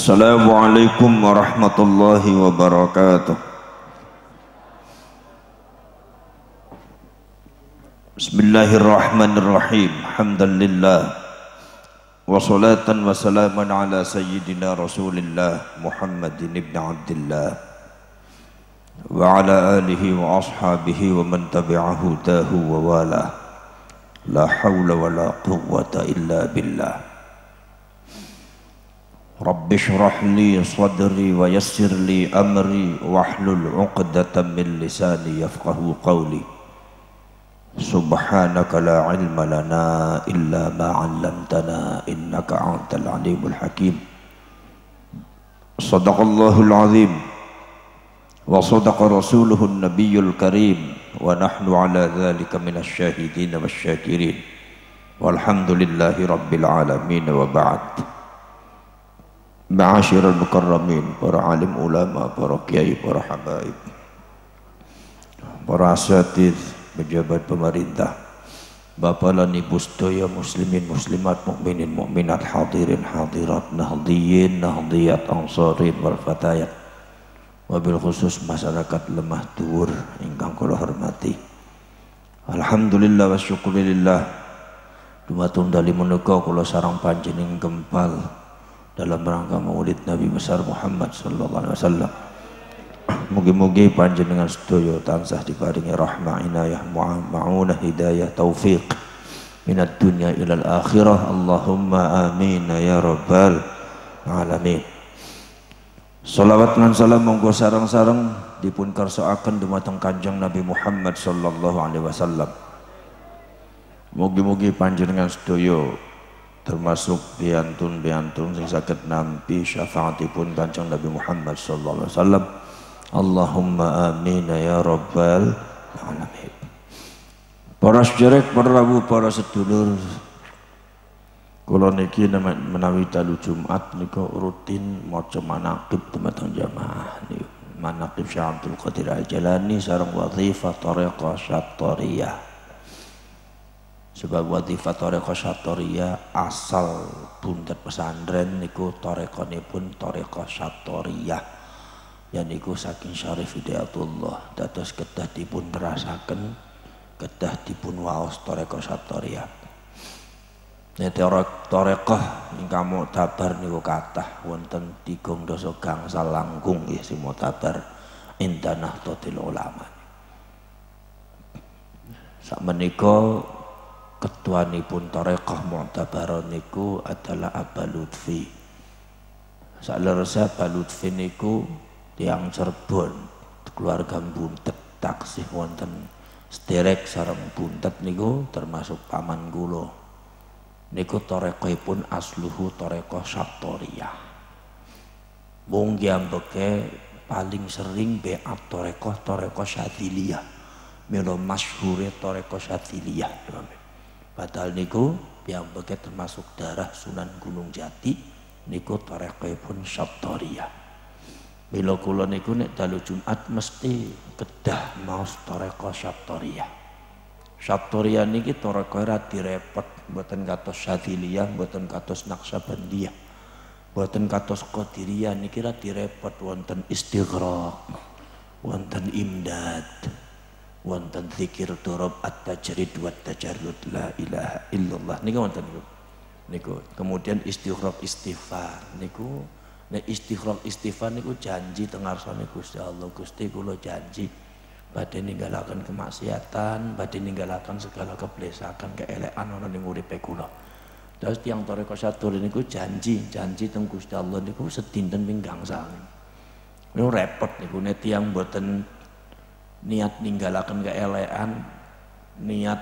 Assalamualaikum warahmatullahi wabarakatuh. Bismillahirrahmanirrahim. Alhamdulillah. Wassalatan wassalaman ala sayyidina Rasulillah Muhammadin ibn Abdillah wa ala alihi wa ashabihi wa man tabi'ahu dahu wa wala. La hawla wa la quwwata illa billah. Rabbi shrah li sadri wa yassir li amri wahlul 'uqdatam min lisani yafqahu qawli. Subhanaka la ilma lana illa ma 'allamtana innaka antal alimul hakim. Shadaqallahul azim wa sadaqa rasuluhun nabiyyul karim wa nahnu ala dhalika minasy syahidin wasyakirin. Walhamdulillahi rabbil alamin wa ba'd. Ma'asyiral mukarramin, para alim ulama, para kiai, para habaib, para asatidz, pejabat pemerintah, bapak lan ibu sedaya muslimin muslimat, mukminin mukminat, hadirin hadirat, nahdhiyin nahdhiyat, ansarin wal fatayat, wabil khusus masyarakat lemah dhuwur ingkang kula hormati. Alhamdulillah wa syukurillah, dumateng dali menika kula sareng panjenengan gempal dalam rangka maulid Nabi besar Muhammad sallallahu alaihi wasallam. Mugi-mugi panjenengan sedaya tansah diparingi rahmah inayah ma'unah hidayah taufik minad dunya ilal akhirah. Allahumma amin ya rabbal alamin. Shalawat lan salam monggo sareng-sareng dipun karsakaken dumateng Kanjeng Nabi Muhammad sallallahu alaihi wasallam. Mugi-mugi panjenengan sedaya termasuk biantun sing saged nampi syafaatipun Kanjeng Nabi Muhammad sallallahu alaihi wasallam. Allahumma amin ya rabbal alamin. Para sedherek, para rawuh, para sedulur, kula niki menawi dalu Jumat nika rutin maca manaqib dumateng jamaah niku. Manaqib Syekh Abdul Qadir Al-Jalani sareng wazifah thariqah Syattariyah. Sebab wazifah thariqah Syattariyah asal buntet pesantren niku thariqanipun thariqah Syattariyah, yaniku saking Syarif Hidayatullah. Dados kedah dipun nerasaken, kedah dipun waos thariqah Syattariyah. Nek thariqah ingkang mu'tabar niku kathah wonten 3 dasa gangsal langkung nggih sing mu'tabar inda Nahdlatul Ulama. Sakmenika ketuanipun thariqah mu'tabarah niku adalah Aba Lutfi. Sakleres Aba Lutfi niku tiyang Cirebon, keluarga buntet taksih wonten sederek sareng buntet niku termasuk paman kula. Niku thariqahipun asluhu thariqah Syattariyah. Mung ambeke paling sering beat thariqah Syadziliyah. Mila masyhure thariqah Syadziliyah. Padahal niku piyambake termasuk darah Sunan Gunung Jati niku thariqahipun Syattariyah. Mila kula niku nek dalu Jumat mesti kedah maos thariqah Syattariyah. Syattariyah niki thariqah ra direpot, mboten kados Syadziliyah, mboten kados Naqsabandiyah, mboten kados Qadiriyah niki ra direpot, wonten istighraq, wonten imdad, wonten zikir durab at-tajrid wa tajarrud la ilaha illallah niku wonten niku. Kemudian istighraq istighfar niku, nek istighraq istighfar niku janji teng ngarsane Gusti Allah, Gusti kula janji badhe ninggalaken kemaksiatan, badhe ninggalaken segala keblesakan keelekan ana ning uripe kula. Terus tiyang thariqah Syattariyah niku janji teng Gusti Allah niku sedinten ping gangsal. Niku repot niku nek tiyang mboten niat ninggalaken keelekan, niat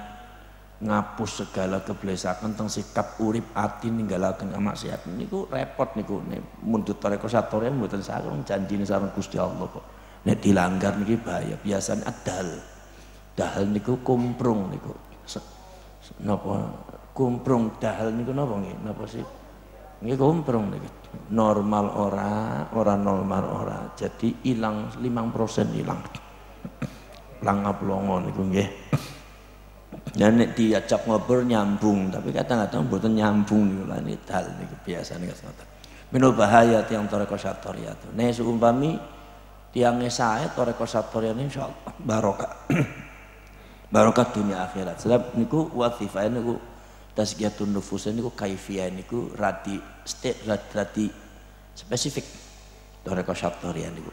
ngapus segala keblesakan teng sikap urip ati ninggalaken kemaksiatan niku repot niku. Nek mundut thariqah Syattariyah mboten sareng janjine sareng Gusti Allah kok. Nek dilanggar niki bahaya. Biasane dahal niku kumprung niku. Napa kumprung dahal niku napa nggih? Napa sih? Nggih kumprung niki. Normal ora normal ora. Jadi ilang 5% ilang. Langap longo niku nggih. Ya nek diajak ngobrol nyambung, tapi kadang-kadang mboten nyambung niku lan dal niku biasane ngoten. Minul bahaya tiang toreko satoria tu. Nih seumpami tiangnya saya toreko satoria ini insyaallah barokah. Barokah dunia akhirat. Sebab niku wazifah niku tazkiyatun nufus niku kaifiyah niku radi spesifik toreko satoria niku.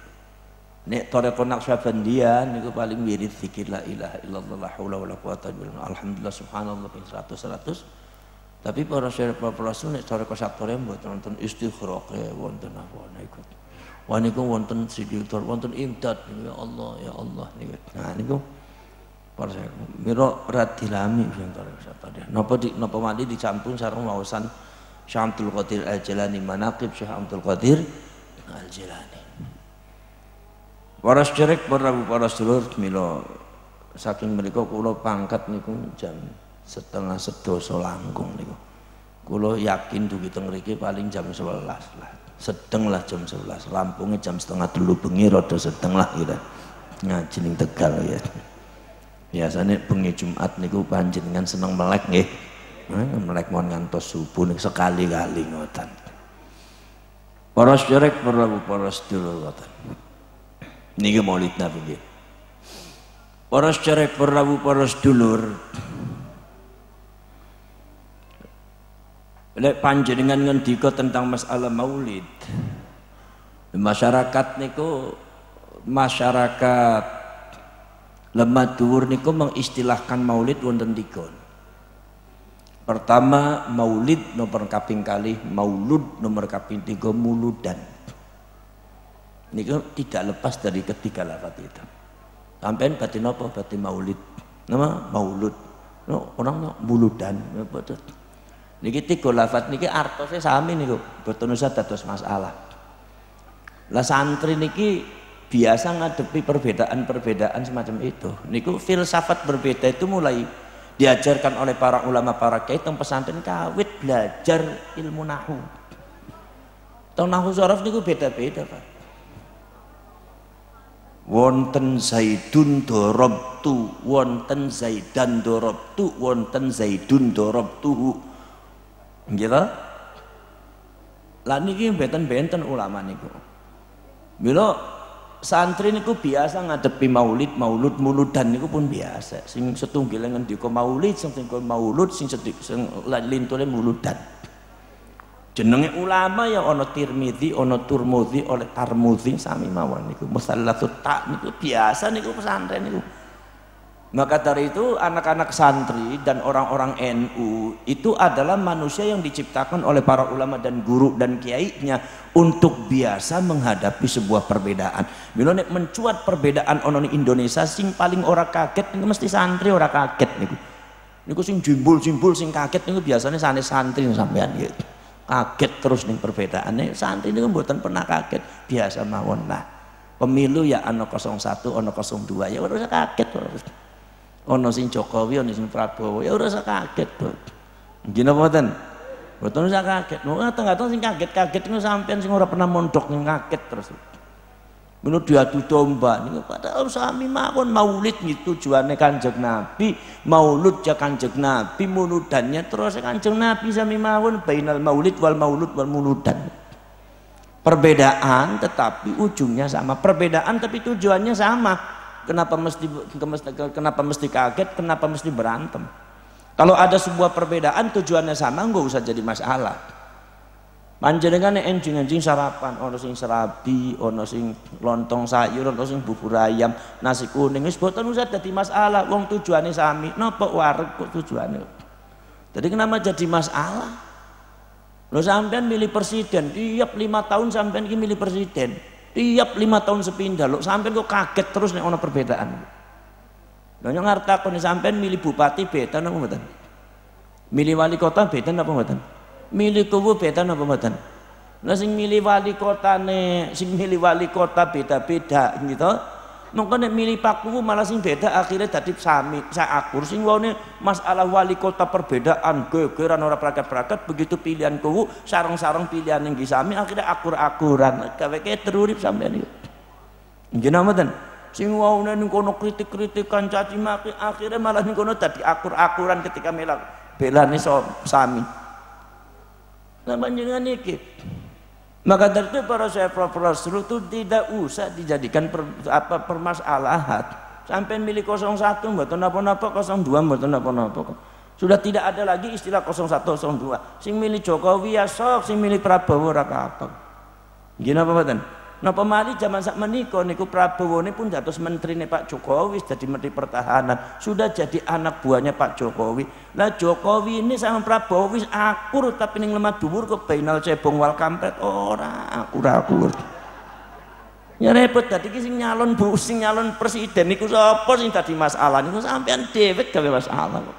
Nek toreko Naqsyabandiyah niku paling wirid zikir la ilaha illallah la haula wala quwata illa billah alhamdulillah subhanallah 100. Tapi para sunnik toreko satoria mboten wonten istighraq wonten apa niku. Wah niku wonten siditor wonten imdad ya Allah niku. Nah niku para mira radilami sing toreko satoria. Napa mandi dicampur sareng wawasan Syekh Abdul Qadir Al-Jilani manaqib Syekh Abdul Qadir Al-Jilani. Para sedherek para sedulur mila saking mriku kula pangkat niku jam 11:30 langkung niku. Kula yakin dugi teng mriki paling jam 11 lah. Sedeng lah jam 11. Rampungnya jam 12:30 bengi rada sedeng lah kira. Ngaji ning Tegal ya. Biasane bengi Jumat niku panjenengan seneng melek nggih. Melek mon ngantos subuh niku sekali-kali ngoten. Para sedherek para sedulur ngoten. Niki Maulid Nabi nggih. Para sedherek para sedulur lek panjenengan ngendika tentang masalah maulid, masyarakat niku masyarakat lemah dhuwur niku mengistilahkan maulid wonten 3. Pertama maulid nomor kaping kalih, maulud nomor kaping 3 muludan. Niku tidak lepas dari ketiga lafaz itu. Sampeyan batin apa? Batin maulid. Nama maulud. No, orang muludan. Niki 3 lafaz niki artosnya sami niku, boten usah dados masalah. Lah santri niki biasa ngadepi perbedaan-perbedaan semacam itu. Niku filsafat berbeda itu mulai diajarkan oleh para ulama para kiai teng pesantren kawit belajar ilmu nahwu. Teng nahwu sorof niku beda-beda, Pak. Wonten zaidun dorobtu, wonten zaidan dorobtu, wonten zaidun dorobtuhu. Gitu. Lah niki benten-benten ulama niku. Mila santri niku biasa ngadepi maulid, maulud, muludan niku pun biasa. Sing setunggal ngendika maulid, sing maulud, sing lintune muludan. Jenenge ulama ya ana Tirmidzi, ana Turmudzi, oleh Tarmudzi sami mawon niku. Musallatsut ta niku biasa niku pesantren niku. Maka dari itu anak-anak santri dan orang-orang NU itu adalah manusia yang diciptakan oleh para ulama dan guru dan kiainya untuk biasa menghadapi sebuah perbedaan. Mila nek mencuat perbedaan ono ning Indonesia sing paling ora kaget niku mesti santri ora kaget niku. Niku sing jimbul-jimbul sing kaget niku biasanya sanes santri sampean gitu. Kaget terus ning perbedaane santri niku mboten pernah kaget, biasa mawon lah. Pemilu ya ana 01, ana 02 ya ora usah kaget terus. Ono sing Jokowi, ono sing Prabowo, ya ora usah kaget, Bro. Nggih napa mboten? Mboten usah kaget. Wong kadang-kadang sing kaget-kaget niku sampean sing ora pernah mondok ning kaget terus. Menurut diadu domba niku padahal sami mawon maulid niku tujuane Kanjeng Nabi, maulud ya Kanjeng Nabi, muludannya terus Kanjeng Nabi sami mawon bainal maulid wal maulud wal muludan. Perbedaan tetapi ujungnya sama, perbedaan tapi tujuannya sama. Kenapa mesti kaget, kenapa mesti berantem? Kalau ada sebuah perbedaan tujuannya sama, nggak usah jadi masalah. Panjenengan enjing-enjing sarapan, ono sing serabi, ono sing lontong sayur, ono sing bubur ayam, nasi kuning, wis boten usah jadi masalah. Wong tujuannya sami, napa wareg kok tujuannya? Jadi kenapa jadi masalah? Lo sampean milih presiden, tiap 5 tahun sampean ki milih presiden. Tiap 5 tahun sepindah lo sampean kok kaget terus nek ana perbedaan. Lha nyong ngartakon sampean milih bupati beda napa mboten? Milih wali kota beda napa mboten? Milih kuwu beda napa mboten? Lah sing milih wali kota beda-beda gitu. Mongko nek milih Pak Kuwu malah sing beda akhirnya dadi sami, akur sing wae masalah wali kota perbedaan gegeran ora prakat-prakat begitu pilihan Kuwu sareng-sareng pilihan yang sami akhirnya akur-akuran gawe terurip sampean iki. Nggih mboten? Sing wae ning kono kritik-kritikan caci maki akhirnya malah ning kono dadi akur-akuran ketika melak belane sami. Lah panjenengan iki Maka dari itu para Syekh Rasul itu tidak usah dijadikan permasalahan. Sampai milih 01 mboten napa-napa, 02 mboten napa-napa. Sudah tidak ada lagi istilah 01 02. Sing milih Jokowi ya sok, sing milih Prabowo ora apa. Nggih napa mboten? Napa mali zaman sak menika niku Prabowo ini pun dados menterine Pak Jokowi, jadi menteri pertahanan, sudah jadi anak buahnya Pak Jokowi. Lah Jokowi ini sama Prabowo wis akur tapi ning lemah dhuwur kok bainal cebong wal kampret ora akur. Ya repot dadi ki sing nyalon presiden niku sapa sing dadi masalah niku sampean dhewe gawe masalah kok.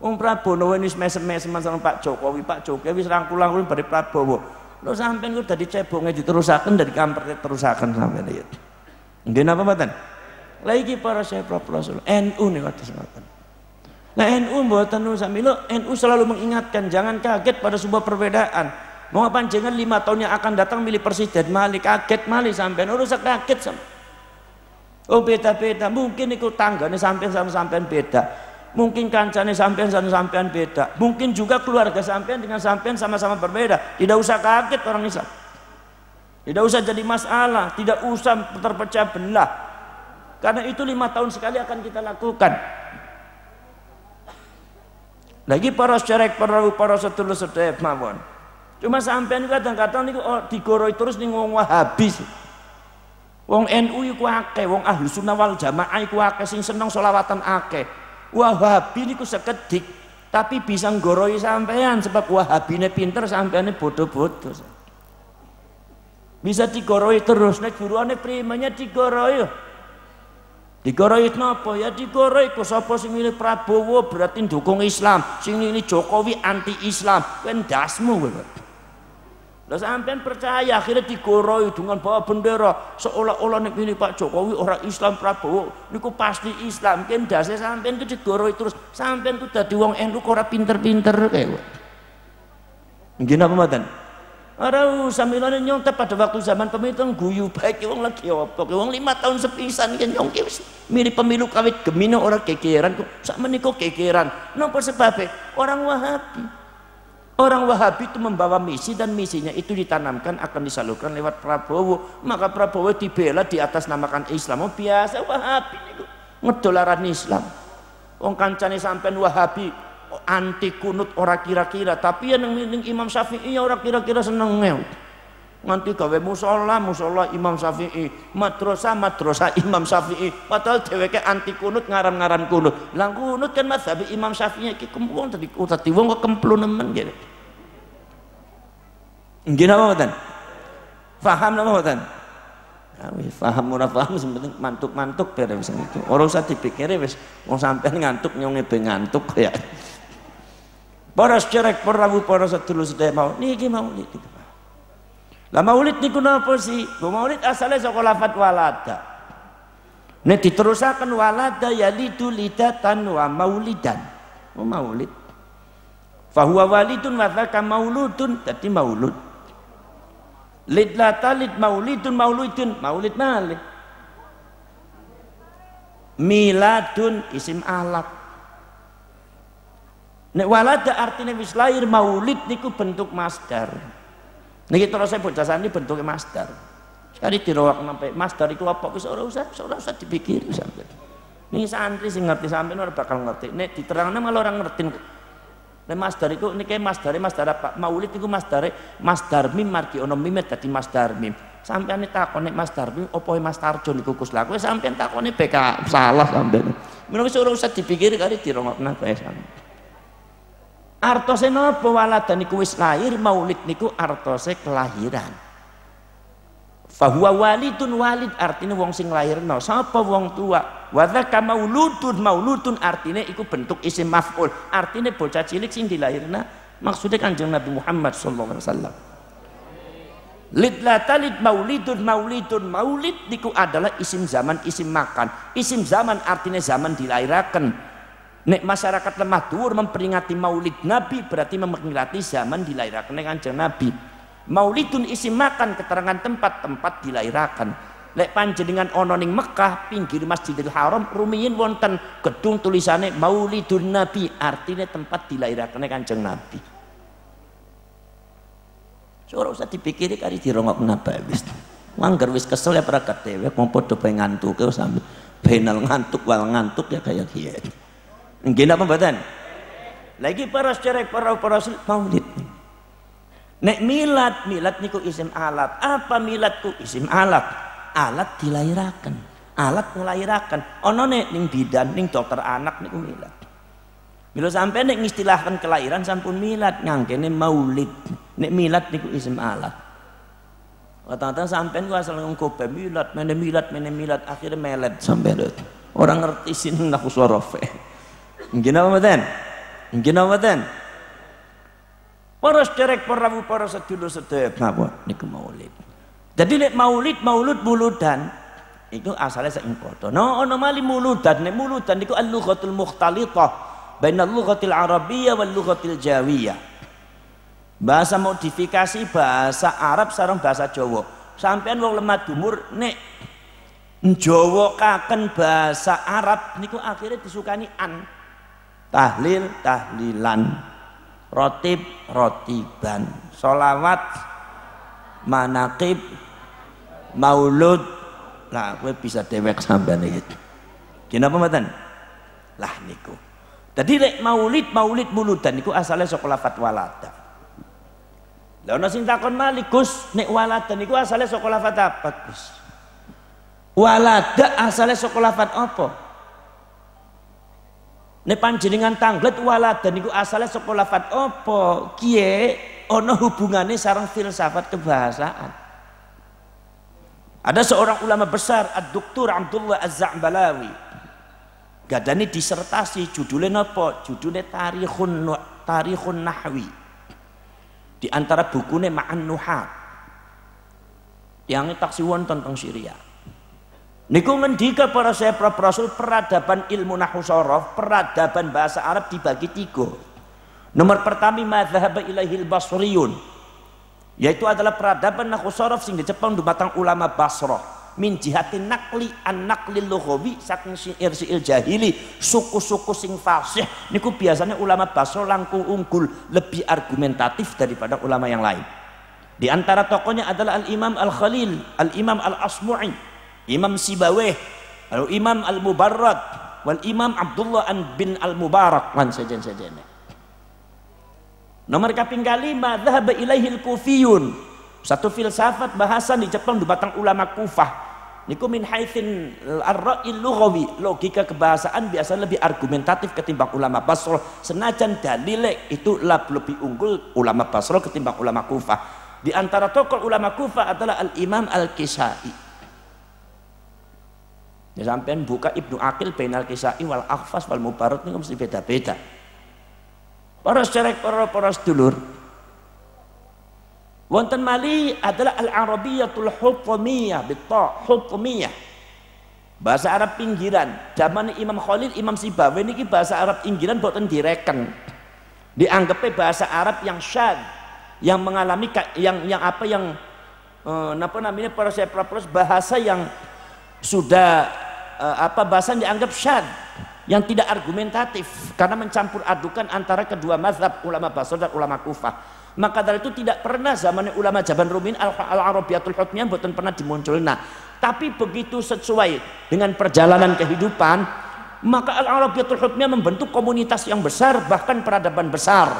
Wong Prabowo wis mesem-mesem sama Pak Jokowi wis rangkul-rangkul bare Prabowo. Lo sampean ku dadi cebonge diterusaken dari kampret terusaken sampean ya. Nggih napa mboten? Lah iki para Syekh Rasul NU nih kados ngoten. Lah NU mboten samilo NU selalu mengingatkan jangan kaget pada sebuah perbedaan. Mau panjenengan 5 tahun yang akan datang milih presiden malih kaget malih sampean ora usah kaget sampean. Oh beda-beda mungkin iku tanggane sampean sama sampean beda. Mungkin kancane sampean dan sampean beda, mungkin juga keluarga sampean dengan sampean sama-sama berbeda. Tidak usah kaget orang Islam, tidak usah jadi masalah, tidak usah terpecah belah, karena itu 5 tahun sekali akan kita lakukan. Lagi para syarek, para sedulur sedaya mawon. Cuma sampean kadang-kadang niku digoroi terus ning wong Wahabi. Wong NU iku akeh, wong Ahlus Sunnah wal Jamaah iku akeh sing seneng selawatan akeh. Wahabi niku sekedik tapi bisa nggoroi sampean sebab Wahabine pinter sampeane bodoh-bodoh. Bisa digoroi terus nek juruane primanya digoroi. Digoroi napa ya digoroi kok sapa sing milih Prabowo berarti dukung Islam, sing milih Jokowi anti Islam. Kuwi ndasmu kowe. Lah sampean percaya akhirnya digoroi dengan bawa bendera seolah-olah nek milih Pak Jokowi orang Islam Prabowo niku pasti Islam. Ken dase sampean ku digoroi terus. Sampean ku dadi wong NU kok ora pinter-pinter kae. Nggih napa mboten? Ora usah milane nyontek pada waktu zaman pemilu guyu baik wong lagi opo. Wong 5 tahun sepisan kan nyong ki milih pemilu kawit gemino ora kekeran kok sak menika kekeran. Napa sebabe? Orang Wahabi. Orang Wahabi itu membawa misi dan misinya itu ditanamkan akan disalurkan lewat Prabowo. Maka Prabowo dibela di atas namakan Islam. Oh biasa Wahabi itu ngedolaran Islam. Wong kancane sampean Wahabi anti kunut ora kira-kira, tapi yang ning Imam Syafi'i ora kira-kira seneng nganti gawe musola Imam Syafi'i, madrasah Imam Syafi'i, padahal dheweke anti kunut ngaran-ngaran kunut. Lah kunut kan mazhab Imam Syafi'i iki wong dadi wong kok kemplu nemen gitu. Nggih napa mboten? Paham napa mboten? Paham ora paham sebenarnya mantuk-mantuk beres itu. Ora usah dipikire wis wong sampean ngantuk nyong ngebe ngantuk ya. Para syarek para sedulur sedaya mau niki maulid itu. Lah maulid niku napa sih? Maulid asale saka lafaz walada. Nek diterusaken walada yalidu lidatan wa maulidan. Oh maulid. Fa huwa walidun wa dzaka mauludun dadi maulud. Lid la talid maulidun maulid malih. Miladun isim alat. Nek walada artinya wis lahir, maulid niku bentuk masdar. Niki terus saya bocah sani bentuknya masdar. Sekali dirowak sampai masdar iku apa wis ora usah dipikir sampeyan. Niki santri sing ngerti sampeyan ora bakal ngerti. Nek diterangna malah orang ngerti. Nek masdar iku niki masdar apa? Maulid iku masdar mim margi ono mim dadi masdar mim. Sampeyan takon nek masdar mim opo Mas Tarjo niku Gus lha kowe sampeyan takone BK salah sampeyan. Menawa wis ora usah dipikir kali dirongokna bae sampeyan. Artose napa waladan niku wis lahir, maulid niku artose kelahiran. Fahuwa walidun walid artinya wong sing lahirno. Sapa wong tua? Wa dzaka mauludun artinya iku bentuk isim maf'ul. Artinya bocah cilik sing dilahirna. Maksudnya Kanjeng Nabi Muhammad sallallahu alaihi wasallam. Lid la talid maulid niku adalah isim zaman, isim makan. Isim zaman artinya zaman dilahiraken. Nek masyarakat lemah dhuwur memperingati maulid Nabi berarti memperingati zaman dilahirakan Kanjeng Nabi. Maulidun isim makan keterangan tempat dilahirakan. Lek panjenengan ana ning Mekah pinggir Masjidil Haram rumiyin wonten gedung tulisane Maulidun Nabi artinya tempat dilahirakan Kanjeng Nabi. ora usah dipikiri kari dirongokna bae wis. Mangger wis kesel ya prakat dewek mau padha bae ngantuke sampe benal ngantuk wal ngantuk ya kayak kiye. Nggih napa mboten? Lagi para cerek para maulid. Nek milad niku isim alat. Apa miladku? Isim alat. Alat dilahiraken. Alat ngelahiraken. Ono nek ning bidan ning dokter anak niku milad. Mila sampai nek ngistilahkan kelahiran sampun milad ngangkene maulid. Nek milad niku isim alat. Kata-kata sampean ku asal ngkobe milad, mene milad akhirnya melet sampean. Orang ngerti sin naku sorofe. Nggih napa mboten? Nggih napa mboten? Para sederek para sedulur sedaya napa niku maulid. Jadi nek maulud muludan itu asalnya saking padha. No ana mali muludan, nek muludan niku al-lughatul mukhtalitah bainal lughatil arabiyyah wal lughatil jawiyah. Bahasa modifikasi bahasa Arab sareng bahasa Jawa. Sampeyan wong lemah dumur nek njowokaken bahasa Arab niku akhirnya disukani an. Tahlil tahlilan, rotib rotiban, sholawat manaqib maulud. Lah kowe bisa dewek sampean iki. Kenapa mboten? Lah niku. Dadi lek maulid muludan niku asale saka lafat walada. Lah ana sing takon malih Gus, nek walada niku asale saka lafat apa Gus? Walada asale saka lafat apa? Nek panjenengan tanglet walada niku asale saka lafat apa? Kiye ana hubungane sareng filsafat kebahasaan. Ada seorang ulama besar Ad-Doktor Abdullah Az-Za'balawi. Gadani disertasi judulnya apa? Judulnya Tarikhun Nahwi. Di antara bukunya Ma'an Nuhat. Yang taksi wonten teng Syria. Niku ngendika para sahabat Rasul peradaban ilmu nahwu sorof, peradaban bahasa Arab dibagi 3. Nomor pertama madzhab ilaihil basriyun, yaitu adalah peradaban nahwu sorof sing dicepeng dumateng ulama Basrah min jihatin naqli an naqlil lughawi saking syair jahili suku-suku sing fasih niku biasanya ulama Basrah langkung unggul, lebih argumentatif daripada ulama yang lain. Di antara tokohnya adalah Al-Imam Al-Khalil, Al-Imam Al-Asmu'i, Imam Sibaweh, Al-Imam Al-Mubarrad, wal Imam Abdullah bin Al-Mubarak lan sejen-sejene. Nomor kaping kali madzhab ilaihil kufiyun, satu filsafat bahasa di Jepang dumateng ulama Kufah. Niku min haitsin ar-ra'il lughawi, logika kebahasaan biasa lebih argumentatif ketimbang ulama Basrah. Senajan dalile itu lebih unggul ulama Basrah ketimbang ulama Kufah. Di antara tokoh ulama Kufah adalah Al-Imam Al-Kisai. Ya sampean buka Ibnu Aqil Bainal Kisai wal Akhfas wal Mubarrad niku mesti beda-beda. Para sedherek para sedulur. Wonten mali adalah al-Arabiyyatul Hukmiyah bitta hukmiyah. Bahasa Arab pinggiran. Zaman Imam Khalil, Imam Sibaweh niki bahasa Arab pinggiran boten direken. Dianggapnya bahasa Arab yang syad, yang mengalami yang napa namanya para bahasa yang sudah bahasa dianggap syad, yang tidak argumentatif karena mencampur adukan antara kedua mazhab ulama Basrah dan ulama Kufah. Maka dari itu tidak pernah zaman ulama Jaban Rumin al-Arabiyatul Hukmiyah boten pernah dimunculna. Tapi begitu sesuai dengan perjalanan kehidupan, maka al-Arabiyatul Hukmiyah membentuk komunitas yang besar, bahkan peradaban besar.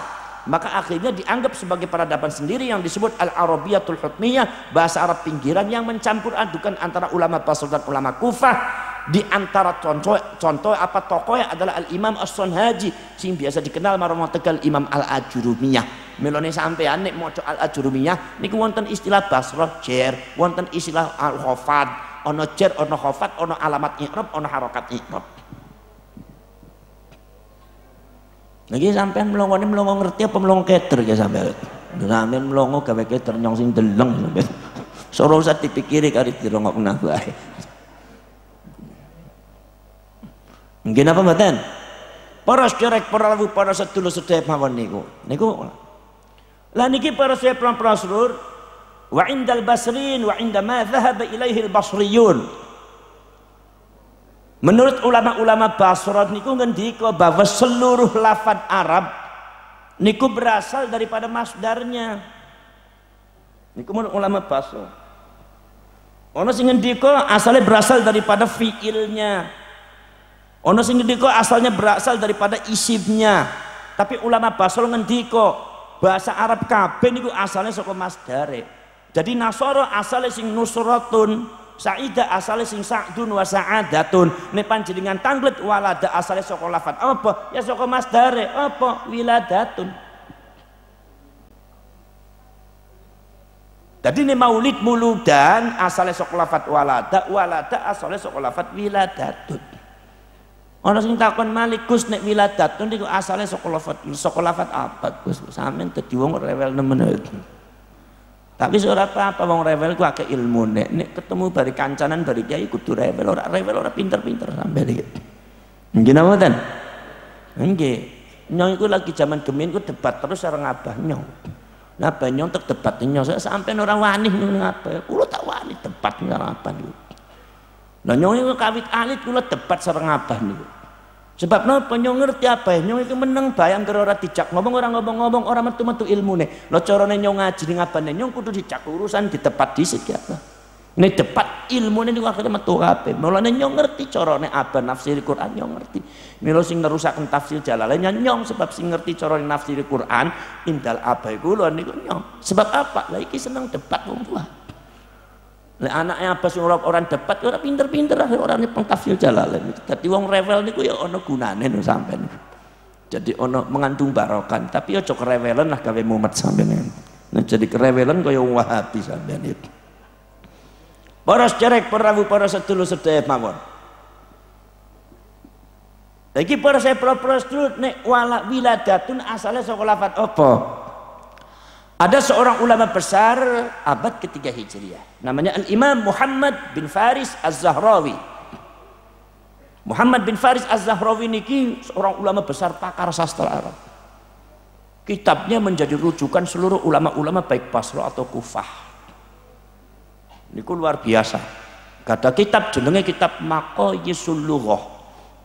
Maka akhirnya dianggap sebagai peradaban sendiri yang disebut Al-Arabiyatul Hukmiyah, bahasa Arab pinggiran yang mencampur adukan antara ulama Basrah dan ulama Kufah. Di antara contoh tokohnya adalah Al-Imam As-Sunhaji sing biasa dikenal marang Tegal Imam Al-Ajurumiyah. Melone sampean nek maca Al-Ajurumiyah niku wonten istilah Basrah jer, wonten istilah al-khafad, ana jer, ana khafad, ana alamat i'rab, ana harakat i'rab. Lagi sampean mlongo ngerti apa mlongo keter ya sampean. Sampean mlongo gawe keter nyong sing deleng sampean. Ora usah dipikiri kari dirongokna bae. Nggih napa mboten? Para sedherek para sedulur sedherek mawon niku. Lah niki para sedherek para sedulur wa indal basrin wa inda ma dhahaba ilaihi al basriyun. Menurut ulama-ulama Basrah niku ngendika bahwa seluruh lafaz Arab niku berasal daripada masdarnya. Niku ulama baso. Ono sing ngendika asalnya berasal daripada fiilnya. Ono sing ngendika asalnya berasal daripada isimnya. Tapi ulama basol ngendika bahasa Arab kabeh niku asalnya saka masdare. Jadi Nasara asalnya sing nusratun, Saida asalnya sing sa'dun wa sa'adatun. Nek panjenengan tanglet walada asalnya saka lafat apa? Ya saka masdare apa? Wiladatun. Jadi ini maulid muludan asalnya saka lafat walada, walada asalnya saka lafat wiladatun. Ana sing takon Malik Gus nek wiladatun niku asalnya saka lafat apa Gus? Sampeyan dadi wong rewel nemen. Tapi ora apa-apa wong rewel ku akeh ilmune. Nek ketemu bari kancanan bari kiai kudu rewel ora pinter-pinter sampeyan iki. Nggih napa mboten? Nggih. Nyong iku lagi zaman gemin ku debat terus sareng Abah Nyong. Nah Nyong tek debat nyong saya sampean orang wani ngapa? Kulo tak wani debat karo Abah niku. Lah nyong iku kawit alit kulo debat sareng Abah niku. Sebab napa nyong ngerti apa? Nyong iku meneng bayang karo ora dijak ngomong ora metu-metu ilmune. Lho carane nyong ngaji ning abane nyong kudu dijak urusan di tempat dhisik ya apa. Nek debat ilmune niku akhire metu kabeh. Mulane nyong ngerti carane Abah nafsir Quran nyong ngerti. Mila sing nerusaken tafsir Jalalain nyong sebab sing ngerti carane nafsir Quran indal Abah kula niku nyong. Sebab apa? Lah iki seneng debat wong tua. Lah anake Abah sing orang debat ora pinter-pinter ora nyepeng tafsir Jalalain. Dadi wong rewel niku ya ana gunane lho sampean. Jadi ana mengandung barokan, tapi aja kerewelan lah gawe mumet sampean. Nah jadi kerewelan kaya wong Wahabi sampean itu. Para sederek, para rawuh, para sedulur sedaya mawon. Lagi para saya sedulur nek wala wiladatun asalnya saka lafat apa? Ada seorang ulama besar abad ketiga Hijriah. Namanya Al-Imam Muhammad bin Faris Az-Zahrawi. Muhammad bin Faris Az-Zahrawi niki seorang ulama besar pakar sastra Arab. Kitabnya menjadi rujukan seluruh ulama-ulama baik Basra atau Kufah. Niku luar biasa. Kata kitab jenenge kitab Maqayisul Lughah,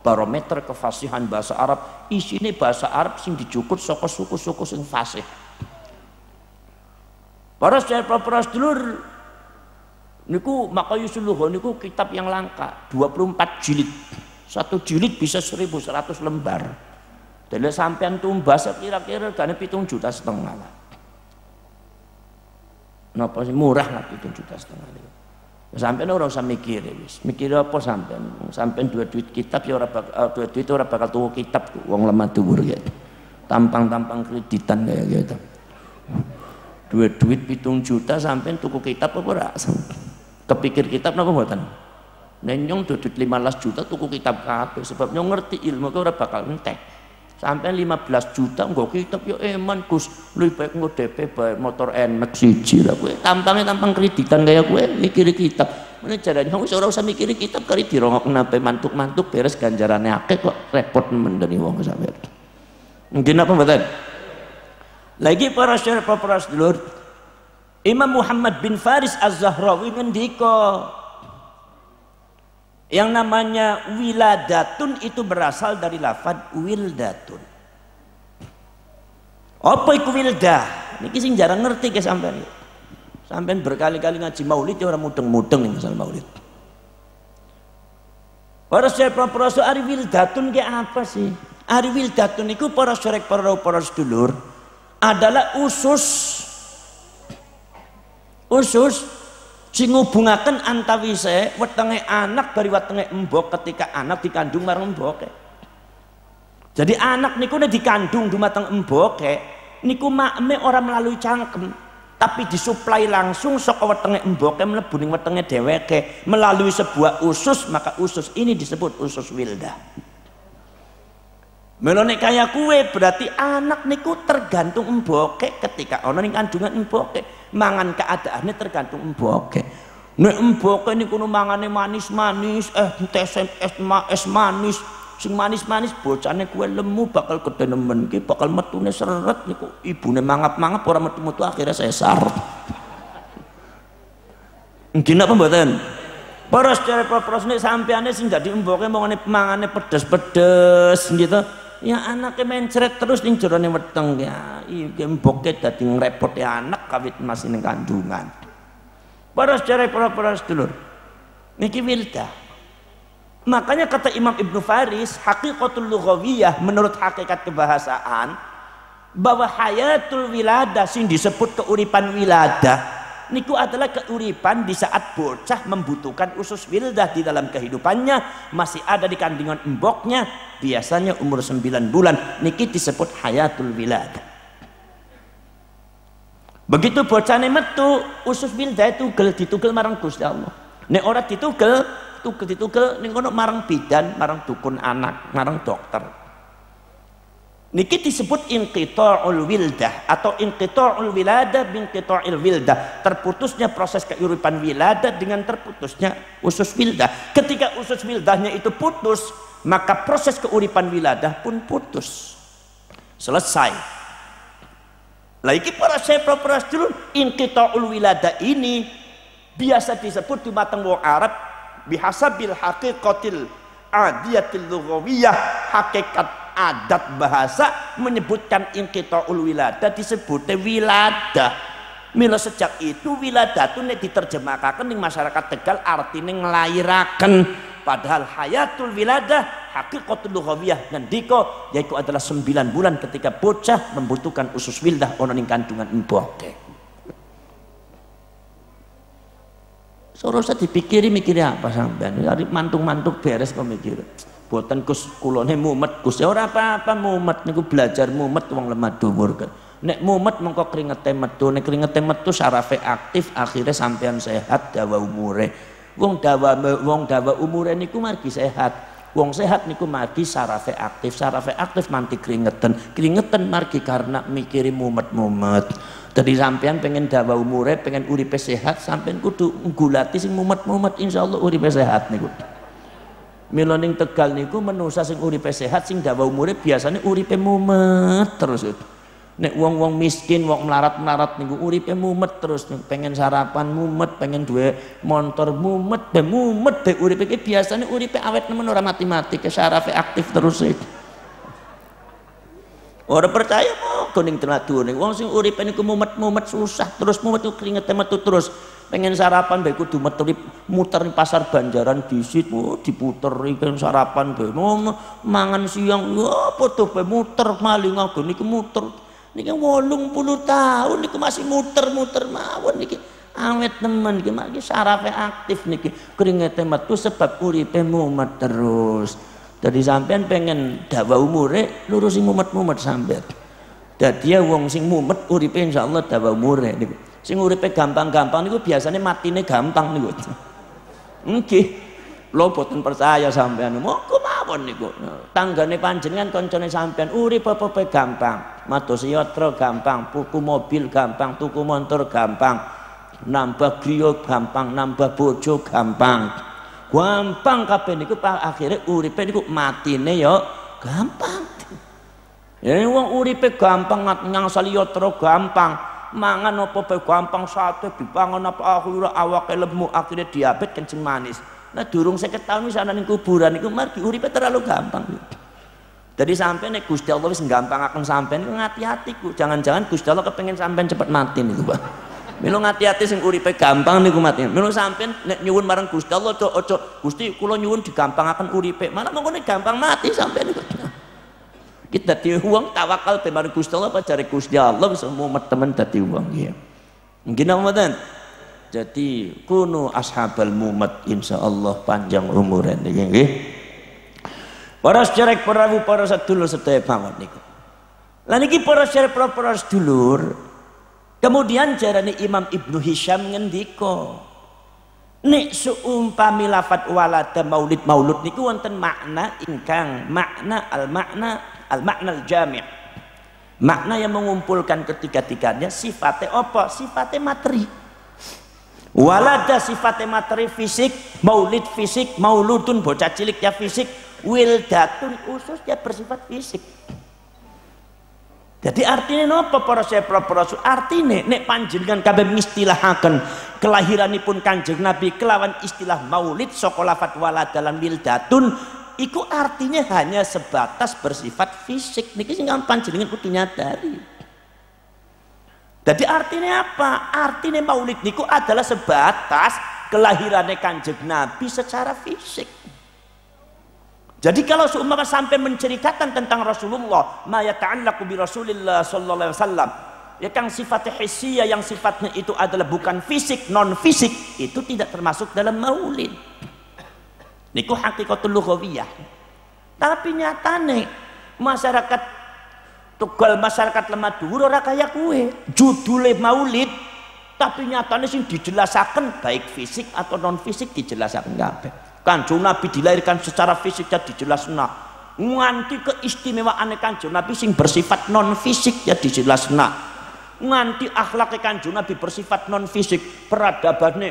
barometer kefasihan bahasa Arab. Isine bahasa Arab sing dijukut saka suku-suku sing fasih. Para sedulur niku Maqayisul Lughah niku kitab yang langka, 24 jilid. Satu jilid bisa 1100 lembar. Dan sampean tumbas kira-kira gane 7,5 juta lah. Napa sih murah lah 7,5 juta. Sampeyan ora usah mikir wis. Mikir apa sampeyan duit kitab ya ora bakal duit ora bakal tuku kitab wong lemah dhuwur ya. Tampang-tampang kreditan kayak gitu. Duit 7 juta sampeyan tuku kitab apa ora? Kepikir kitab napa mboten? Nek nyong duit 15 juta tuku kitab kabeh sebab nyong ngerti ilmu ora bakal entek. Sampai 15 juta nggo kitab ya eman Gus, luwih baik nggo DP bayar motor NMAX siji lah kowe. Tampang kreditan kaya kowe mikir kitab. Mene jarane wis ora usah mikir kitab kari dirongokna pe mantuk-mantuk beres ganjarane akeh kok repot nemen dene wong sampeyan. Mungkin apa mboten? Lagi para sedulur, Imam Muhammad bin Faris Az-Zahrawi ngendika yang namanya wiladatun itu berasal dari lafad wildatun. Apa iku wildah? Niki sing jarang ngerti ke sampean. Sampean berkali-kali ngaji maulid ya ora mudeng-mudeng masalah maulid. Para ari wildatun ki apa sih? Ari wildatun iku para syarek para sedulur adalah usus sing ngubungaken antawise wetenge anak bari wetenge embok ketika anak dikandung marang emboke. Jadi anak niku nek dikandung dumateng emboke niku makme ora melalui cangkem tapi disuplai langsung saka wetenge emboke mlebu ning wetenge dheweke melalui sebuah usus, maka usus ini disebut usus wildah. Melone kaya kue berarti anak niku tergantung emboke ketika ana ning kandungan emboke. Mangan keadaannya tergantung emboke. Nek emboke niku mangane manis-manis, es manis, sing manis-manis bocane kue lemu bakal gede nemen ki, bakal metune seret niku ibune mangap-mangap ora metu-metu akhirnya sesar. Nggih napa mboten? Para sedherek para nek sampeane sing dadi emboke mangane pedes-pedes gitu. Ya anaknya mencret terus ning jerone weteng ya. Iki mboke dadi ngrepote anak kawit masih ning kandungan. Para sedulur. Niki wildah. Makanya kata Imam Ibnu Faris, haqiqatul lughawiyah menurut hakikat kebahasaan bahwa hayatul wiladah sing disebut keuripan wiladah niku adalah keuripan di saat bocah membutuhkan usus wildah di dalam kehidupannya, masih ada di kandungan emboknya, biasanya umur 9 bulan, niki disebut hayatul wiladah. Begitu bocahnya metu usus wildah itu ditugel marang Gusti Allah. Nek ora ditugel ning kono marang bidan, marang dukun anak, marang dokter. Niki disebut inqita'ul wildah atau inqita'ul wiladah binqita'il wildah, terputusnya proses keuripan wiladah dengan terputusnya usus wildah. Ketika usus wildahnya itu putus, maka proses keuripan wiladah pun putus, selesai. Lagi para dulu, inqita'ul wiladah ini biasa disebut di matan wong Arab bihasabil haqiqatil adiyatil lughawiyah, hakikat adat bahasa menyebutkan inqita'ul wiladah disebutnya wiladah. Mila sejak itu wiladah itu diterjemahkan di masyarakat Tegal artinya ngelairakan, padahal hayatul wiladah haqiqatul lughawiyah ngendika yaitu adalah 9 bulan ketika bocah membutuhkan usus wildah ana ning kandungan emboke. Sorosnya dipikiri apa sampean? Ari mantuk-mantuk beres kok mikir. Boten Gus kulone mumet Gus. Ya ora apa-apa mumet niku belajar mumet wong lemah dhuwur kan. Nek mumet mengko kringete metu, nek kringete metu sarafe aktif akhirnya sampean sehat dawa umure. Wong dawa umure niku margi sehat. Wong sehat niku margi sarafe aktif manti keringetan margi karena mikiri mumet-mumet. Jadi sampean pengen dawa umure, pengen uripe sehat, sampean kudu nggulati sing mumet-mumet insyaallah uripe sehat niku. Mila ning Tegal niku menusa sing uripe sehat sing dawa umure biasanya uripe mumet terus. Nek wong-wong miskin, wong melarat-melarat niku uripe mumet terus, pengen sarapan mumet, pengen duwe motor mumet uripe iki biasanya uripe awet nemen ora mati-mati, kesarafe aktif terus. Ora percaya kok ning teladune wong sing uripe niku mumet-mumet susah terus mumet kringete metu terus. Pengen sarapan bae kudu muter ning pasar Banjaran disit diputer iki sarapan bae mangan siang ya padha bae muter maling nggo niku muter niki 80 tahun niku masih muter-muter mawon niki awet temen iki maki sarafe aktif niki kringete metu sebab uripe mumet terus. Jadi sampean pengen dawa umure lurusi mumet-mumet sampean. Dadi wong sing mumet uripe insyaallah dawa umure niku. Sing uripe gampang-gampang niku biasanya matine gampang niku. Nggih. Lho boten percaya sampean. Monggo mawon niku. Tanggane panjenengan kancane sampean urip apa-apa gampang. Mados yatra gampang, tuku mobil gampang, tuku motor gampang. Nambah griya gampang, nambah bojo gampang. Gampang kabeh niku akhire uripe niku matine ya gampang. Ya wong uripe gampang ngangsal yatra gampang. Mangan apa bae gampang sate dipangan apa akhirnya awake lemu akhirnya diabetes kencing manis. Nah durung 50 tahun wis ana ning kuburan iku margi uripe terlalu gampang. Jadi sampai nek Gusti Allah wis nggampangaken sampean iku ngati-ati ku. Jangan-jangan Gusti Allah kepengin sampean cepet mati niku, Pak. Mila ngati-ati sing uripe gampang niku mati. Mila sampean nek nyuwun marang Gusti Allah ojo Gusti kula nyuwun digampangaken uripe. Malah mengko gampang mati sampean niku. Kita dadi wong tawakal te marang Gusti Allah apa cari Gusti Allah bisa mumet temen dadi wong nggih. Nggih napa. Jadi kunu ashabal mumet insyaallah panjang umure niki nggih. Para sedherek para sedulur sedaya mawon niku. Lah niki para sedherek para sedulur kemudian jarane Imam Ibnu Hisham ngendika nek seumpami lafat walada maulud niku wonten makna ingkang makna al-jami'. Makna yang mengumpulkan ketiga-tiganya sifatnya apa? Sifatnya materi. Walada sifatnya materi fisik, maulid fisik, mauludun bocah cilik ya fisik, wildatun usus ya bersifat fisik. Jadi artinya apa para artinya nek panjenengan kabeh ngistilahaken kelahiranipun Kanjeng Nabi kelawan istilah maulid saka lafat waladalan wildatun iku artinya hanya sebatas bersifat fisik. Niki sing panjenengan kudu nyadari. Jadi artinya apa? Artinya maulid niku adalah sebatas kelahirannya Kanjeng Nabi secara fisik. Jadi kalau seumpama sampai menceritakan tentang Rasulullah, ma yata'allaqu bi Rasulillah sallallahu alaihi wasallam, ya kang sifatnya hissiyah, yang sifatnya itu adalah bukan fisik, non fisik, itu tidak termasuk dalam maulid. Niku hakikatul lughawiyah. Tapi nyatane masyarakat Tegal, masyarakat lemah dhuwur ora kaya kuwe. Judule maulid tapi nyatane sing dijelasaken baik fisik atau non fisik dijelasaken kabeh. Kanjeng Nabi dilahirkan secara fisik ya dijelasna. Nganti keistimewaane Kanjeng Nabi sing bersifat non fisik ya dijelasna. Nganti akhlake Kanjeng Nabi bersifat non fisik, peradaban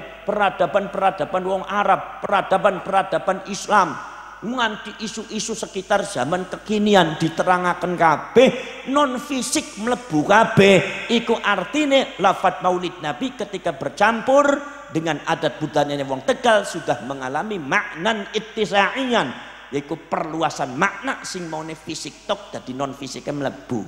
wong Arab, peradaban Islam, nganti isu-isu sekitar zaman kekinian diterangaken kabeh, non fisik mlebu kabeh. Iku artine lafadz maulid Nabi ketika bercampur dengan adat budayanya wong Tegal sudah mengalami maknan ittisaiyan, yaitu perluasan makna sing maune fisik tok dadi non fisiknya mlebu.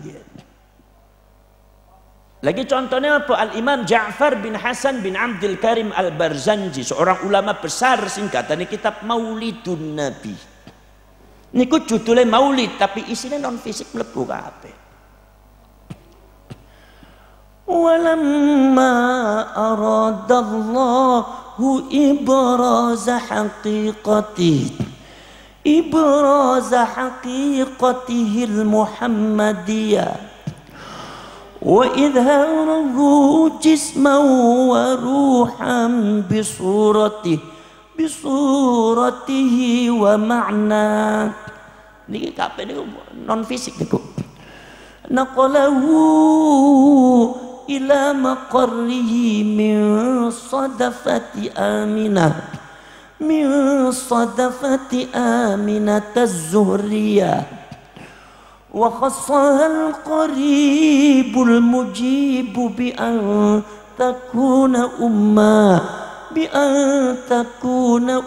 Lagi contohnya apa? Al-Imam Ja'far bin Hasan bin Abdul Karim Al-Barzanji, seorang ulama besar sing gatane kitab Maulidun Nabi. Niku judulnya maulid tapi isinya non fisik mlebu kabeh. Walamma aradallahu ibraza haqiqatihil muhammadiyah wa idharahu jisman wa ruhan bisuratihi wa ma'na. Niki kabeh niku non fisik niku. Naqalahu ila maqarrihi min sadafati Aminah az-Zuhriyah wa khassaha al-qaribul mujibu bi an takuna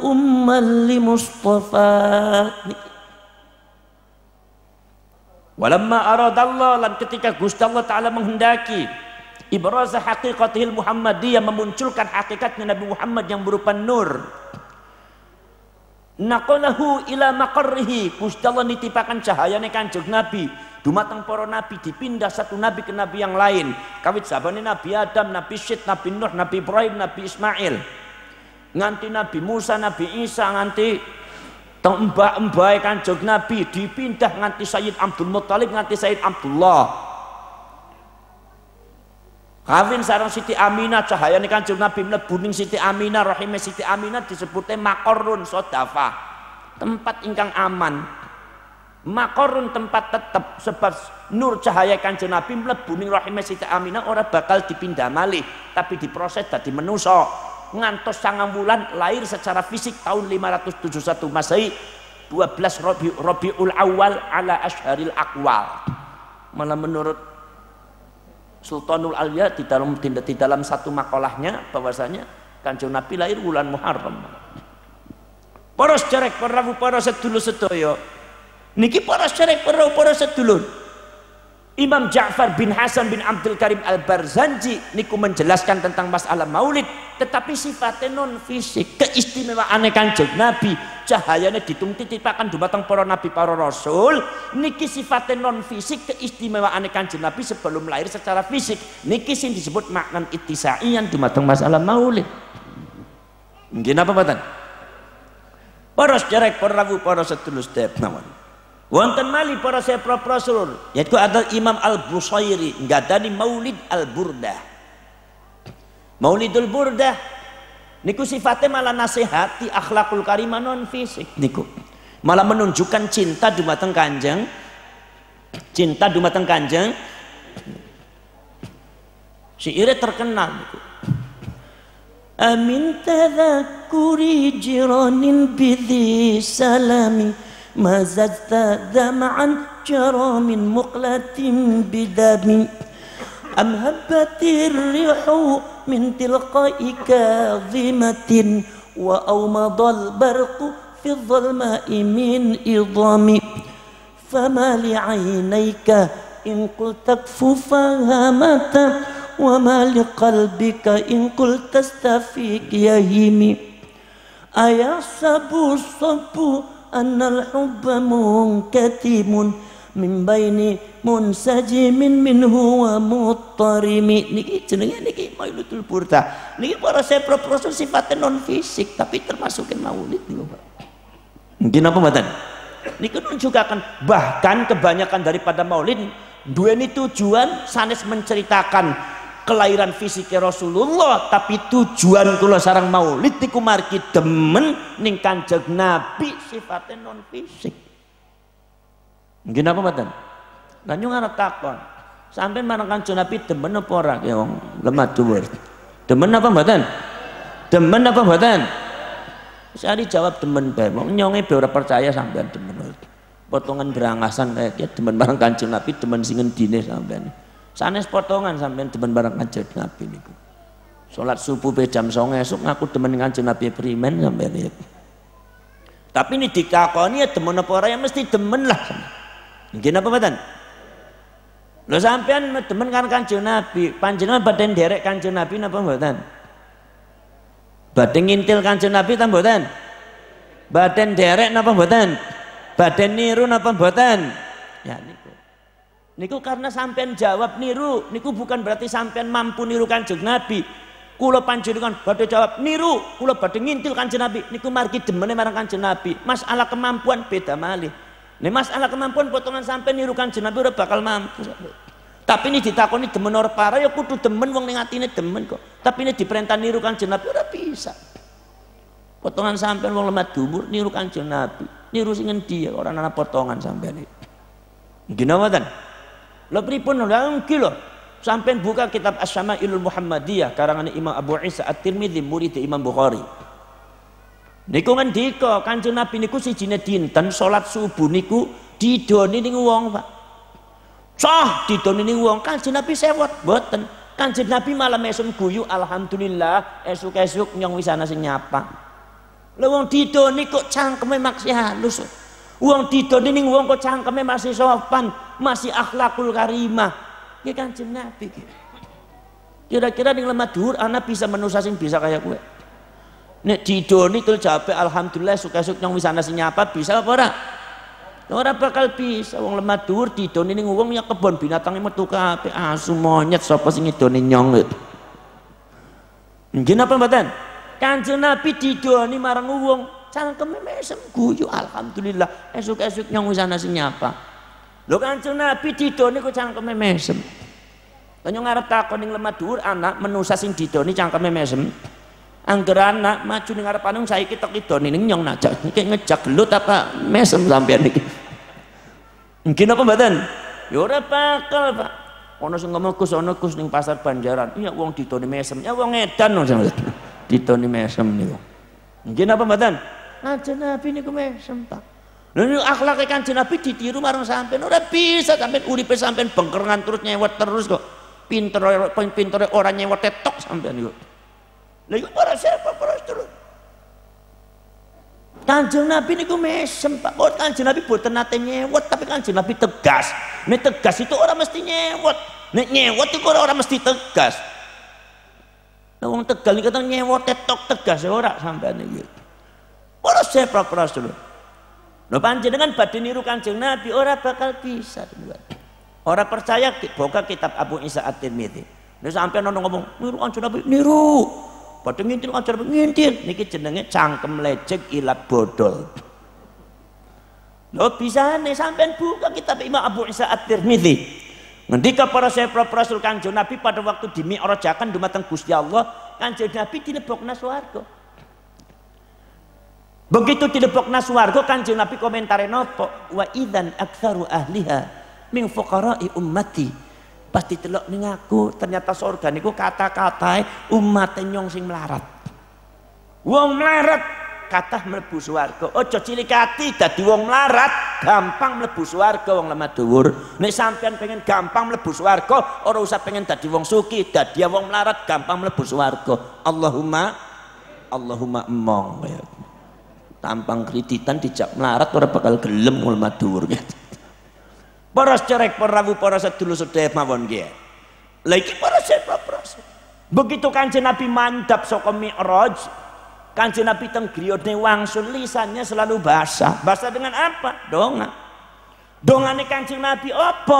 umman li Mustafa. Walamma aradallah, lan ketika Gusti Allah Ta'ala menghendaki ibraza haqiqatihil Muhammadiyah, memunculkan hakikatnya Nabi Muhammad yang berupa nur, naqalahu ila maqarrihi, Gusti Allah nitipakan cahayane Kanjeng Nabi dumateng para nabi, dipindah satu nabi ke nabi yang lain. Kawit sabane Nabi Adam, Nabi Syed, Nabi Nuh, Nabi Ibrahim, Nabi Ismail, nganti Nabi Musa, Nabi Isa, nganti mbah-mbah Kanjeng Nabi dipindah nganti Sayyid Abdul Muttalib, nganti Sayyid Abdullah. Kawin sareng Siti Aminah, cahayane Kanjeng Nabi mlebu ning Siti Aminah, rahime Siti Aminah disebutnya maqarrun sodafah, tempat ingkang aman. Maqarrun tempat tetap, sebab nur cahaya Kanjeng Nabi mlebu ning rahime Siti Aminah ora bakal dipindah malih, tapi diproses dadi manusa. Ngantos 9 bulan lahir secara fisik tahun 571 Masehi, 12 Rabiul Awal ala Asharil Aqwal. Malah menurut Sultanul Auliya di dalam satu makalahnya bahwasanya Kanjeng Nabi lahir bulan Muharram. Para sedherek, para rawuh, para sedulur sedaya, niki para sedherek, para rawuh, para sedulur, Imam Ja'far bin Hasan bin Abdul Karim Al-Barzanji niku menjelaskan tentang masalah maulid, tetapi sifatnya non fisik. Keistimewaane Kanjeng Nabi, cahayanya dititipaken dumateng para nabi, para rasul, niki sifatnya non fisik. Keistimewaane Kanjeng Nabi sebelum lahir secara fisik, niki sing disebut maknan ittisaiyan dumateng masalah maulid. Nggih napa mboten? Para sedherek, para rawuh, para sedulur sedherek mawon. Wonten mali para rasul, yaitu adalah Imam Al-Busairi nggadani Maulid Al-Burdah. Maulidul Burdah niku sifatnya malah nasihati akhlakul karimah non fisik niku. Malah menunjukkan cinta dumateng Kanjeng, syairnya terkenal niku. Amin tadzakkuri jiranin bidhi salami mazajta dam'an jaramin muqlatin bidami am habbatir rihu min tilqa'i kadhimatin wa awmadal barqu في الظلماء من إضام فما لعينيك إن قلت اكف فهمت وما لقلبك إن قلت استفيق يهيم أيحسب الصب أن الحب منكتم من بين منسجم منه ومضطرم. Niki jenenge niki Maulidul Burda. Niki para Rasul sifatnya non fisik tapi termasukin maulid niku, Pak. Mungkin apa mboten? Niku menunjukkan bahkan kebanyakan daripada maulid duweni tujuan sanes menceritakan kelahiran fisiknya Rasulullah, tapi tujuan kula sareng maulid niku margi demen ning Kanjeng Nabi sifatnya non fisik. Mungkin apa mboten? Lah nyung arep takon, sampean marang Kanjeng Nabi demen apa ora ya wong lemah dhuwur? Demen apa mboten? Demen apa mboten? Sari jawab demen bae. Wong nyonge be ora percaya sampean demen. Potongan berangasan kayak dia demen marang Kanjeng Nabi, demen sing ngendine sampean. Sanes potongan sampean demen barang Kanjeng Nabi niku. Salat subuh pe jam 09.00 esuk ngaku demen Kanjeng Nabi primen sampean ya. Tapi ini dikakoni ya demen apa ora ya mesti demen lah. Nggih napa mboten? Lho sampean demen kan Kanjeng Nabi, panjenengan badhe nderek Kanjeng Nabi napa mboten? Badhe ngintil Kanjeng Nabi ta mboten? Badhe nderek napa mboten? Badhe niru napa mboten? Ya niku karena sampean jawab niru, niku bukan berarti sampean mampu niru Kanjeng Nabi. Kula panjenengan badhe jawab niru, kula badhe ngintil Kanjeng Nabi. Niku margi demene marang Kanjeng Nabi. Masalah kemampuan beda malih. Nek masalah kemampuan potongan sampean niru Kanjeng Nabi ora bakal mampu. Tapi ini ditakoni demen ora para ya kudu demen wong ning atine demen kok. Tapi ini diperintah niru Kanjeng Nabi ora bisa. Potongan sampean wong lemah dumur niru Kanjeng Nabi. Niru sing endi ora ana potongan sampean iki. Nggih mboten? Lho pripun lho nggih lho. Sampeyan buka kitab Asy-Syama'ilul Muhammadiyah karangan Imam Abu Isa At-Tirmidzi murid Imam Bukhari. Niku ngendika Kanjeng Nabi niku sijine dinten salat subuh niku didoni ning wong, Pak. Cah didoni ning wong Kanjeng Nabi sewot mboten. Kanjeng Nabi malah mesem guyu alhamdulillah esuk-esuk nyong wis ana sing nyapa. Lha wong didoni kok cangkeme maksi halus. Wong didoni ning wong kok cangkeme masih sopan, masih akhlakul karimah. Ya Kanjeng Nabi. Kira-kira ning lemah dhuwur ana bisa manusa sing bisa kaya kowe. Nek didoni tul jawabe alhamdulillah esuk-esuk nyong wis ana sing nyapa bisa apa ora? Ora bakal bisa. Wong lemah dhuwur didoni ning wong ya kebon binatang metu kabeh asu monyet sapa sing ngidoni nyong. Nggih napa mboten? Kanjeng Nabi didoni marang wong cangkeme mesem guyu alhamdulillah esuk-esuk nyong wis ana sing nyapa. Lho Kanjeng Nabi didoni kok cangkeme mesem. Lah nyong arep takon ning lemah dhuwur anak menusa sing didoni cangkeme mesem. Angger anak maju ning arep anung saiki tek didoni ning nyong najak iki ngejak gelut apa mesem sampean iki. Mungkin apa mboten? Ya ora bakal, Pak. Ono sing ngomong Gus ono Gus ning pasar Banjaran. Iya wong didoni mesem. Ya wong edan sampean. Didoni mesem niku. Mungkin apa mboten? Kanjeng Nabi niku mesem, Pak. Lha akhlake Kanjeng Nabi ditiru marang sampean ora bisa sampean uripe sampean bengkerengan terus nyewet terus kok. Pintere ora nyewet tok sampean niku. Lha iku para siapa para terus. Kanjeng Nabi niku mesem Pak. Kok Kanjeng Nabi boten nate nyewet tapi Kanjeng Nabi tegas. Nek tegas itu ora mesti nyewet. Nek nyewet itu ora mesti tegas. Lah wong Tegal niku katanya nyewet tok tegas ora sampean iki. Para siapa para terus. Lho panjenengan badhe niru Kanjeng Nabi ora bakal bisa. Ora percaya buka kitab Abu Isa At-Tirmidzi. Nek sampeyan ono ngomong niru Kanjeng Nabi niru. Badhe ngintil Kanjeng Nabi ngintil. Niki jenenge cangkem lecek ilat bodol. Lho bisane sampeyan buka kitab Imam Abu Isa At-Tirmidzi. Ngendika para sahabat Rasul Kanjeng Nabi pada waktu dimi'rajakan dumateng Gusti Allah, Kanjeng Nabi dilebokna swarga. Begitu dilebokna swarga Kanjeng Nabi komentare napa? Wa idzan aktsaru ahliha min fuqara'i ummati. Pasti delok ning aku ternyata surga niku kata-katae umat nyong sing melarat. Wong melarat kathah mlebu swarga. Aja cilik ati dadi wong melarat gampang mlebu swarga wong lemah dhuwur. Nek sampean pengen gampang mlebu swarga ora usah pengen dadi wong sugih, dadi wong melarat gampang mlebu swarga. Allahumma emong ya. tampang kreditan dijak melarat ora bakal gelem ngulma dhuwur gitu. Para cerek para rawuh para sedulur sedherek mawon nggih. Lah iki para proses. Begitu Kanjeng Nabi mandap saka Mi'raj, Kanjeng Nabi teng griyane wangsul lisannya selalu basah. Basah dengan apa? Donga. Dongane Kanjeng Nabi apa?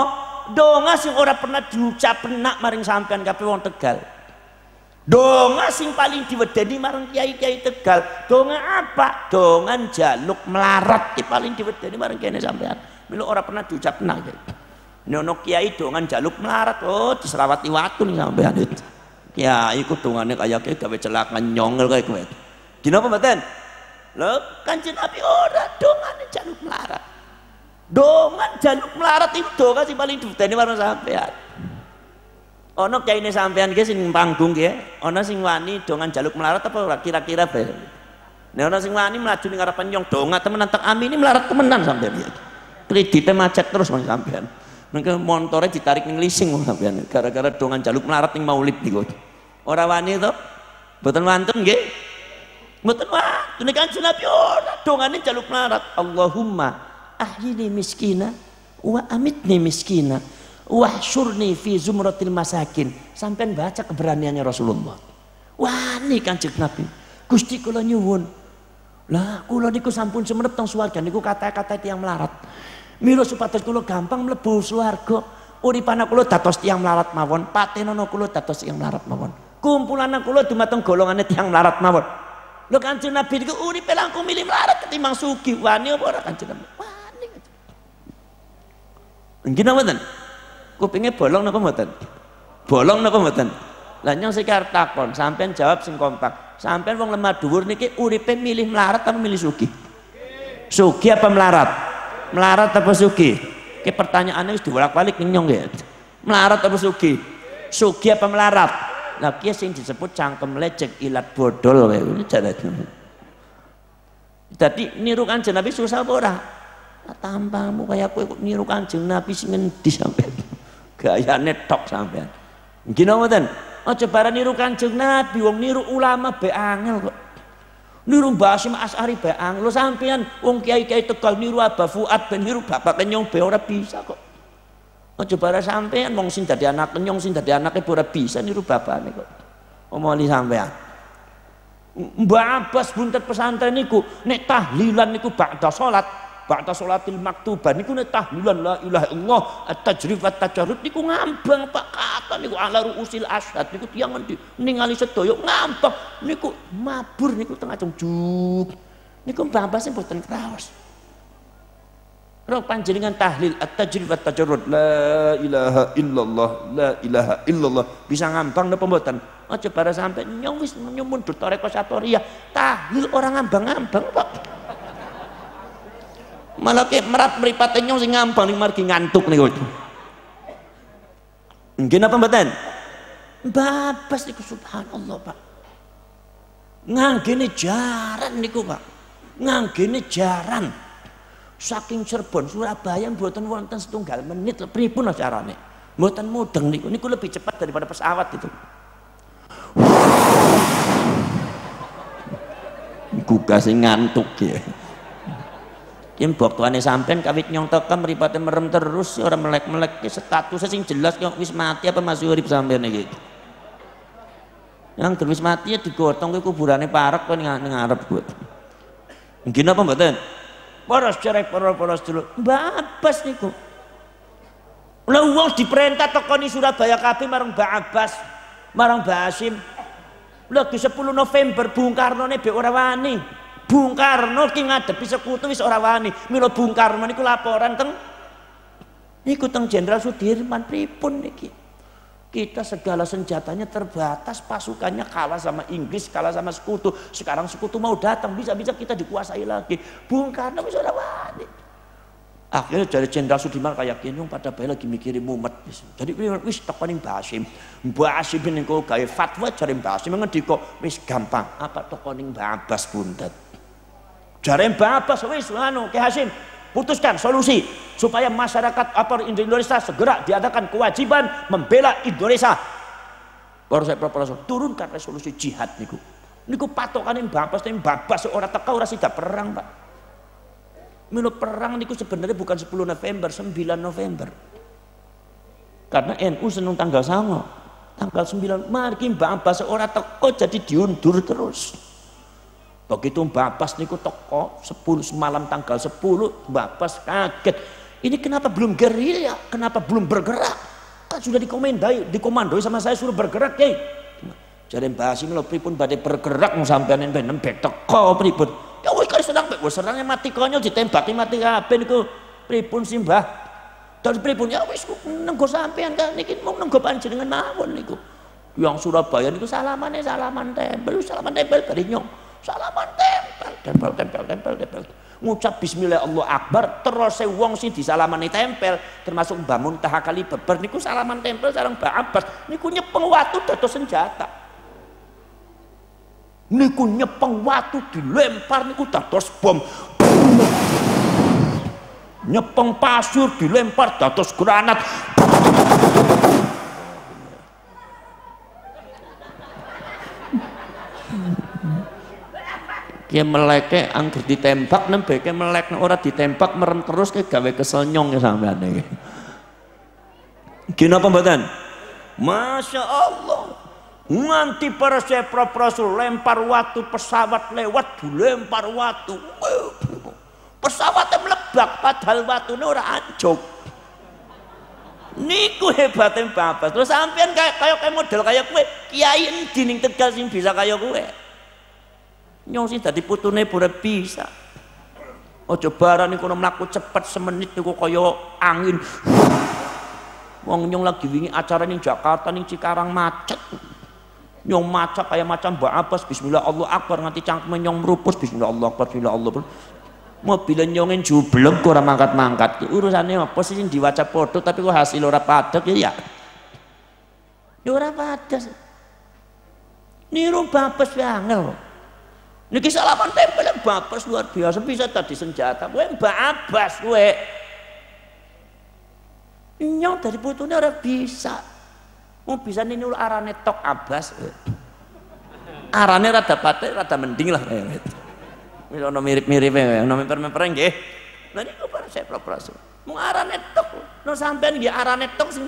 Donga sing ora pernah diucap penak maring sampean kabeh wong Tegal. Donga sing paling diwedeni marang kiai-kiai Tegal. Donga apa? Dongan jaluk melarat ki paling diwedeni marang kene sampean. Mila ora pernah diucap penak. Nono kiai dongan jaluk melarat, oh diserawati watu nih sampean itu. Kiai ku dongane kaya gawe celaka nyongel kaya kowe. Dinapa mboten? Lho, Kanjeng Nabi ora dongane jaluk melarat. Dongan jaluk melarat itu donga sing paling diwedeni marang sampean. Ana kiyaine sampean ki sing panggung nggih, ana sing wani dongan jaluk melarat apa ora kira-kira bae. Nek ana sing wani mlaju ning ngarepan nyong donga temenan tak amini melarat temenan sampean iki. Kredite macet terus wong sampean. Mengke montore ditarik ning leasing wong sampean gara-gara dongan jaluk melarat ning maulid niku. Ora wani to? Mboten wonten nggih. Mboten wonten Kanjeng Nabi ora dongane jaluk melarat. Allahumma ahyini miskina wa amitni miskina wahsyurni fi zumratil masakin. Sampean baca keberaniannya Rasulullah. Wani Kanjeng Nabi. Gusti kula nyuwun. Lah kula niku sampun semenep teng swarga niku kata-kata tiyang melarat. Mila supados kula gampang mlebu swarga. Uripana kula dados tiyang melarat mawon, patenana kula dados tiyang melarat mawon. Kumpulan kula dumateng golongane tiyang melarat mawon. Lho Kanjeng Nabi niku uripe langkung milih melarat ketimbang sugih. Wani apa ora Kanjeng Nabi? Wani. Nggih mboten? Kupinge bolong napa mboten? Bolong napa mboten? Lah nyong sik arep takon, sampean jawab sing kompak. Sampean wong lemah dhuwur niki uripe milih melarat apa milih sugih? Sugih apa melarat? Melarat apa sugih? Ki pertanyaannya wis dibolak-balik ning nyong nggih. Melarat apa sugih? Sugih apa melarat? Lah ki sing disebut cangkem lecek ilat bodol kae ini jarane. Dadi niru Kanjeng Nabi susah apa ora? Tampangmu kaya kowe kok niru Kanjeng Nabi sing ngendi sampean? Gayane tok sampean. Nggih mboten? Aja barang niru Kanjeng Nabi, wong niru ulama be angel kok. Niru Mbah Hasyim Asy'ari be angel. Lho sampean wong kiai-kiai Tegal niru Abah Fuad ben niru bapak kenyong be ora bisa kok. Aja barang sampean wong sing dadi anak kenyong sing dadi anake ora bisa niru bapakne kok. Omongli sampean. Mbah Abbas buntet pesantren niku nek tahlilan niku ba'da salat sholatil maktubah niku nek tahlilan la ilaha illallah at-tajrif at-tajarrud niku ngambang Pak kata niku ala ruusil asyhad niku tiyang ngendi ningali sedaya ngambang niku mabur niku tengah juk niku Mbah Abbas mboten kraos. Ro panjenengan tahlil at-tajrif at-tajarrud la ilaha illallah la ilaha illallah bisa ngambang napa mboten? Aja bara sampe nyong wis nyumun Toreko Satoriyah tahlil orang ngambang-ngambang Pak. Malah ke merat mripate nyong sing ngambang ning margi ngantuk niku. Nggih napa mboten? Mbah Abbas niku subhanallah Pak. Nganggene jaran niku Pak. Nganggene jaran. Saking Cirebon Surabaya mboten wonten setunggal menit pripun carane. Mboten mudeng niku. Niku lebih cepat daripada pesawat itu. Niku kasih ngantuk ya. Ki mbok tuane sampean kawit nyong tekem mripate merem terus ora melek-melek ki statusnya sing jelas kok wis mati apa masih urip sampean iki. Yang wis mati ya digotong ke kuburane parek kok ning ngarep kok. Nggih napa mboten? Para cerek para sedulur. Mbah Abbas niku. Lah wong diperintah tekoni Surabaya kabeh marang Mbah Abbas, marang Mbah Hasyim. Lah di 10 November Bung Karno ne be ora wani. Bung Karno ki ngadepi sekutu wis ora wani. Mila Bung Karno niku laporan teng niku teng Jenderal Sudirman pripun niki. Kita segala senjatanya terbatas, pasukannya kalah sama Inggris, kalah sama sekutu. Sekarang sekutu mau datang, bisa-bisa kita dikuasai lagi. Bung Karno wis ora wani. Akhirnya dari Jenderal Sudirman kayak gini pada bae lagi mikirin mumet wis. Jadi wis tekoning Mbah Hasyim. Mbah Hasyim niku gawe fatwa jare Mbah Hasyim ngendika wis gampang, apa tekoning Mbah Abbas buntet. Jare Mbah Abbas wis anu Ki Hasyim putuskan solusi supaya masyarakat Indonesia segera diadakan kewajiban membela Indonesia. Baru saya turunkan resolusi jihad niku. Niku patokane Mbak Abbas ora teka ora sida perang, Pak. Milo perang niku sebenarnya bukan 10 November, 9 November. Karena NU seneng tanggal 9. Tanggal 9 mari Mbak Abbas ora teko jadi diundur terus. Begitu Mbak Abbas niku teko 10 semalam tanggal 10 Mbak Abbas kaget. Ini kenapa belum gerilya? Kenapa belum bergerak? Kan sudah dikomandoi sama saya suruh bergerak, Kiai. Jadi Mbak Hasim lho pripun badhe bergerak sampean ben nembek teko pripun? Ya wis kare serangnya mati konyol ditembaki mati kabeh niku. Pripun sih Mbah? Terus pripun ya wis nenggo sampean kan niki mung nenggo panjenengan mawon niku. Yang Surabaya niku salaman tempel bari nyong. Salaman tempel. Ngucap bismillah Allah akbar terus wong sing disalamani tempel termasuk Mbah Muntaha kali beber niku salaman tempel sareng Mbah Abbas niku nyepeng watu dados senjata. Niku nyepeng watu dilempar niku dados bom. Nyepeng pasir dilempar dados granat. Dia meleke angger ditembak nembeke melek ora ditembak merem terus ke gawe kesel nyong ya sampean iki. Gini apa mboten? Masya Allah. Nganti para Rasul lempar watu pesawat lewat dilempar watu. Pesawatnya melebak padahal watune ora anjuk. Niku hebatnya Mbak Abbas. Terus sampean kayak model kayak kowe, kiai endi ning Tegal sing bisa kayak kowe? Nyong sih dadi putune pura bisa. Aja barang niku mlaku cepet semenit niku kaya angin. Wong nyong lagi wingi acara ning Jakarta ning Cikarang macet. Nyong macet kayak macam Mbak Abbas bismillah Allah akbar nganti cangkeme nyong merupus bismillah Allah akbar bismillah Allah akbar. Mobil nyongin jublek ora mangkat-mangkat. Urusane apa sih sing diwaca padha tapi kok hasil ora padha ya. Ya ora padha. Niru Mbak Abbas angel. Niki salaman tempel Mbak Abbas luar biasa bisa tadi senjata. Kowe Mbak Abbas kowe. Nyong dari putune ora bisa. Mau bisa niru arane tok Abbas. Arane rada pate rada mending lah. Ono mirip-mirip ono memper-memper nggih. Lah niku para saya proposal. Mau arane tok. No sampean nggih arane tok sing.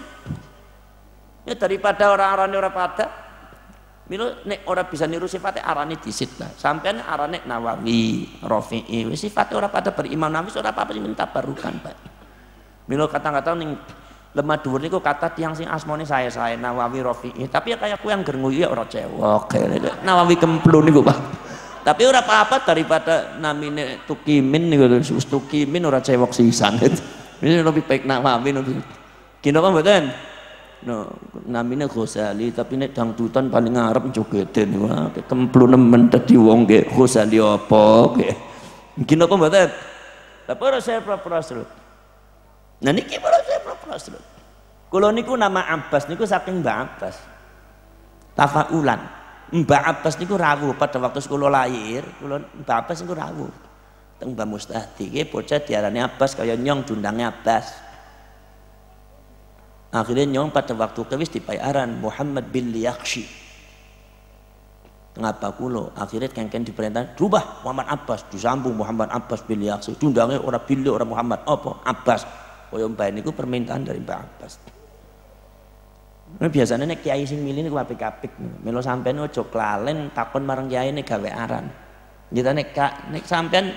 Ya daripada orang-arane ora pada. Milo nek ora bisa niru sifatnya arane disit lah. Sampean arane Nawawi, Rafi'i, wis sifatnya ora pada berimam Nawawi ora apa-apa sing minta barukan, Pak. Milo kata-kata ning lemah dhuwur niku kata tiyang sing asmane saya Nawawi, Rafi'i. Tapi ya kayak ku yang ger nguyu ora cewek. Nawawi kemplun niku, Pak. Tapi ora apa-apa daripada namine Tukimin niku wis Tukimin ora cewek sisan. Ini lebih baik Nawawi niku. Kino apa mboten? No, namanya Ghazali tapi nek dangdutan paling ngarep jogeden wah kemplun nemen dadi wong ge Ghazali apa ge mungkin apa mboten lha para saya Rasul nah niki para saya Rasul kula niku nama Abbas niku saking Mbak Abbas tafaulan Mbak Abbas niku rawuh pada waktu kula lahir kula Mbak Abbas niku rawuh teng Mbah Mustahdi ge bocah diarani Abbas kaya nyong dundangnya Abbas. Akhirnya nyong pada waktu kewis dipayaran Muhammad bin Liyakshi. Ngapa kulo? Akhirnya kengken diperintah rubah Muhammad Abbas disambung Muhammad Abbas bin Liyakshi. Dundangnya orang Billy orang Muhammad apa? Abbas. Koyo mbah niku permintaan dari Mbak Abbas. Nah, biasanya nek kiai sing milih niku apik-apik. Melo sampean aja klalen takon marang kiai nek gawe aran. Kita nek sampean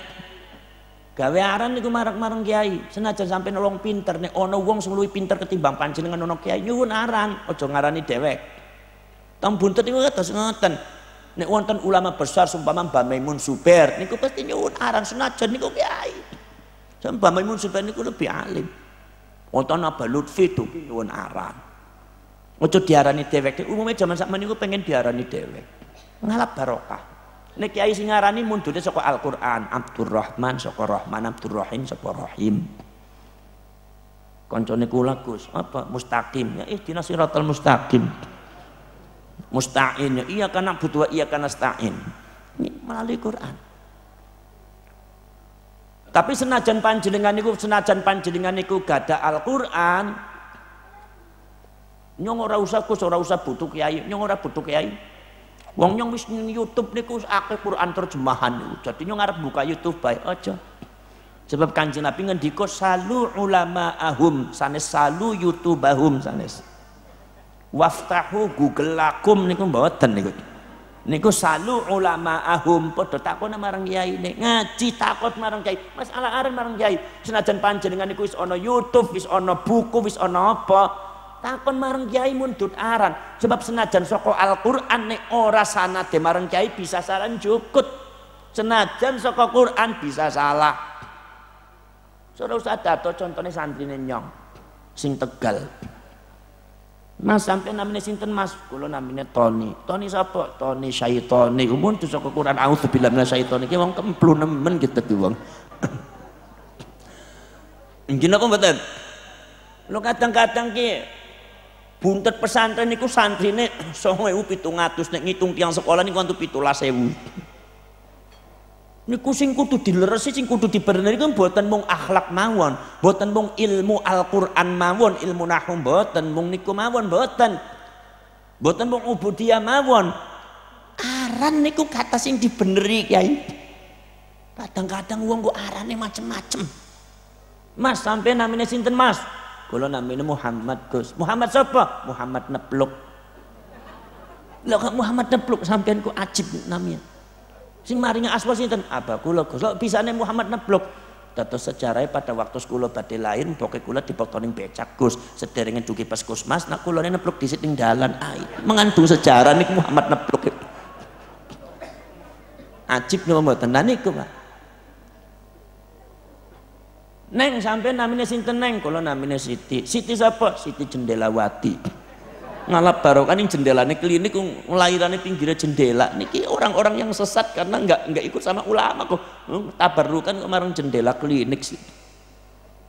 gawe aran niku marang kiai senajan sampai nolong pinter nek ono wong sing luwih pinter ketimbang panjenengan ono kiai nyuwun aran aja ngarani dhewek teng buntet niku kados ngoten nek wonten ulama besar sumpama Mbah Maimun Zubair niku pasti nyuwun aran senajan niku kiai Mbah Maimun Zubair niku lebih alim wonten Abah Lutfi itu nyuwun aran aja diarani dhewek umumnya zaman sakmen niku pengen diarani dhewek ngalap barokah. Nek kiai sing ngarani mundune saka Al-Qur'an, Abdurrahman saka Rahman, Abdurrahim saka Rahim. Kancane kula Gus, apa mustaqim? Ya ihdinas siratal mustaqim. Musta'in ya iya kana butuh iya kana nasta'in. Ini melalui Quran. Tapi senajan panjenengan niku gada Al-Qur'an, nyong ora usah Gus, ora usah butuh kiai, nyong ora butuh kiai. Wong nyong wis YouTube niku akeh Quran terjemahan niku. Dadi nyong arep buka YouTube bae aja. Sebab Kanjeng Nabi ngendika salu ulama'ahum sanes salu YouTubahum sanes. Waftahu Google lakum niku mboten niku. Niku salu ulama'ahum padha takon marang kiai ngaji takon marang kiai. Masalah arep marang kiai. Senajan panjenengan niku wis ana YouTube, wis ana buku, wis ana apa? Takon marang kiai mundut aran sebab senajan saka Al-Qur'an nek ora sanade marang kiai bisa salah jukut senajan saka Qur'an bisa salah. Saudara usah dato contohnya santrine nyong sing Tegal. Mas sampai namanya sinten Mas? Kula namanya Tony. Tony sapa? Tony syaitone. Umum tu saka Quran auzubillahi minasyaitone. Ki wong kemplu nemen gitu ki wong. Nggih napa mboten? Lo kadang-kadang ki buntet pesantren niku santrine 9.700 nek ngitung tiang sekolah niku antu 17.000. Niku sing kudu dileresi sing kudu dibenerke mboten mung akhlak mawon, mboten mung ilmu Al-Qur'an mawon, ilmu nahwu mboten mung niku mawon mboten. Mboten mung ubudiyah mawon. Aran niku kata sing dibeneri Kyai. Kadang-kadang wong kok arane macem-macem. Mas sampai namanya sinten Mas? Kula namanya Muhammad Gus. Muhammad siapa? Muhammad Nepluk. Lah kok Muhammad Nepluk sampean ku ajib namanya. Sing maringa asma sinten? Abah kula Gus. Lho bisane Muhammad Nepluk. Dados sejarah pada waktu kula badhe lair pokoke kula dipektoning becak Gus. Sederenge dugi Puskesmas nak kula nepluk disit ning dalan. Mengandung sejarah niku Muhammad Nepluk. Ajib napa mboten? Lah niku Pak. Neng sampai namanya sinten Neng, kalau namanya Siti. Siti siapa? Siti Jendelawati. Ngalap barokah ning jendelane klinik ngelahirannya pinggirnya jendela. Niki orang-orang yang sesat karena nggak ikut sama ulama kok. Tabarrukan kemarin jendela klinik sih.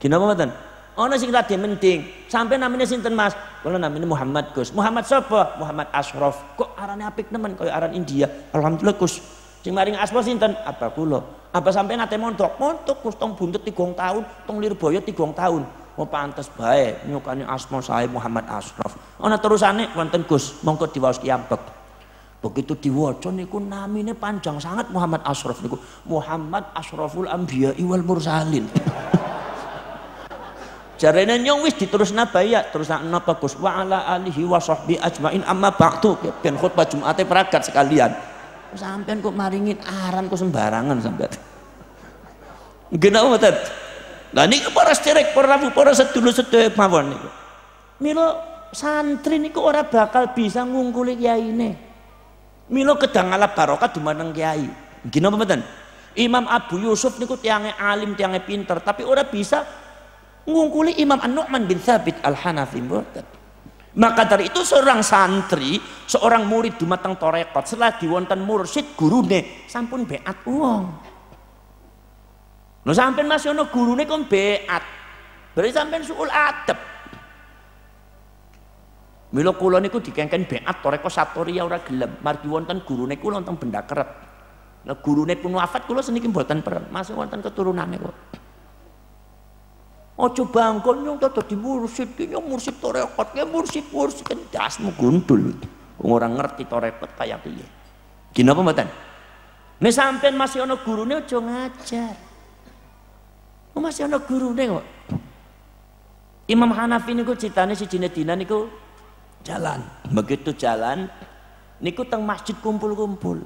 Gimana mboten? Ono sing rada mending. Sampai namanya sinten Mas? Kalau namanya Muhammad Gus. Muhammad siapa? Muhammad Ashraf. Kok arane apik nemen kaya aran India. Alhamdulillah Gus. Sing maring asma sinten? Apa kula? Apa sampai nate montok Gus tong buntet 3 tahun, tong Lirboyo 3 tahun. Oh pantes bae nyukani asma saya Muhammad Ashraf. Ana terusane wonten Gus, monggo diwaos kiambek. Begitu diwaca niku namine panjang sangat Muhammad Ashraf niku. Muhammad Ashraful Anbiya'i wal Mursalin. Jarene nyong wis diterusna bae terusna napa Gus wa ala alihi wa sahbi ajmain amma ba'du ben khutbah Jumate peragat sekalian. Sampean kok maringin aran kok sembarangan sampean. Genah mboten. Lah niki para sederek, para rawuh, para sedulur-sedulur mawon niku. Mila santri niku ora bakal bisa ngungkuli kiyaine. Mila kedang ngalap barokah dumateng kiai. Genah mboten. Imam Abu Yusuf niku tiange alim, tiange pinter, tapi ora bisa ngungkuli Imam An-Nu'man bin Tsabit Al-Hanafi mboten. Maka dari itu seorang santri, seorang murid dumateng tarekat setelah diwonten mursyid gurune sampun beat wong. Lho sampean masih ana gurune kok beat. Berarti sampean suul adab. Mila kula niku dikengken beat tarekat Satoria ora gelem. Margi wonten gurune kula wonten Benda Keret. Lah gurune pun wafat kula seniki mboten peren, masih wonten keturunane kok. Ojo bangkon nyong dadi mursyid ki nyong mursyid tarekat ki mursyid kendasmu gundul. Wong ora ngerti tarekat kaya piye. Ki napa mboten? Nek sampean masih ana gurune aja ngajar. Masih ana gurune kok. Imam Hanafi niku critane sijine dina niku jalan. Begitu jalan niku teng masjid kumpul-kumpul.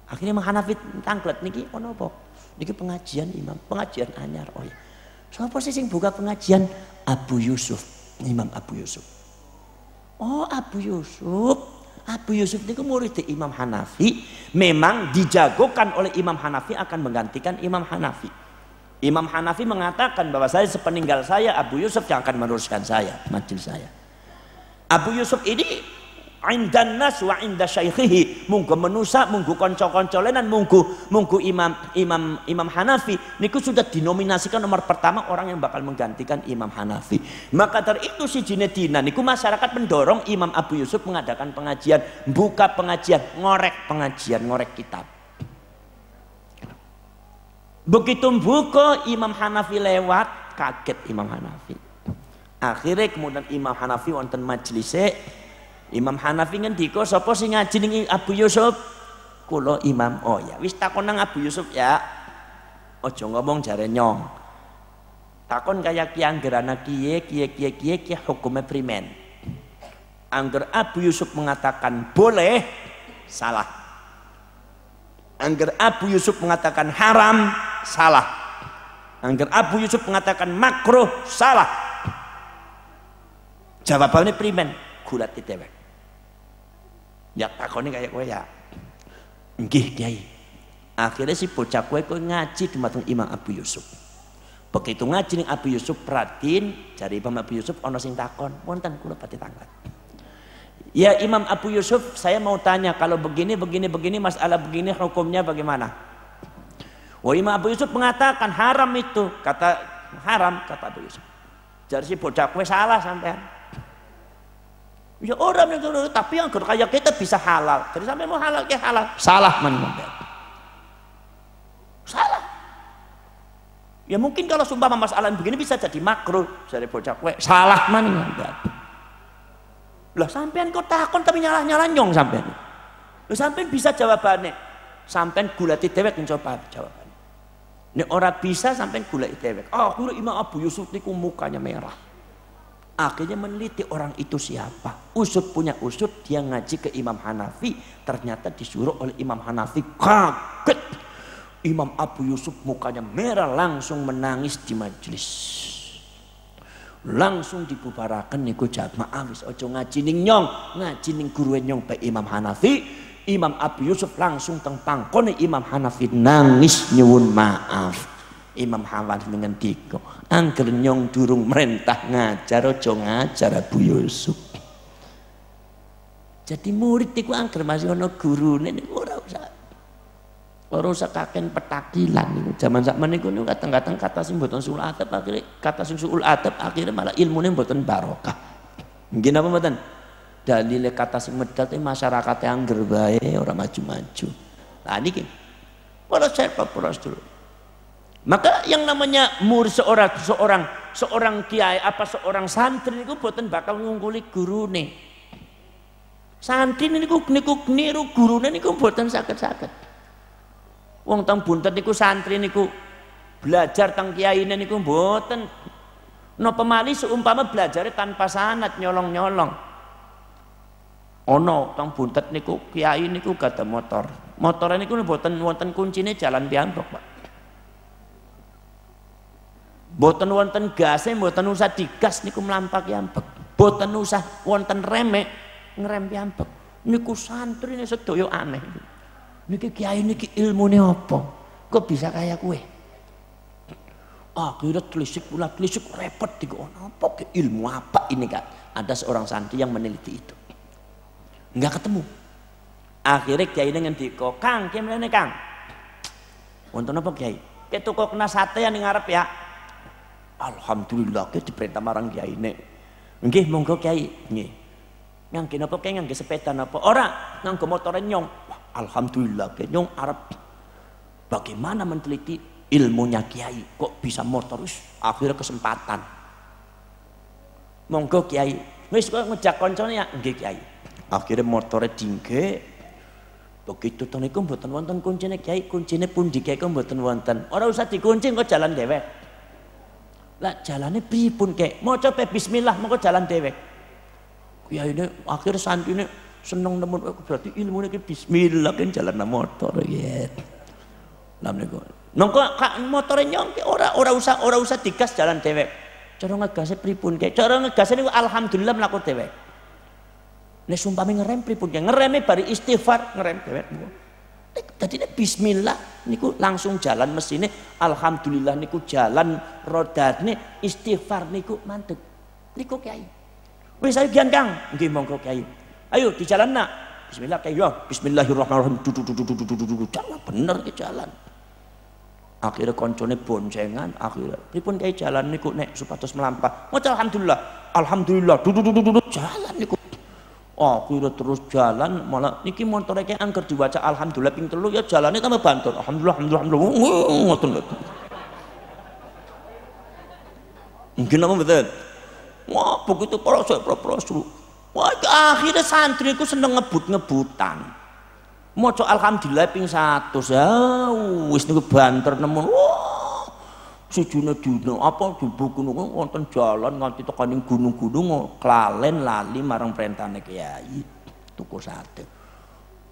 Akhirnya Imam Hanafi tanglet niki ana apa? Niki pengajian Imam, pengajian anyar. Oh ya. Siapa sih sing buka pengajian? Abu Yusuf, Imam Abu Yusuf. Oh Abu Yusuf, Abu Yusuf itu murid Imam Hanafi. Memang dijagokan oleh Imam Hanafi akan menggantikan Imam Hanafi. Imam Hanafi mengatakan bahwa saya sepeninggal saya Abu Yusuf yang akan meneruskan saya, majelis saya. Abu Yusuf ini indan nas wa inda syaikhihi, munggu menusa, munggu konco-konco lenan, munggu Imam Hanafi niku sudah dinominasikan nomor pertama orang yang bakal menggantikan Imam Hanafi. Maka dari itu si Jinedina niku masyarakat mendorong Imam Abu Yusuf mengadakan pengajian, buka pengajian, ngorek kitab. Begitu buka Imam Hanafi lewat, kaget Imam Hanafi. Akhirnya kemudian Imam Hanafi wonten majelisnya Imam Hanafi ngendika sapa sing ngaji ning Abu Yusuf? Kula Imam. Oh ya, wis takon nang Abu Yusuf ya. Aja ngomong jare nyong. Takon kaya ki angger ana kiye hukume primen. Angger Abu Yusuf mengatakan boleh, salah. Angger Abu Yusuf mengatakan haram, salah. Angger Abu Yusuf mengatakan makruh, salah. Jawabannya primen, gulat dewek. Ya takone kaya kowe ya. Nggih Kiai. Akhirnya si bocah kowe ngaji di mateng Imam Abu Yusuf. Begitu ngaji ning Abu Yusuf perhatiin jari Imam Abu Yusuf ana sing takon, wonten kula badhe tanglet. Ya Imam Abu Yusuf, saya mau tanya kalau begini masalah begini hukumnya bagaimana? Wah Imam Abu Yusuf mengatakan haram itu, kata haram kata Abu Yusuf. Jari si bocah kowe salah sampean. Ya orang itu tapi yang kayak kita bisa halal. Jadi sampai mau halal ke halal. Salah man. Salah. Ya mungkin kalau sumpah masalah begini bisa jadi makruh. Jadi bocah kowe salah man. Lah sampean kok takon tapi nyalah-nyalah nyong sampean. Lah sampean bisa jawabannya. Sampean gulati dewek mencoba jawabannya. Nek ora bisa sampean gulati dewek. Kira Imam Abu Yusuf niku mukanya merah. Akhirnya meneliti orang itu siapa. Usut punya usut, dia ngaji ke Imam Hanafi. Ternyata disuruh oleh Imam Hanafi. Kaget. Imam Abu Yusuf mukanya merah, langsung menangis di majelis. Langsung dibubarkan niku jamaah wis aja ngaji ning nyong, ngaji ning guru nyong pe Imam Hanafi. Imam Abu Yusuf langsung teng pangkone Imam Hanafi nangis nyuwun maaf. Imam Hanafi ngendika, angger nyong durung merintah ngajar aja ngajar Abu Yusuf. Jadi murid iku angger masih ana gurune niku ora usah kaken petakilan niku. Zaman sakmen niku kadang-kadang kata sing mboten suul adab akhire malah ilmune mboten barokah. Nggih napa mboten? Dalile kata sing medal masyarakat angger bae ora maju-maju. Lah niki para dulu. Maka yang namanya murid seorang kiai apa seorang santri niku boten bakal ngungkuli gurune. Santri niku niru gurune niku boten saged-saged. Wong teng buntet niku santri niku belajar teng kiyaine niku mboten. Napa malih seumpama belajare tanpa sanad nyolong-nyolong. Ono teng buntet niku kiai niku gadah motor. Motore niku mboten wonten kuncine jalan piyambak, Pak. Boten wonten gase, boten usah digas niku mlampak piyambak. Boten usah wonten reme ngerem piyambak. Niku santri ini sedaya aneh. Niki kiai niki ilmune apa? Kok bisa kaya kowe? Akhirnya telisik repot digo apa ke ilmu apa ini Kak? Ada seorang santri yang meneliti itu. Enggak ketemu. Akhirnya kiai ini ngendika, "Kang, kemrene Kang." Wonten apa Kiai? Ke toko kena sate yang ngarep ya. Alhamdulillah ke diperintah marang kiai ini. Nggih monggo Kiai. Nggih. Ngangge napa Kiai ngangge sepeda napa? Ora, nganggo motor nyong. Alhamdulillah ke nyong arep bagaimana meneliti ilmunya Kiai kok bisa motor wis akhirnya kesempatan. Monggo Kiai. Wis kok ngejak koncone ya. Nggih Kiai. Akhirnya motornya dingge. Begitu to niku mboten wonten kuncine Kiai, kuncine pundi Kiai kok mboten wonten. Ora usah dikunci kok jalan dhewek. Lah jalane pripun kek? Maca bismillah mongko jalan dhewek. Kiyaine akhir santrine seneng nemen berarti ilmune ki bismillah kan jalan motor ya. Lah niku. Nongko motore nyong ora usah digas jalan dhewek. Cara ngegase pripun kek? Cara ngegase niku alhamdulillah mlaku dhewek. Nek sumpame ngerem pripun kek? Ngereme bari istighfar ngerem dhewek niku. Tadi bismillah niku langsung jalan mesine alhamdulillah niku jalan rodane istighfar niku mantep niku Kiai. Wis ayo gian Kang. Nggih monggo Kiai. Ayo di jalan nak. Bismillah Kiai yo. Bismillahirrahmanirrahim. Jalan bener ke jalan. Akhirnya koncone boncengan akhirnya pripun Kiai jalan niku nek supados melampah. Maca alhamdulillah jalan niku. Akhirnya terus jalan malah niki montore kayak angker diwaca alhamdulillah ping 3 ya jalannya tambah banter alhamdulillah ngoten mungkin apa betul wah begitu proses Wah, akhirnya santri ku seneng ngebut-ngebutan. Maca alhamdulillah ping 100. Ya wis niku banter nemen. Wah, sejune dina apa buku niku wonten jalan nganti tekaning gunung-gunung klalen lali marang perintahane kiai tuku sate.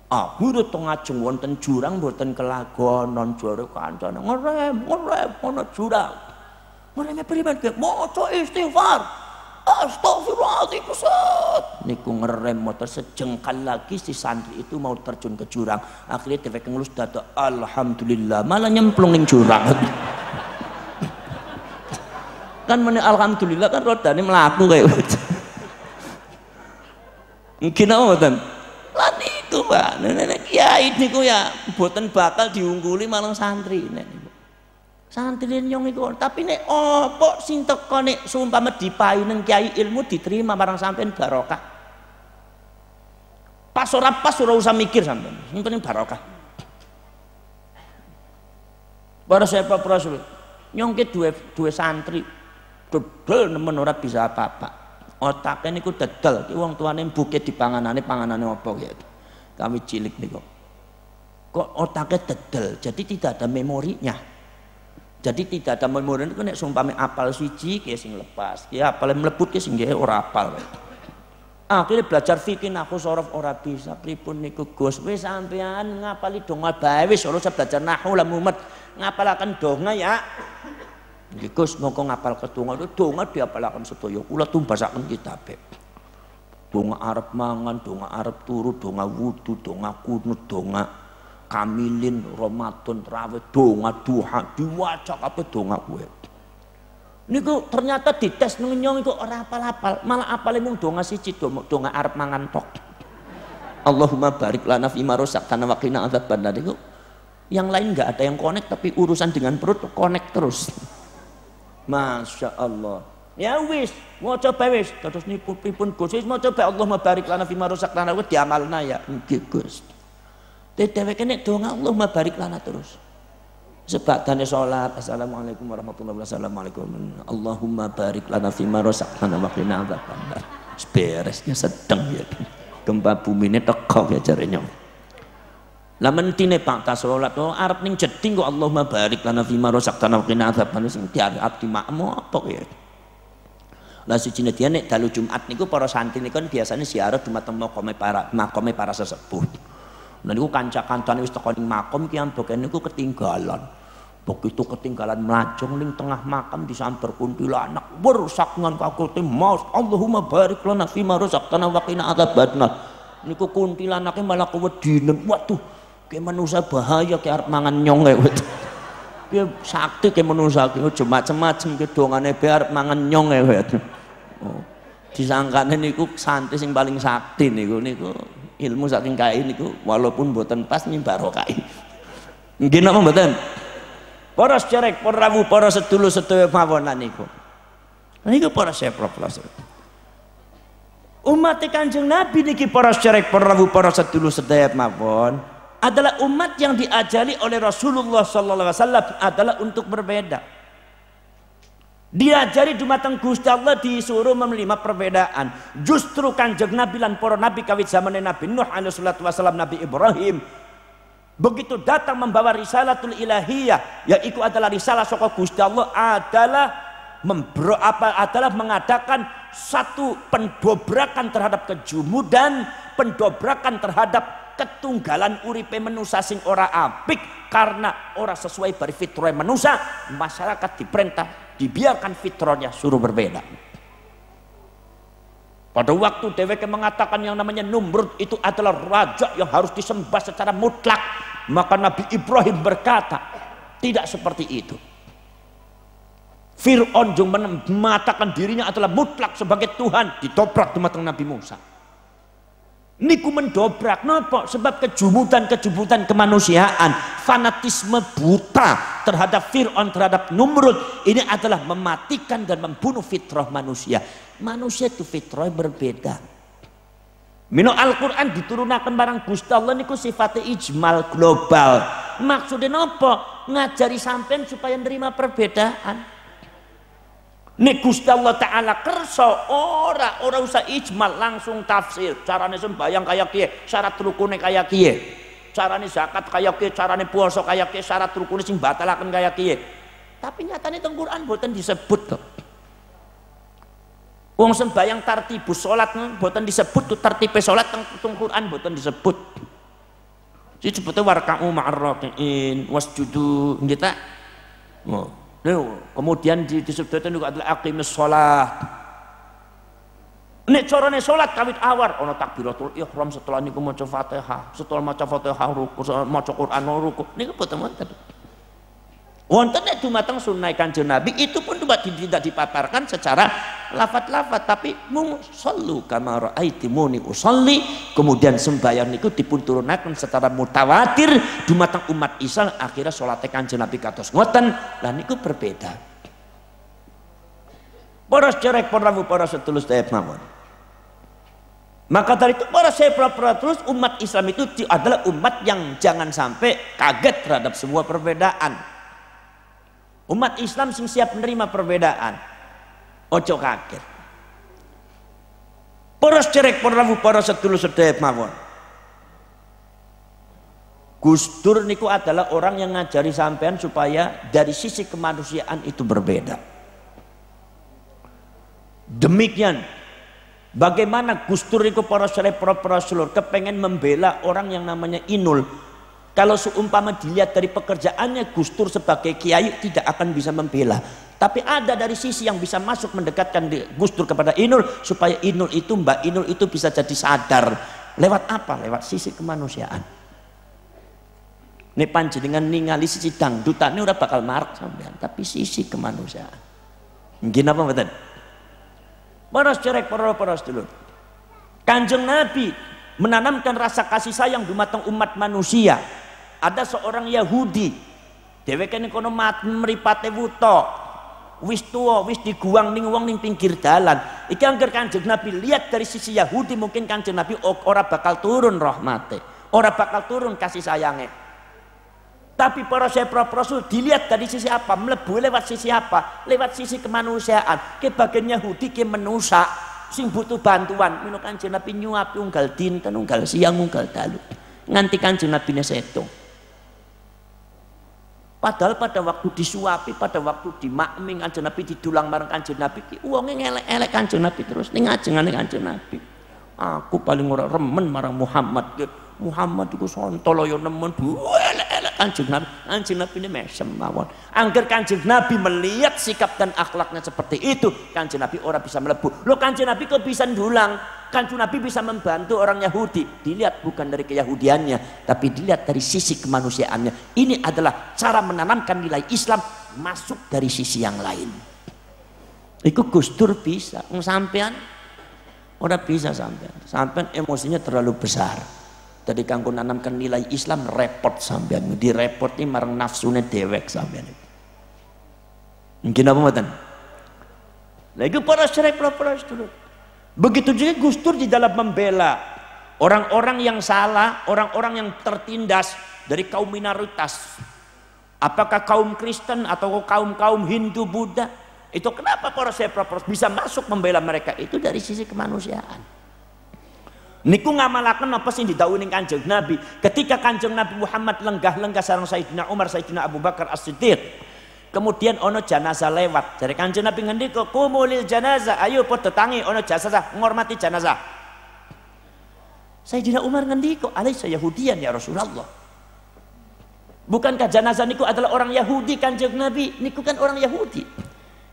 Akhirnya ngajeng wonten jurang mboten kelagonan jare kancane ngerem ana jurang. Ngereme pripun? Maca istighfar. Astagfirullahaladzim Ustaz. Niku ngerem motor sejengkal lagi si santri itu mau terjun ke jurang. Akhirnya dheweke ngelus dada alhamdulillah malah nyemplung ning jurang. Kan meneh alhamdulillah kan rodane mlaku kaya. Mungkin apa mboten? Lah niku Pak, nenek kiai niku ya mboten bakal diungguli marang santri nek. Santri nyong iku tapi nek apa sing teko nek sumpama dipainen kiai ilmu diterima marang sampean barokah. Pas ora usah mikir sampean. Sing penting barokah. Para sepa prasul. Nyong ki duwe santri dedel nemen ora bisa apa-apa. Otake niku dedel ki wong tuane mbuke dipanganane apa ya. Kami cilik niku. Kok otake dedel jadi tidak ada memorinya. Jadi tidak ada memori itu nek sumpame apal siji ki sing lepas, ya apal mlebut ki sing ora apal. Akhirnya belajar fikih aku sorof ora bisa pripun niku Gus. Wis sampean ngapali donga bae wis ora usah belajar nahwu lah mumet. Ngapalaken donga ya. Nggih Gus mongko ngapal kedonga itu donga diapalaken sedaya. Kula tumbasaken kitabe. Donga arep mangan, donga arep turu, donga wudu, donga kunut, donga kamilin, Ramadan, terawih, donga, duha, diwaca kabeh donga kuwe. Niku ternyata dites nyong iku ora apal-apal, malah apale mung donga siji donga arep mangan tok. Allahumma barik lana fima razaqtana wa qina adzabannar niku. Yang lain enggak ada yang connect tapi urusan dengan perut connect terus. Masya Allah. Ya wis, mau coba wis, terus nipu pripun Gus, wis mau coba Allahumma barik lana fima razaqtana wa diamalna ya. Nggih Gus. Dheweke nek donga Allahumma barik lana terus. Sebadane salat assalamualaikum warahmatullahi wabarakatuh. Assalamualaikum Allahumma barik lana fima razaqtana wa qina adzabannar. Beresnya sedeng ya. Gempa bumine teko ya jarene. Lah mentine Pak ta salat arep ning jeding kok Allahumma barik lana fima razaqtana wa qina adzabannar sing diarep makmu apa ya. Lah sijine dia nek dalu Jumat niku para santri niku kan biasanya ziarah dumateng makome para sesepuh. Nah niku kanca-kancane wis teko ning makom ki amboke niku ketinggalan. Begitu ketinggalan mlajeng ning tengah makam disamper kuntilanak. Bersakungan kakulte maus Allahumma barik lana fima razaqtana wa qina adzabannar. Niku kuntilanake malah kewedinen. Waduh, ki manusa bahaya ki arep mangan nyong e. Ki sakti ki manusa ki aja macem-macem ki dongane be arep mangan nyong e. Oh. Disangkane niku santri sing paling sakti niku ilmu saking kae niku walaupun mboten pas ning barokah. Nggih napa mboten? Para sederek, para rawuh, para sedulur sedaya mawonan niku. Niku para seprofesor. Umat Kanjeng Nabi niki para sederek, para rawuh, para sedulur sedaya mawon adalah umat yang diajari oleh Rasulullah sallallahu alaihi wasallam adalah untuk berbeda. Diajari dumateng Gusti Allah disuruh menerima perbedaan. Justru Kanjeng Nabi lan para nabi kawit zamane Nabi Nuh alaihi salatu wasallam, Nabi Ibrahim begitu datang membawa risalatul ilahiyah, yaitu adalah risalah saka Gusti Allah adalah mengadakan satu pendobrakan terhadap kejumudan, pendobrakan terhadap ketunggalan uripe manusia sing ora apik karena ora sesuai bari fitrah manusia. Masyarakat diperintah dibiarkan fitrahnya suruh berbeda. Pada waktu dheweke mengatakan yang namanya Numrud itu adalah raja yang harus disembah secara mutlak, maka Nabi Ibrahim berkata tidak seperti itu. Fir'aun juga mengatakan dirinya adalah mutlak sebagai Tuhan, ditoprak dumateng Nabi Musa. Niku mendobrak napa? Sebab kejumudan kemanusiaan, fanatisme buta terhadap Fir'aun, terhadap Numrud ini adalah mematikan dan membunuh fitrah manusia. Manusia itu fitrah berbeda. Mino Al-Quran diturunakan barang Gusti Allah niku sifatnya ijmal global. Maksudnya napa? Ngajari sampean supaya nerima perbedaan. Nek Gusti Allah Ta'ala kersa ora usah ijmal, langsung tafsir. Carane sembayang kaya kiye, syarat rukune kaya kiye. Carane zakat kaya kiye, carane puasa kaya kiye, syarat rukune sing batalaken kaya kiye. Tapi nyatane teng Quran boten disebut kok. Wong sembayang tartibus salat boten disebut tuh tartibe salat teng Quran boten disebut. Disebutnya warka'u ma'ar raki'in wasjudu nggih ta. Kemudian disebutkan juga adalah aqimus sholat. Nek carane sholat kawit awar ana takbiratul ihram setelah niku maca Fatihah, setelah maca Fatihah ruku, maca Quran ruku. Niku boten wonten. Wonten nek dumateng sunah Kanjeng Nabi itu pun tidak dipaparkan secara lafat-lafat, tapi mung sallu kama raaitumuni usolli. Kemudian sembahyang niku dipun turunaken secara mutawatir dumateng umat Islam, akhirnya salate Kanjeng Nabi kados ngoten. Lah niku berbeda. Para cerek para sedulur sedaya mawon. Maka dari itu para terus umat Islam itu adalah umat yang jangan sampai kaget terhadap sebuah perbedaan. Umat Islam sing siap menerima perbedaan. Ojo kaget. Poros cerek para sedulur sedaya mawon. Gus Dur niku adalah orang yang ngajari sampean supaya dari sisi kemanusiaan itu berbeda. Demikian bagaimana Gus Dur niku para sedulur kepengen membela orang yang namanya Inul. Kalau seumpama dilihat dari pekerjaannya Gus Dur sebagai kiai tidak akan bisa membela. Tapi ada dari sisi yang bisa masuk mendekatkan Gus Dur kepada Inul supaya Inul itu, Mbak Inul itu bisa jadi sadar. Lewat apa? Lewat sisi kemanusiaan. Ini panjenengan ningali sisi dangdutan ini udah bakal marah sampean, tapi sisi kemanusiaan. Mungkin apa betul? Para cerek para sedulur. Kanjeng Nabi menanamkan rasa kasih sayang dumateng umat manusia. Ada seorang Yahudi, dheweke kono mripate wuta, wis tuwa, wis diguang ning wong ning pinggir dalan. Iki angger Kanjeng Nabi lihat dari sisi Yahudi, mungkin Kanjeng Nabi ora bakal turun rahmate, ora bakal turun kasih sayange. Tapi para Rasul dilihat dari sisi apa? Mlebu lewat sisi apa? Lewat sisi kemanusiaan. Ke bagian Yahudi ke menusa sing butuh bantuan. Mino Kanjeng Nabi nyuapi unggal dinten, unggal siang, unggal dalu. Nganti Kanjeng Nabi seto. Padahal pada waktu disuapi, pada waktu dimakming Kanjeng Nabi didulang marang Kanjeng Nabi, uangnya ngelek-elek Kanjeng Nabi terus ning ngajengane Kanjeng Nabi. Aku paling ora remen marang Muhammad. Muhammad iku sontolo yo nemen elek-elek Kanjeng Nabi. Kanjeng Nabi ini mesem mawon. Angger Kanjeng Nabi melihat sikap dan akhlaknya seperti itu, Kanjeng Nabi ora bisa melebu. Loh Kanjeng Nabi kok bisa ndulang? Kanjeng Nabi bisa membantu orang Yahudi. Dilihat bukan dari keyahudiannya, tapi dilihat dari sisi kemanusiaannya. Ini adalah cara menanamkan nilai Islam masuk dari sisi yang lain. Iku Gus Dur bisa, sampean ora bisa sampean. Sampean emosinya terlalu besar. Tadi kanggo nanamkan nilai Islam repot sampean. Direpot ini marang nafsune dewek sampean. Mungkin apa mboten? Lah iku para dulu. Begitu juga Gus Dur di dalam membela orang-orang yang salah, orang-orang yang tertindas dari kaum minoritas. Apakah kaum Kristen atau kaum Hindu, Buddha? Itu kenapa para bisa masuk membela mereka? Itu dari sisi kemanusiaan. Niku ngamalaken apa sing didhawuhi Kanjeng Nabi ketika Kanjeng Nabi Muhammad lenggah-lenggah sareng Sayyidina Umar, Sayyidina Abu Bakar As-Siddiq. Kemudian ono jenazah lewat. Dari Kanjeng Nabi ngendika, "Qumulil janazah." Ayo padha tangi ono jenazah, ngormati jenazah. Sayyidina Umar ngendika, "Alaisa Yahudiyan ya Rasulullah?" Bukankah jenazah niku adalah orang Yahudi Kanjeng Nabi? Niku kan orang Yahudi.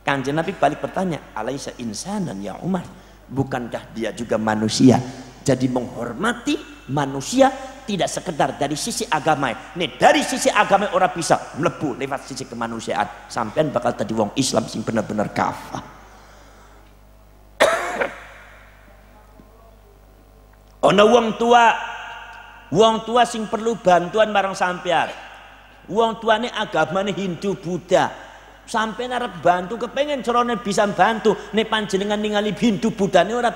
Kanjeng Nabi balik bertanya, "Alaisa insanan ya Umar?" Bukankah dia juga manusia? Jadi menghormati manusia tidak sekedar dari sisi agama. Nih dari sisi agama orang bisa melebu lewat sisi kemanusiaan. Sampean bakal tadi wong Islam sing bener-bener kafah. Ono wong tua sing perlu bantuan marang sampean. Wong tuane agamane Hindu Buddha. Sampai arep bantu kepengen carane bisa bantu nek panjenengan ningali bintu budane ora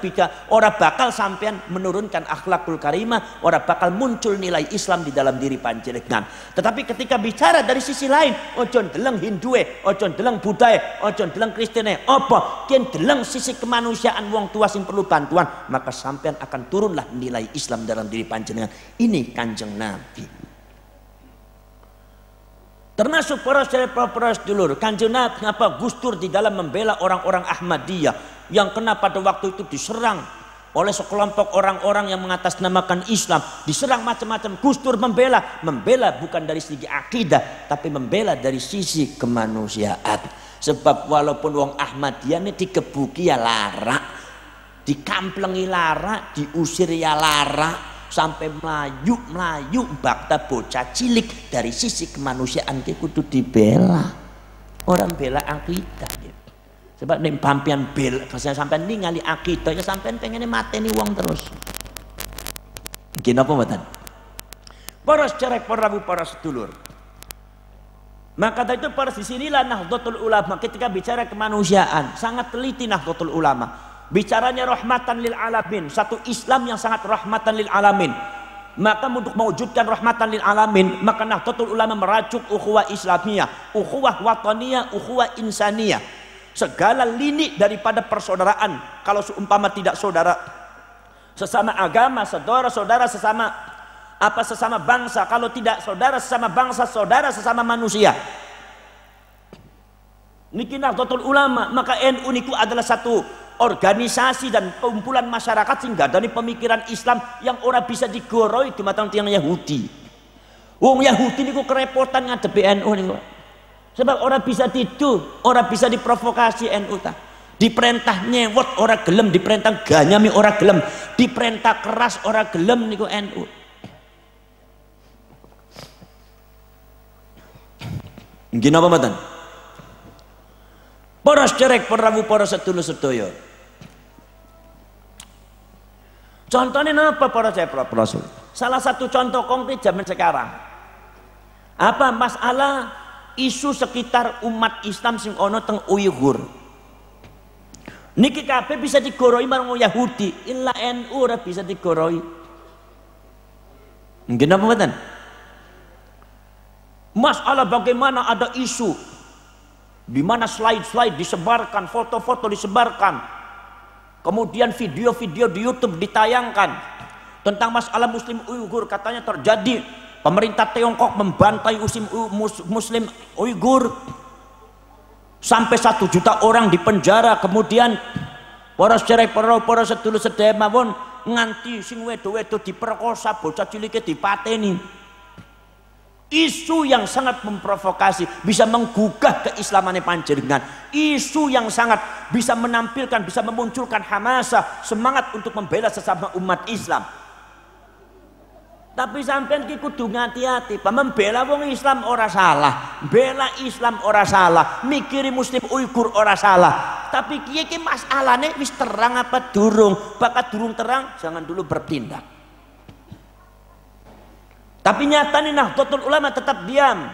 bakal sampean menurunkan akhlakul karimah, ora bakal muncul nilai Islam di dalam diri panjenengan. Tetapi ketika bicara dari sisi lain, ojo ndeleng Hindue, ojo ndeleng Buddhae, ojo ndeleng Kristene, apa yen ndeleng sisi kemanusiaan wong tua sing perlu bantuan, maka sampean akan turunlah nilai Islam dalam diri panjenengan. Ini Kanjeng Nabi. Termasuk para dulur, Kanjeng Nabi apa Gus Dur di dalam membela orang-orang Ahmadiyah yang kena pada waktu itu diserang oleh sekelompok orang-orang yang mengatasnamakan Islam, diserang macam-macam. Gus Dur membela bukan dari segi akidah, tapi membela dari sisi kemanusiaan. Sebab walaupun wong Ahmadiyah ini dikebuki ya lara, dikamplengi lara, diusir ya lara, sampai melayu bakta bocah cilik. Dari sisi kemanusiaan kita kudu dibela, orang bela akidah gitu. Sebab nih pampian bela saya sampai ningali akidah ya sampai pengennya mateni wong terus. Mungkin apa mboten? Para cerek para sedulur, maka itu para disinilah Nahdlatul Ulama ketika bicara kemanusiaan sangat teliti. Nahdlatul Ulama bicaranya rahmatan lil alamin, satu Islam yang sangat rahmatan lil alamin. Maka untuk mewujudkan rahmatan lil alamin, maka Nahdlatul Ulama merajuk ukhuwah Islamiyah, ukhuwah wataniyah, ukhuwah insaniyah. Segala lini daripada persaudaraan. Kalau seumpama tidak saudara sesama agama, saudara-saudara sesama sesama bangsa. Kalau tidak saudara sesama bangsa, saudara sesama manusia. Niki Nahdlatul Ulama, maka NU niku adalah satu organisasi dan kumpulan masyarakat sehingga dari pemikiran Islam yang ora bisa digoroi di matang tiang Yahudi. Wong Yahudi niku kerepotan ngadepi NU niku. Sebab ora bisa tidur, ora bisa diprovokasi NU ta. Diperintah nyewot ora gelem, diperintah ganyami ora gelem, diperintah keras ora gelem niku NU. Nggih napa mboten? Para cerek para sedulur sedaya. Contohnya apa para cerek? Salah satu contoh konkret zaman sekarang. Apa masalah isu sekitar umat Islam sing ono teng Uighur. Niki kabeh bisa digoroi marang Yahudi, illa NU ora bisa digoroi. Nggih napa mboten? Masalah bagaimana ada isu di mana slide-slide disebarkan, foto-foto disebarkan, kemudian video-video di YouTube ditayangkan tentang masalah Muslim Uighur. Katanya terjadi pemerintah Tiongkok membantai Muslim Uighur sampai 1 juta orang di penjara. Kemudian para sedulur sedaya mawon nganti sing wedo-wedo diperkosa, bocah cilike dipateni. Isu yang sangat memprovokasi, bisa menggugah keislamannya panjenengan. Isu yang sangat bisa menampilkan, bisa memunculkan hamasa, semangat untuk membela sesama umat Islam. Tapi sampean ki kudu ngati-ati, membela wong Islam ora salah, bela Islam ora salah, mikiri Muslim Uighur ora salah. Tapi kiye ki masalahnya wis terang apa durung? Bakat durung terang, jangan dulu bertindak. Tapi nyatanya Nahdlatul Ulama tetap diam,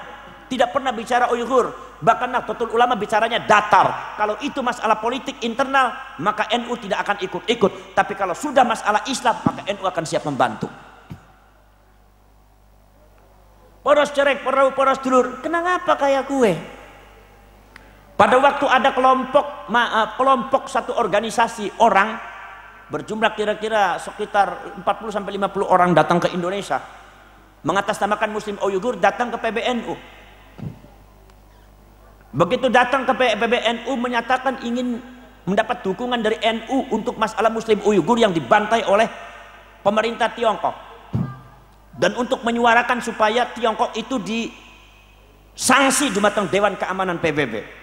tidak pernah bicara Uighur. Bahkan Nahdlatul Ulama bicaranya datar. Kalau itu masalah politik internal, maka NU tidak akan ikut-ikut. Tapi kalau sudah masalah Islam, maka NU akan siap membantu. Poros cerek, poros dulur, kenapa kayak gue? Pada waktu ada kelompok satu organisasi orang berjumlah kira-kira sekitar 40-50 orang datang ke Indonesia, mengatasnamakan Muslim Uighur, datang ke PBNU. Begitu datang ke PBNU menyatakan ingin mendapat dukungan dari NU untuk masalah Muslim Uighur yang dibantai oleh pemerintah Tiongkok, dan untuk menyuarakan supaya Tiongkok itu disanksi di matang Dewan Keamanan PBB.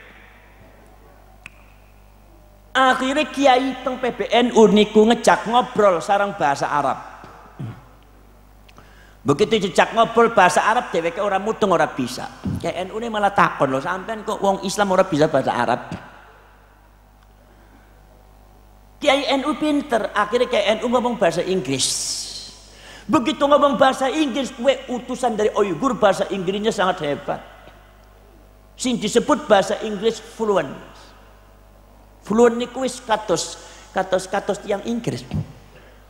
Akhirnya kiai teng PBNU niku ngejak ngobrol sarang bahasa Arab. Begitu jejak ngobrol bahasa Arab, dheweke ora mudeng, ora bisa. Kayak NU ini malah takon loh, sampean kok wong Islam ora bisa bahasa Arab. Kiai NU pinter, akhirnya Kiai NU ngomong bahasa Inggris. Begitu ngomong bahasa Inggris, kue utusan dari Uighur bahasa Inggrisnya sangat hebat. Sing disebut bahasa Inggris fluent. Fluent niku wis kados tiyang Inggris.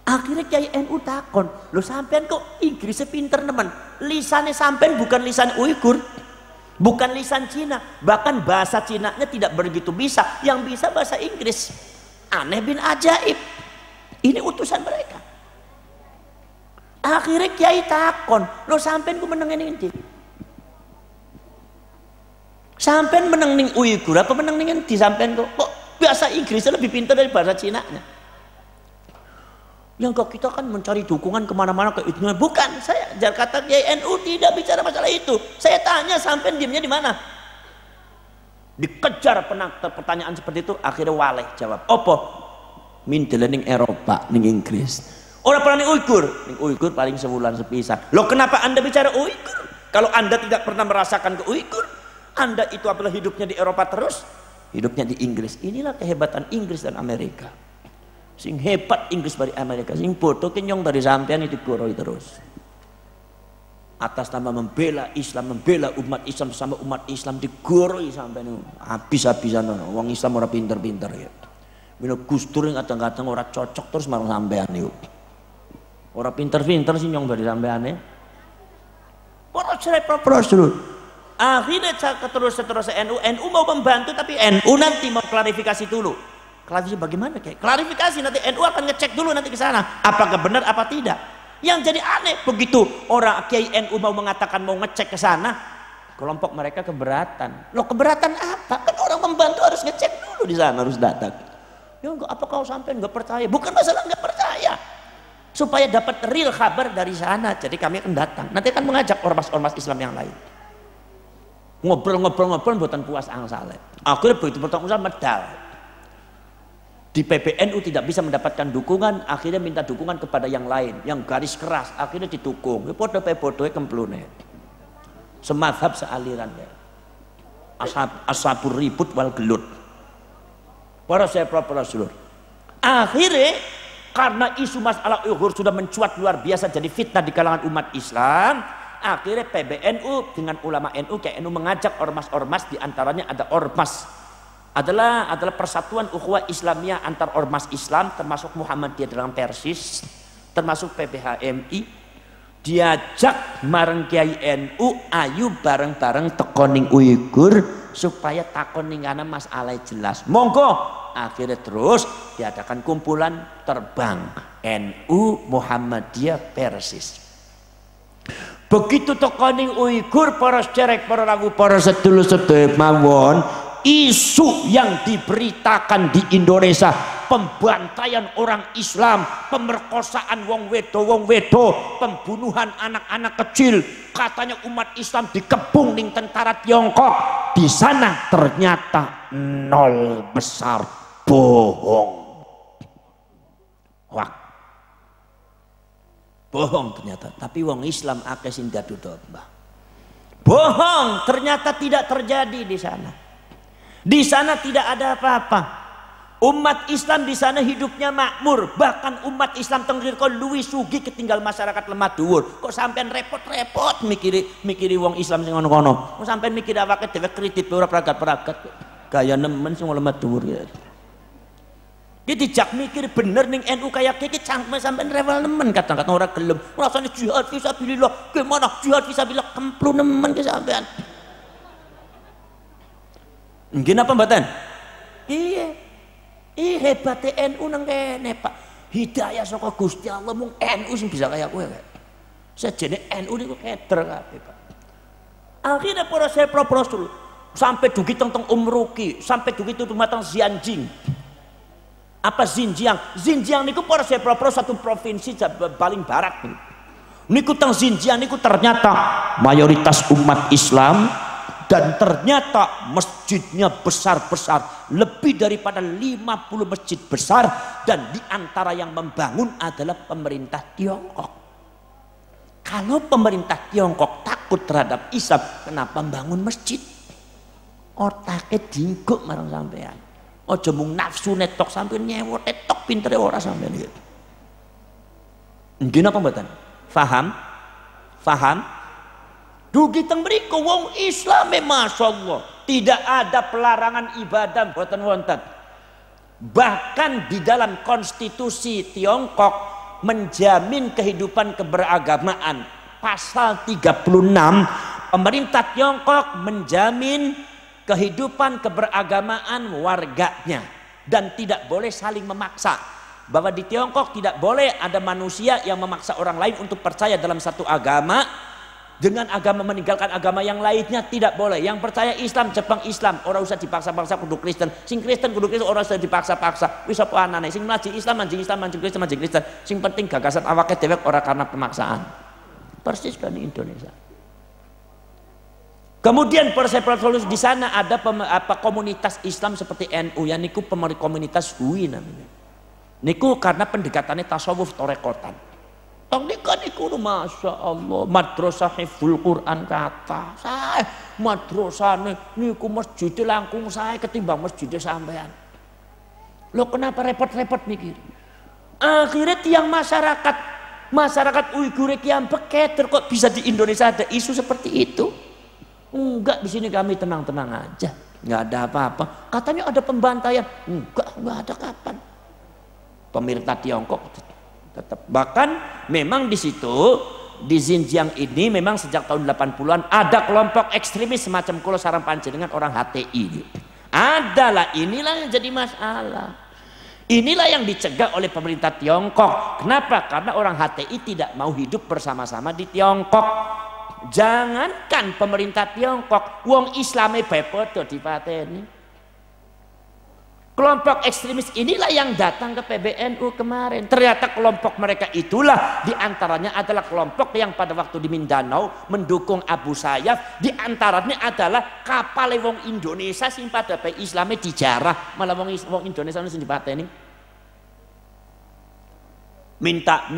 Akhirnya Kiai NU takon, "Lho sampean kok Inggrisnya pinter nemen? Lisannya sampean bukan lisan Uighur, bukan lisan Cina, bahkan bahasa Cinanya tidak begitu bisa, yang bisa bahasa Inggris." Aneh bin ajaib. Ini utusan mereka. Akhirnya Kiai takon, "Lho sampean ku meneng endi? Sampean meneng ning Uighur apa meneng ning endi sampean kok bahasa Inggrisnya lebih pintar dari bahasa Cinanya?" Yang kok kita kan mencari dukungan kemana-mana ke itu. Bukan, saya kata Kiai NU tidak bicara masalah itu. Saya tanya sampean diamnya di mana? Dikejar pertanyaan seperti itu, akhirnya waleh jawab. Apa? Mindele ning Eropa, ning Inggris. Orang pernah ning Uighur paling sebulan sepisan. Loh kenapa Anda bicara Uighur? Kalau Anda tidak pernah merasakan ke Uighur, Anda itu apabila hidupnya di Eropa terus, hidupnya di Inggris. Inilah kehebatan Inggris dan Amerika. Sing hebat Inggris dari Amerika, sing bodoh kenyong dari sampean itu goroi terus. Atas nama membela Islam, membela umat Islam sama umat Islam digoroi sampean habis-habisan. Wong Islam ora pinter-pinter ya. Mino Gus Dur kadang-kadang ora cocok terus marang sampean niku. Ora pinter-pinter sing nyong dari sampeane. Ora cerai-cerai dulu. Akhirnya terus NU mau membantu, tapi NU nanti mau klarifikasi dulu. Klarifikasi bagaimana kayak? Klarifikasi nanti NU akan ngecek dulu nanti ke sana apakah benar apa tidak. Yang jadi aneh begitu orang Kiai NU mau mengatakan mau ngecek ke sana, kelompok mereka keberatan. Loh keberatan apa? Kan orang membantu harus ngecek dulu di sana, harus datang. Ya enggak, apa kau sampai enggak percaya? Bukan masalah enggak percaya. Supaya dapat real kabar dari sana, jadi kami akan datang. Nanti akan mengajak ormas-ormas Islam yang lain. Ngobrol buatan puas angsale. Akhirnya begitu bertanggung jawab medal. Di PBNU tidak bisa mendapatkan dukungan, akhirnya minta dukungan kepada yang lain, yang garis keras, akhirnya didukung. Podo-podo kemplune. Semadzhab sealiran ya. Ashabur ribut wal gelut. Para seluruh. Akhirnya karena isu masalah Uighur sudah mencuat luar biasa jadi fitnah di kalangan umat Islam, akhirnya PBNU dengan ulama NU kayak NU mengajak ormas-ormas, diantaranya ada ormas adalah persatuan ukhuwah Islamiyah antar ormas Islam, termasuk Muhammadiyah dalam Persis, termasuk PBHMI, diajak mareng Kiai NU ayu bareng-bareng tekoning Uighur supaya takoning ana masalah jelas. Monggo. Akhirnya terus diadakan kumpulan terbang NU Muhammadiyah Persis. Begitu tekoning Uighur, para sederek, para rawuh, para sedulur-sedulur mawon, isu yang diberitakan di Indonesia, pembantaian orang Islam, pemerkosaan wong wedo, pembunuhan anak-anak kecil, katanya umat Islam dikepung ning tentara Tiongkok. Di sana ternyata nol besar, bohong. Wah, bohong ternyata. Tapi wong Islam akeh sing dadu domba. Bohong, ternyata tidak terjadi di sana. Di sana tidak ada apa-apa. Umat Islam di sana hidupnya makmur. Bahkan umat Islam tenggir kok luwih sugih ketinggal masyarakat lemah dhuwur. Kok sampean repot-repot mikiri wong Islam sing ngono-ngono. Kok sampean mikir awake dhewe kredit ora peragat-peragat. Gaya nemen sing lemah dhuwur ya. Dia dijak mikir bener ning NU kayak iki sampean rewel nemen kadang-kadang ora gelem. Rasane jihad fisabilillah. Gimana jihad fisabilillah kemplu nemen ke sampean. Nggih napa mboten? Iya. Hebate NU nang kene, Pak. Hidayah saka Gusti Allah mung NU sing bisa kaya kowe. Sejene NU niku keder kabeh, Pak. Akhirnya para saya propros dulu sampai dugi teng Umruki, sampai dugi matang Xianjing. Apa Xinjiang? Xinjiang niku para saya propros satu provinsi paling barat niku teng Xinjiang niku ternyata mayoritas umat Islam. Dan ternyata masjidnya besar-besar, lebih daripada 50 masjid besar, dan diantara yang membangun adalah pemerintah Tiongkok. Kalau pemerintah Tiongkok takut terhadap Islam, kenapa membangun masjid? Otaknya dingguk marang sampean. Ojo mung nafsu netok sampean nyewot netok pintere ora sampean iki. Nggih napa mboten? Faham? Faham? Dugi teng mriku wong Islame masyaallah Tidak ada pelarangan ibadah boten wonten. Bahkan di dalam konstitusi Tiongkok menjamin kehidupan keberagamaan. Pasal 36, pemerintah Tiongkok menjamin kehidupan keberagamaan warganya dan tidak boleh saling memaksa. Bahwa di Tiongkok tidak boleh ada manusia yang memaksa orang lain untuk percaya dalam satu agama dengan agama meninggalkan agama yang lainnya, tidak boleh. Yang percaya Islam Jepang Islam, orang usah dipaksa-paksa kudu Kristen. Sing Kristen kudu Kristen, orang usah dipaksa-paksa. Wis apa anane sing maji Islam manjing Islam, manjing Kristen manjing Kristen. Sing penting gagasan awake dhewe ora karena pemaksaan. Persis kan di Indonesia. Kemudian perseparatoris di sana ada komunitas Islam seperti NU, yang niku komunitas Hui namanya. Niku karena pendekatannya tasawuf torekotan. Tong niku masya Allah madrasah hifdzul Quran kata saya madrasah niku masjid langkung saya ketimbang masjid sampean. Lo kenapa repot-repot mikir? Akhirnya tiang masyarakat Uighur yang beketer kok bisa di Indonesia ada isu seperti itu? Enggak, di sini kami tenang-tenang aja, nggak ada apa-apa. Katanya ada pembantaian, nggak ada kapan. Pemerintah Tiongkok tetap, bahkan memang di situ di Xinjiang ini memang sejak tahun 80-an ada kelompok ekstremis semacam kulo sarang panjenengan orang HTI. Adalah inilah yang jadi masalah. Inilah yang dicegah oleh pemerintah Tiongkok. Kenapa? Karena orang HTI tidak mau hidup bersama-sama di Tiongkok. Jangankan pemerintah Tiongkok, wong Islame bepodo dipateni. Kelompok ekstremis inilah yang datang ke PBNU kemarin. Ternyata kelompok mereka itulah diantaranya adalah kelompok yang pada waktu di Mindanao mendukung Abu Sayyaf. Diantaranya adalah kapal wong Indonesia sing pada pe Islamnya dijarah, malah wong Indonesia sing dipateni. Minta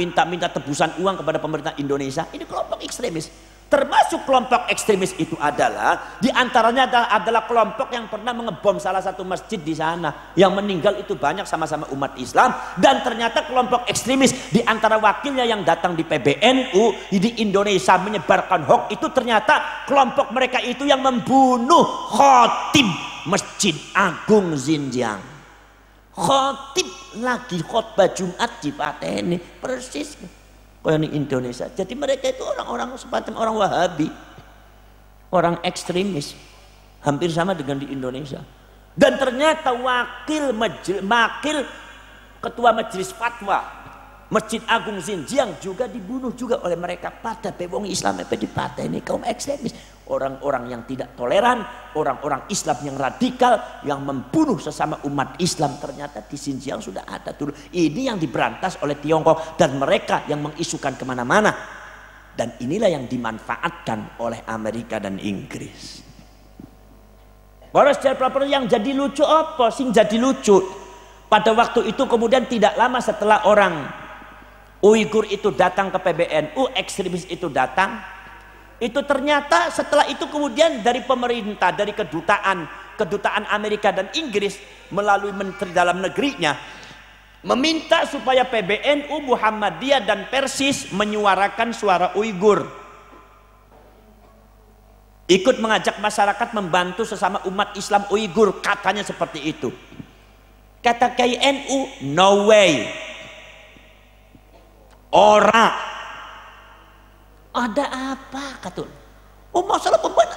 tebusan uang kepada pemerintah Indonesia. Ini kelompok ekstremis. Termasuk kelompok ekstremis itu adalah diantaranya adalah kelompok yang pernah mengebom salah satu masjid di sana. Yang meninggal itu banyak sama-sama umat Islam. Dan ternyata kelompok ekstremis diantara wakilnya yang datang di PBNU di Indonesia menyebarkan hoax itu ternyata kelompok mereka itu yang membunuh khatib Masjid Agung Xinjiang. Khatib lagi khotbah Jumat di pateni persis kayak di Indonesia. Jadi mereka itu orang-orang semacam orang Wahabi, orang ekstremis, hampir sama dengan di Indonesia. Dan ternyata wakil ketua majelis fatwa Masjid Agung Xinjiang juga dibunuh juga oleh mereka. Pada wong Islam ini kaum ekstremis, orang-orang yang tidak toleran, orang-orang Islam yang radikal yang membunuh sesama umat Islam. Ternyata di Xinjiang sudah ada dulu. Ini yang diberantas oleh Tiongkok dan mereka yang mengisukan kemana-mana. Dan inilah yang dimanfaatkan oleh Amerika dan Inggris. Boros yang jadi lucu apa? Sing jadi lucu. Pada waktu itu kemudian tidak lama setelah orang Uighur itu datang ke PBNU, ekstremis itu datang. Itu ternyata setelah itu kemudian dari pemerintah, dari kedutaan Amerika dan Inggris melalui Menteri Dalam Negerinya meminta supaya PBNU, Muhammadiyah dan Persis menyuarakan suara Uighur. Ikut mengajak masyarakat membantu sesama umat Islam Uighur, katanya seperti itu. Kata KNU, no way. Ora. Ada apa katun? Oh masalah pembantu.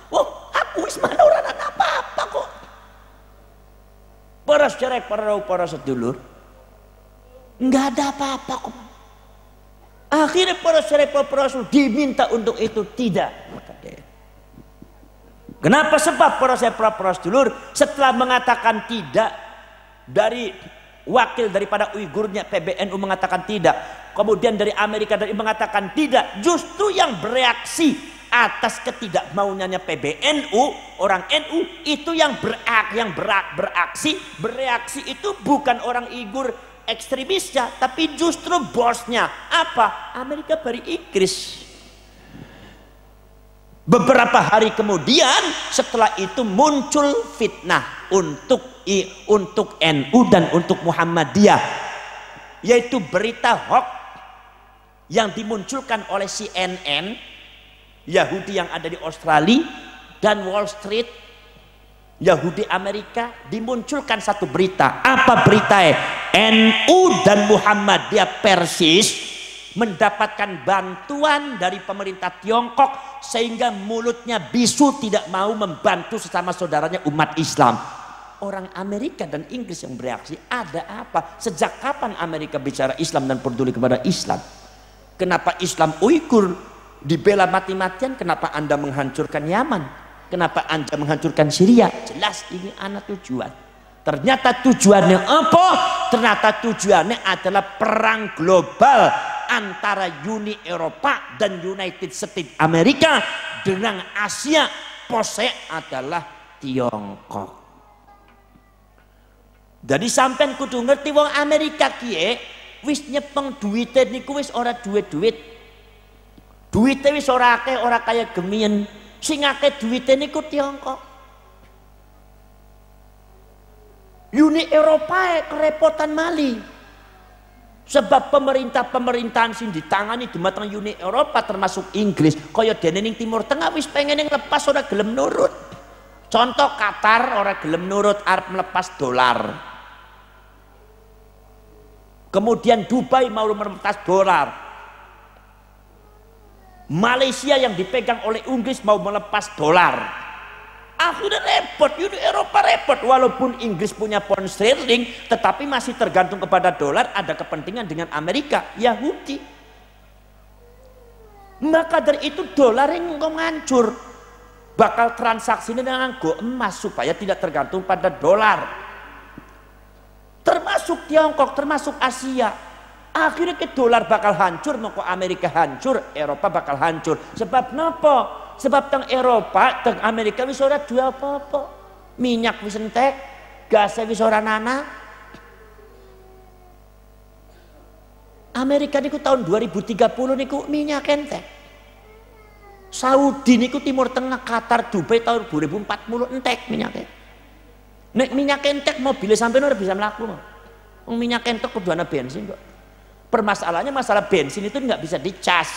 Oh aku wis mana ora ana apa-apa kok. Para cerek para sedulur. Enggak ada apa-apa kok. Akhirnya para cerek para diminta untuk itu tidak. Kenapa? Sebab para sedulur setelah mengatakan tidak dari wakil daripada Uighurnya PBNU mengatakan tidak, kemudian dari Amerika dari mengatakan tidak, justru yang bereaksi atas ketidakmauannya PBNU, orang NU itu yang bereaksi itu bukan orang Uighur ekstremisnya, tapi justru bosnya. Apa? Amerika bari Inggris. Beberapa hari kemudian setelah itu muncul fitnah untuk NU dan untuk Muhammadiyah, yaitu berita hoax yang dimunculkan oleh CNN Yahudi yang ada di Australia dan Wall Street Yahudi Amerika, dimunculkan satu berita. Apa beritanya? NU dan Muhammadiyah Persis mendapatkan bantuan dari pemerintah Tiongkok sehingga mulutnya bisu, tidak mau membantu sesama saudaranya umat Islam. Orang Amerika dan Inggris yang bereaksi, ada apa? Sejak kapan Amerika bicara Islam dan peduli kepada Islam? Kenapa Islam Uighur dibela mati-matian? Kenapa Anda menghancurkan Yaman? Kenapa Anda menghancurkan Syria? Jelas ini anak tujuan. Ternyata tujuannya apa? Ternyata tujuannya adalah perang global antara Uni Eropa dan United States Amerika dengan Asia. Pose adalah Tiongkok. Jadi sampean kudu ngerti wong Amerika kiye wis nyepeng duwite niku wis ora duit-duit. Duwite wis ora akeh, ora kaya gemien. Sing akeh duwite niku Tiongkok. Uni Eropa kerepotan mali. Sebab pemerintahan sing ditangani dumateng Uni Eropa termasuk Inggris kaya dene ning Timur Tengah wis pengen nglepas ora gelem nurut. Contoh Qatar ora gelem nurut arep melepas dolar. Kemudian Dubai mau melepas dolar. Malaysia yang dipegang oleh Inggris mau melepas dolar. Akhirnya repot, Uni Eropa repot. Walaupun Inggris punya pound sterling, tetapi masih tergantung kepada dolar. Ada kepentingan dengan Amerika, Yahudi. Maka dari itu dolar yang ngancur. Bakal transaksinya dengan emas supaya tidak tergantung pada dolar. Termasuk Tiongkok, termasuk Asia. Akhirnya ke dolar bakal hancur, maka Amerika hancur, Eropa bakal hancur. Sebab napa? Sebab teng Eropa, teng Amerika wis ora dua apa-apa. Minyak wis entek, gas wis ora nana. Amerika niku tahun 2030 niku minyak entek. Saudi niku Timur Tengah, Qatar, Dubai tahun 2040 entek minyaknya. Nek minyak entek mobilnya sampai ora bisa mlaku. Wong minyak entek kudu ana bensin kok. Permasalahannya masalah bensin itu nggak bisa dicas.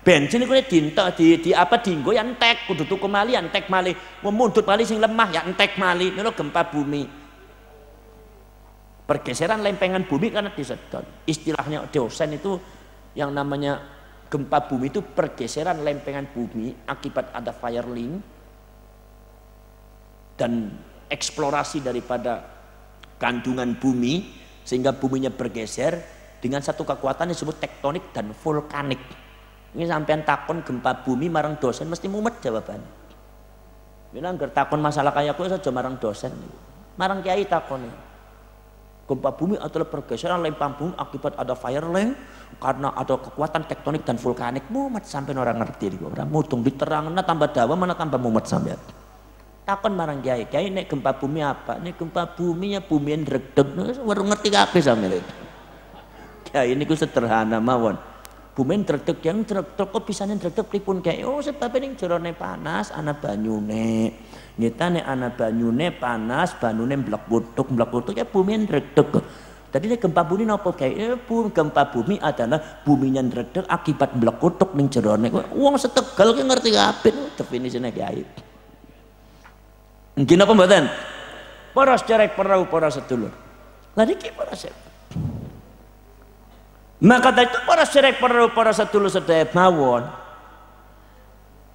Bensin itu di apa dinggo ya entek, kudu tuku mali entek mali, mundut mali sing lemah ya entek mali. Ini gempa bumi. Pergeseran lempengan bumi karena disedot. Istilahnya dosen itu yang namanya gempa bumi itu pergeseran lempengan bumi akibat ada firelink dan eksplorasi daripada kandungan bumi sehingga buminya bergeser dengan satu kekuatan yang disebut tektonik dan vulkanik. Ini sampean takon gempa bumi marang dosen mesti mumet jawabannya. Bilang takon masalah kayak aku saja marang dosen, marang kiai takon. Gempa bumi adalah pergeseran lempeng bumi akibat ada firelink karena ada kekuatan tektonik dan vulkanik. Mumet sampean orang ngerti, orang mutung diterangna tambah dawa mana tambah mumet sampean. Takon marang kiai, kiai nek gempa bumi apa? Nek gempa bumi ya bumi yang dregdeg, baru ngerti kabeh sampean. Ya ini ku sederhana mawon. Bumen dredeg yang dredeg kok pisane dredeg pripun kae? Oh sebab ning jerone panas ana banyune. Nyata nek ana banyune panas, banyune mblek-wutuk ya bumen dredeg. Tadi nek gempa bumi napa kae? Gempa bumi adalah buminya dredeg akibat mblek-wutuk ning jerone. Wong setegal ki ngerti kabeh definisine kiai. Nggih napa mboten? Para sedherek para sedulur. Lah niki para sedherek. Maka dari itu para sedherek para sedulur sedherek mawon.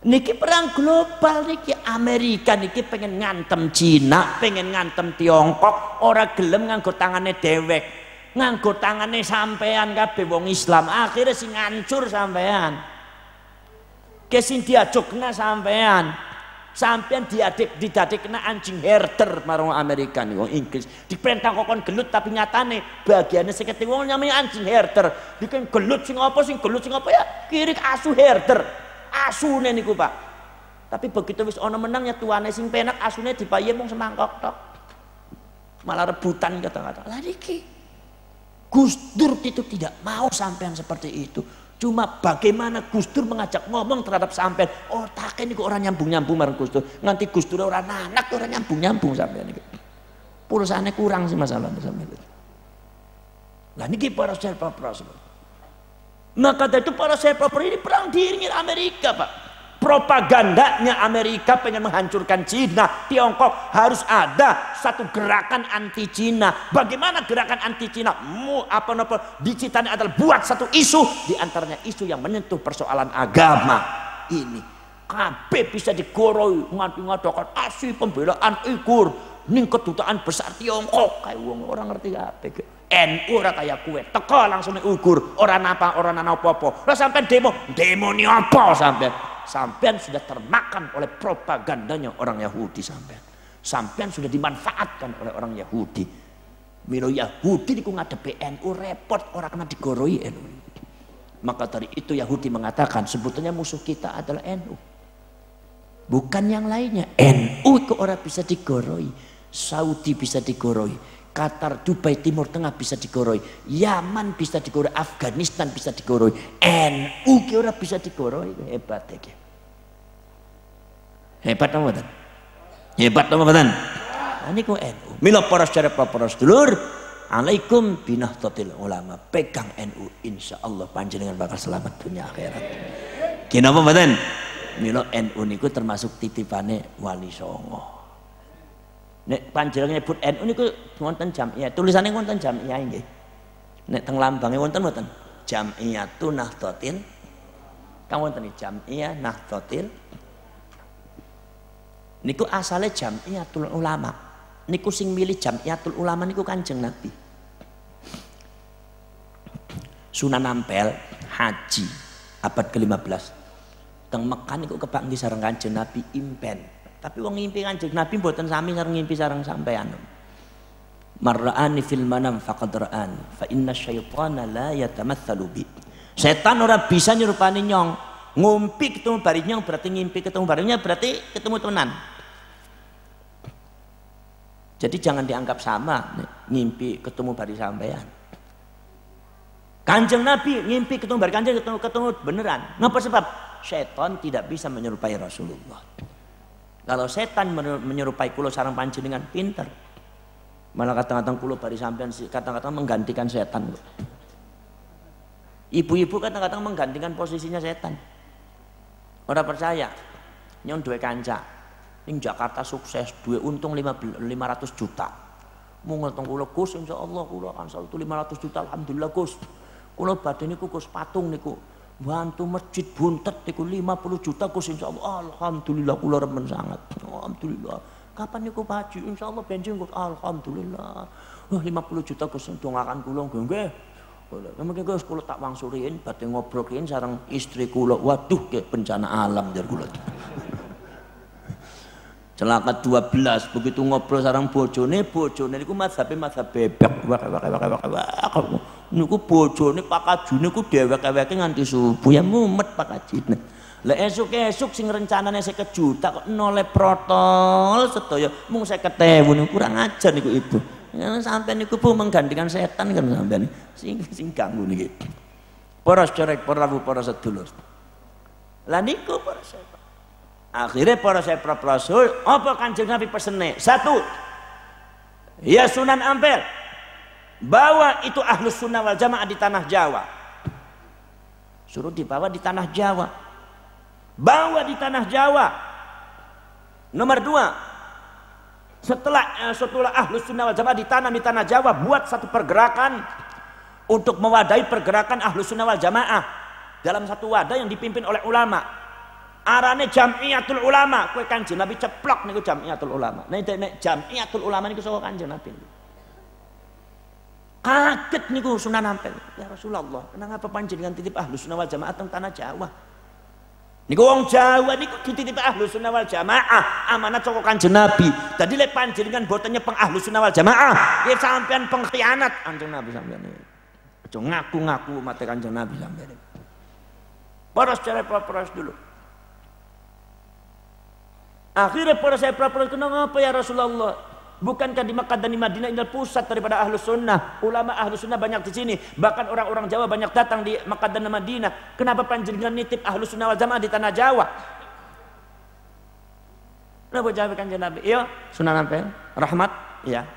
Niki perang global niki Amerika niki pengen ngantem Cina, pengen ngantem Tiongkok, ora gelem nganggo tangane dewek. Nganggo tangane sampean kabeh wong Islam, akhirnya sing ngancur sampean. Kesing diajokna sampean. Sampean didadekna anjing herder marang Amerika nih wong Inggris. Diperintah kokon gelut tapi nyatane bagiannya seketi wong namanya anjing herder. Diken gelut sing apa ya kiri asu herder. Asune niku Pak. Tapi begitu wis ana menang ya tuane sing penak asune dipaye mung semangkok tok. Malah rebutan kata-kata. Lah niki Gus Dur itu tidak mau sampean seperti itu. Cuma bagaimana Gus Dur mengajak ngomong terhadap sampean. Oh tak ini kok orang nyambung-nyambung marang Gus Dur. Nganti Gus Dur orang anak orang nyambung-nyambung sampean iki. Pulsane kurang sih masalahnya sampean. Lah niki para self-proper. Maka dari itu para self-proper ini perang dingin Amerika Pak. propagandanya Amerika pengen menghancurkan Cina, Tiongkok, harus ada satu gerakan anti Cina. Bagaimana gerakan anti Cina? Dicitanya adalah buat satu isu, diantaranya isu yang menyentuh persoalan agama ini. Kabeh bisa digoroi, ngadakan aksi pembelaan Uighur ning kedutaan besar Tiongkok. Kayak wong orang ngerti apa. NU ora kaya kue, teko langsung ning Uighur, ora napa apa-apa. Lah sampean demo ni apa sampean? Sampean sudah termakan oleh propagandanya orang Yahudi sampean. Sampean sudah dimanfaatkan oleh orang Yahudi. Milo Yahudi niku ngadepi NU repot, ora kena digoroi NU. Maka dari itu Yahudi mengatakan sebetulnya musuh kita adalah NU. Bukan yang lainnya. NU itu orang bisa digoroi. Saudi bisa digoroi. Qatar, Dubai, Timur Tengah bisa digoroi. Yaman bisa digoroi. Afghanistan bisa digoroi. NU itu orang bisa digoroi. Hebat ya. Hebat apa betul? Hebat apa betul? Ini ku NU. Mila para syarif para sedulur. Alaikum binahdlatil ulama. Pegang NU. Insya Allah panjenengan bakal selamat dunia akhirat. Kenapa betul? Mila NU niku termasuk titipane Wali Songo. Nek panjenengan nyebut NU niku wonten jamiah, tulisannya wonten jamiah nggih. Nek teng lambange wonten mboten? Jamiyatun Nahdlatil. Kang wonten Jamiah Nahdlatil. Niku asale Jamiatul Ulama. Niku sing milih Jamiatul Ulama niku Kanjeng Nabi. Sunan Ampel haji abad ke-15. Teng Mekah niku kebak nggih sareng Kanjeng Nabi impen. Tapi wong ngimpi Kanjeng Nabi mboten sami sareng ngimpi sareng sampean. Marra'ani fil manam faqad ra'an fa inna syaitana la yatamatsalu bi. Setan ora bisa nyerupani nyong. Ngumpi ketemu bari nyong berarti ngimpi ketemu barinya berarti ketemu tenan. Jadi jangan dianggap sama ngimpi ketemu bari sampean. Kanjeng Nabi ngimpi ketemu bari Kanjeng ketemu beneran. Ngapa sebab? Setan tidak bisa menyerupai Rasulullah. Kalau setan menyerupai kula sareng panjenengan pinter. Malah kadang-kadang kula bari sampean kadang-kadang menggantikan setan. Ibu-ibu kadang-kadang menggantikan posisinya setan. Ora percaya? Nyon duwe kanca ning Jakarta sukses, duwe untung 500 juta. Mungel teng kula Gus insyaallah kula akan saldo 500 juta alhamdulillah Gus. Kula badhe niku Gus patung niku bantu masjid buntet niku 50 juta Gus insyaallah alhamdulillah kula remen sangat. Alhamdulillah. Kapan niku Pak Haji? Insyaallah benjing Gus alhamdulillah. 50 juta Gus ndongaken kula nggih. Mungkin Gus kula tak wangsuriin badhe ngobrolin sareng istri kula. Waduh kayak bencana alam jar kula. Celaka 12 begitu ngobrol sareng bojone niku mazhabe mazhab bebek. Niku bojone Pak Haji niku dhewek-dheweke nganti subuh ya mumet Pak Haji. Lah esuk-esuk sing rencanane 50 juta kok noleh protol sedaya mung 50.000 niku kurang ajar niku Ibu. Sampeyan niku Bu menggantikan setan kan sampeyan sing ganggu niki. Para sedherek para sedulur. Lah niku para sedherek. Akhirnya para Rasul apa Kanjeng Nabi pesene? Satu, ya Sunan Ampel, bawa itu Ahlus Sunnah wal Jamaah di tanah Jawa. Suruh dibawa di tanah Jawa. Bawa di tanah Jawa. Nomor 2, setelah Ahlus Sunnah wal Jamaah ditanam di tanah Jawa, buat satu pergerakan untuk mewadahi pergerakan Ahlus Sunnah wal Jamaah dalam satu wadah yang dipimpin oleh ulama. Arane Jamiatul Ulama, kowe Kanjeng Nabi ceplok niku Jamiatul Ulama. Nek Jamiatul Ulama niku saka Kanjeng Nabi. Kaget niku Sunan Ampel. Ya Rasulullah, kenapa panjenengan titip Ahlus Sunnah wal Jamaah teng tanah Jawa? Niku wong Jawa niku dititip Ahlus Sunnah wal Jamaah, amanat saka Kanjeng Nabi. Dadi lek panjenengan boten nyepeng Ahlus Sunnah wal Jamaah, ya sampean pengkhianat Kanjeng Nabi sampean. Aja ngaku-ngaku umat Kanjeng Nabi sampean. Para secara proper dulu. Akhirnya para saya kenapa ya Rasulullah? Bukankah di Makkah dan di Madinah ini pusat daripada Ahlus Sunnah? Ulama Ahlus Sunnah banyak di sini. Bahkan orang-orang Jawa banyak datang di Makkah dan Madinah. Kenapa panjenengan nitip Ahlus Sunnah wal Jamaah di tanah Jawa? Kenapa jawab Kanjeng Nabi? Iya, Sunan Ampel, rahmat, ya.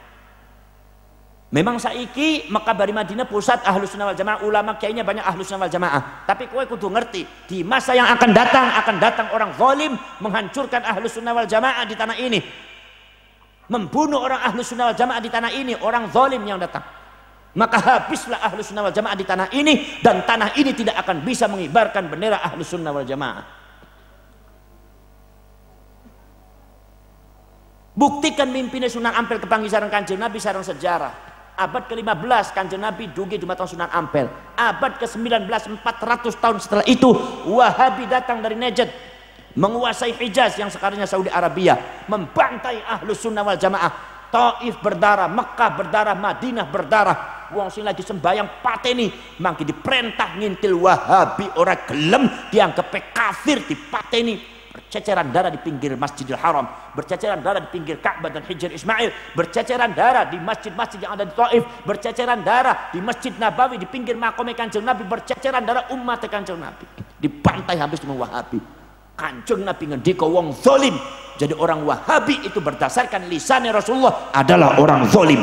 Memang saiki Mekah bari Madinah pusat Ahlus Sunnah wal Jamaah, ulama kiainya banyak Ahlus Sunnah wal Jamaah. Tapi kowe kudu ngerti, di masa yang akan datang orang zalim menghancurkan Ahlus Sunnah wal Jamaah di tanah ini. Membunuh orang Ahlus Sunnah wal Jamaah di tanah ini, orang zalim yang datang. Maka habislah Ahlus Sunnah wal Jamaah di tanah ini, dan tanah ini tidak akan bisa mengibarkan bendera Ahlus Sunnah wal Jamaah. Buktikan mimpinnya Sunan Ampel kepanggisaran Kanjeng Nabi sareng sejarah. Abad ke-15 Kanjeng Nabi dugi dumateng Sunan Ampel. Abad ke-19 400 tahun setelah itu Wahabi datang dari Najd menguasai Hijaz yang sekarangnya Saudi Arabia, membantai Ahlus Sunnah wal Jamaah. Taif berdarah, Mekah berdarah, Madinah berdarah. Wong sing lagi sembayang pateni mangki diperintah ngintil Wahabi ora gelem, dianggap kafir dipateni. Berceceran darah di pinggir Masjidil Haram, berceceran darah di pinggir Ka'bah dan Hijr Ismail, berceceran darah di masjid-masjid yang ada di Taif, berceceran darah di Masjid Nabawi, di pinggir makom Kanjeng Nabi, berceceran darah umat Kanjeng Nabi. Dipantai habis dengan Wahabi. Kanjeng Nabi ngendika wong zalim. Jadi orang Wahabi itu berdasarkan lisannya Rasulullah adalah orang zalim.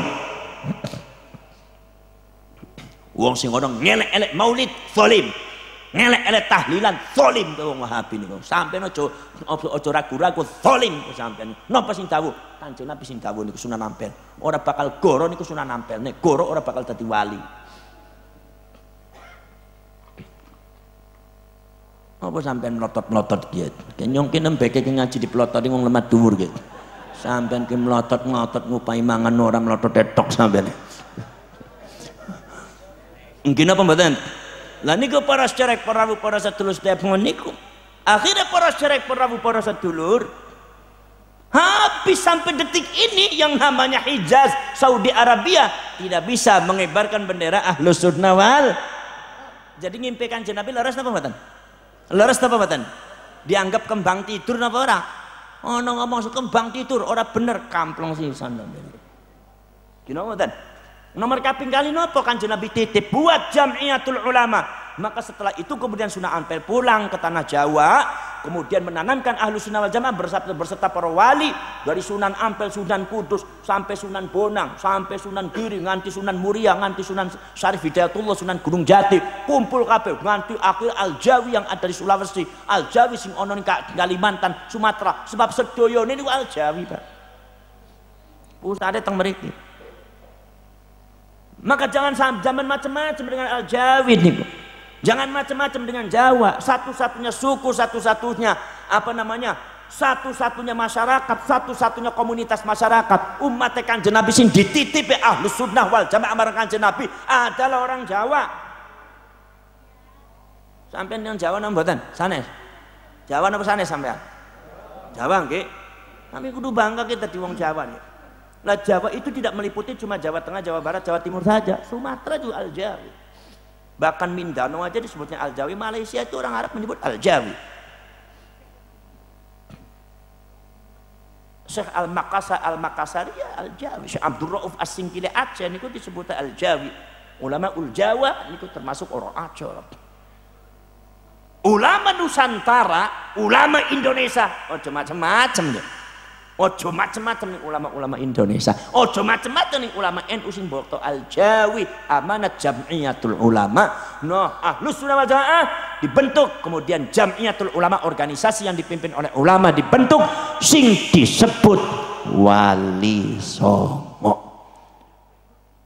Wong sing orang ngelek-elek maulid zalim. Ngelek-elek tahlilan zalim ke wong Wahabi niku. Sampeyan aja ragu-ragu zalim ke sampeyan. Napa sing dawuh? Kanjeng Nabi sing dawuh niku Sunan Ampel. Ora bakal goro niku Sunan Ampel. Nek goro ora bakal dadi wali. Apa sampeyan melotot-melotot gitu? Kenyong kene mbeke ngaji di pelotot wong lemah dhuwur gitu. Sampeyan ki melotot-melotot ngupai mangan ora melotot etok sampeyan. Mungkin apa mboten? Lah niku para sedherek para rawuh para sedulur setiap niku. Akhirnya para sedherek para rawuh para sedulur habis sampai detik ini yang namanya Hijaz Saudi Arabia tidak bisa mengibarkan bendera Ahlus Sunnah wal. Jadi ngimpi Kanjeng Nabi leres napa mboten? Leres napa mboten? Dianggap kembang tidur napa ora? Ono ngomong kembang tidur ora bener kamplong sisan. Kira mboten? Nomor kaping kali nopo Kanjeng Nabi titip buat Jamiatul Ulama. Maka setelah itu kemudian Sunan Ampel pulang ke tanah Jawa, kemudian menanamkan Ahlus Sunnah wal Jamaah berserta para wali dari Sunan Ampel, Sunan Kudus sampai Sunan Bonang, sampai Sunan Giri, nganti Sunan Muria, nganti Sunan Syarif Hidayatullah, Sunan Gunung Jati, kumpul kabeh nganti akhir Al-Jawi yang ada di Sulawesi, Al-Jawi sing ono ning Kalimantan, Sumatera, sebab sedoyo niku Al-Jawi, Pak. Pusate teng mriki. Maka jangan macam-macam dengan Al-Jawi niku. Jangan macam-macam dengan Jawa. Satu-satunya suku, satu-satunya satu-satunya masyarakat, satu-satunya komunitas masyarakat umat Kanjeng Nabi sing dititipi Ahlus Sunnah wal Jamaah marang Kanjeng Nabi adalah orang Jawa. Sampeyan yang Jawa napa mboten? Sanes. Jawa napa sanes sampean? Jawa nggih. Kami kudu bangga kita di wong Jawa nih. Lah Jawa itu tidak meliputi cuma Jawa Tengah, Jawa Barat, Jawa Timur saja. Sumatera juga Al-Jawi. Bahkan Mindanao aja disebutnya Al-Jawi. Malaysia itu orang Arab menyebut Al-Jawi. Syekh Al-Makassari ya Al-Jawi. Syekh Abdul Rauf As-Singkili Aceh niku disebut Al-Jawi. Ulama Ul-Jawa niku termasuk orang Aceh. Ulama Nusantara, ulama Indonesia, ojo macam-macam deh. Ojo macam-macam nih ulama-ulama Indonesia. Ojo macam-macam nih ulama NU sing mbokto Al-Jawi, amanat Jamiatul Ulama. Nah, Ahlus Sunnah wal Jamaah dibentuk, kemudian Jamiatul Ulama organisasi yang dipimpin oleh ulama dibentuk sing disebut Wali Songo.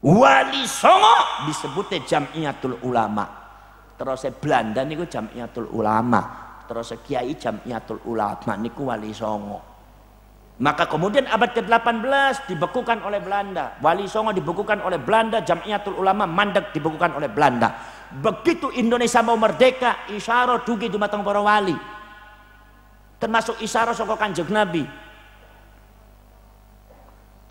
Wali Songo disebutnya Jamiatul Ulama. Terus Belanda niku Jamiatul Ulama. Terus Kiai Jamiatul Ulama niku Wali Songo. Maka kemudian abad ke-18 dibekukan oleh Belanda. Wali Songo dibekukan oleh Belanda, Jamiatul Ulama mandek dibekukan oleh Belanda. Begitu Indonesia mau merdeka, isyarah dugi dumateng para wali. Termasuk isyarah saka Kanjeng Nabi.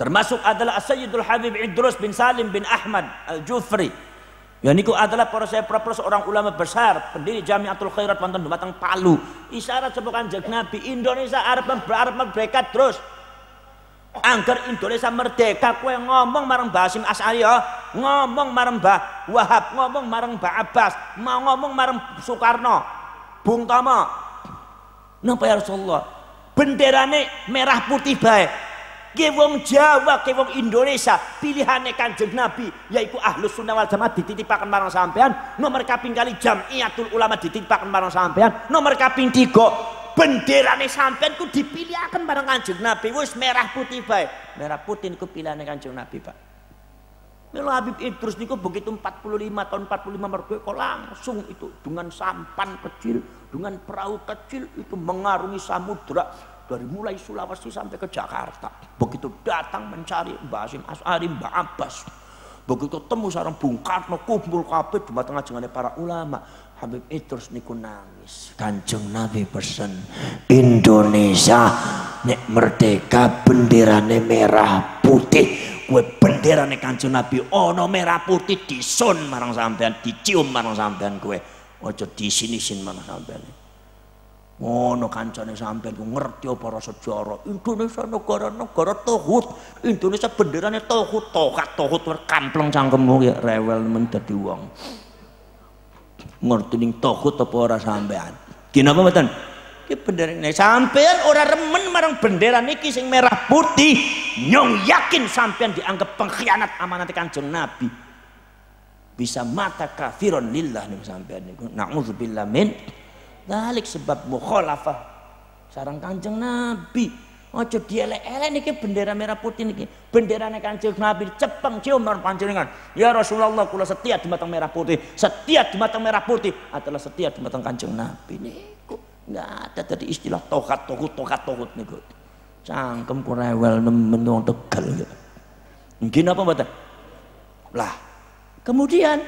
Termasuk adalah Sayyidul Habib Idrus bin Salim bin Ahmad Al-Jufri. Ya niku adalah para seorang ulama besar, pendiri Jamiatul Khairat wonten dumateng Palu. Isyarat saka Kanjeng Nabi, Indonesia arep merdeka terus. Angger Indonesia merdeka, kowe ngomong marang Mbah Hasyim Asy'ari ya, ngomong marang Mbah Wahab, ngomong marang Mbah Abbas, mau ngomong marang Soekarno, Bung Tomo. Napa ya Rasulullah? Benderane merah putih bae. Ke wong Jawa, ke wong Indonesia, pilihane Kanjeng Nabi yaiku Ahlus Sunnah wal Jamaah dititipaken marang sampean. Nomor kaping kali Jamiatul Ulama dititipaken marang sampean. Nomor kaping 3 benderane sampean ku dipilihaken marang Kanjeng Nabi. Wis merah putih bae. Merah putih niku pilihane Kanjeng Nabi, Pak. Mila Habib Idrus niku begitu 45 tahun 45 merdeka langsung itu dengan sampan kecil, dengan perahu kecil itu mengarungi samudra. Dari mulai Sulawesi sampai ke Jakarta. Begitu datang mencari Mbah Hasyim Asy'ari, Mbah Abbas. Begitu temu sareng Bung Karno kumpul kabeh di tengah-tengahane para ulama. Habib Idrus niku nangis. Kanjeng Nabi pesen, Indonesia nek merdeka benderane merah putih. Kue benderane Kanjeng Nabi ono merah putih disun marang sampean, dicium marang sampean kowe. Aja disinisin marang sampean. Ngono kancane sampean ku ngerti para sejarah. Indonesia negara tauhid. Indonesia benderane tauhid, tauhid kampleng cangkemmu ya rewel men dadi wong. Ngerti ning tauhid apa ora sampean? Kinapa mboten? Ki benderane sampean ora remen marang bendera niki sing merah putih. Nyong yakin sampean dianggap pengkhianat amanat Kanjeng Nabi. Bisa mata kafirun lillah niku sampean niku. Nauzubillah min dalik sebab mukhalafah sareng Kanjeng Nabi. Aja dielek-elek niki bendera merah putih niki. Benderane Kanjeng Nabi cepeng cium marang panjenengan. Ya Rasulullah kula setia dumateng merah putih. Setia dumateng merah putih adalah setia dumateng Kanjeng Nabi niku. Enggak ada tadi istilah tokat niku. Cangkem ku rewel nemen wong Tegal. Mungkin apa mboten? Lah, kemudian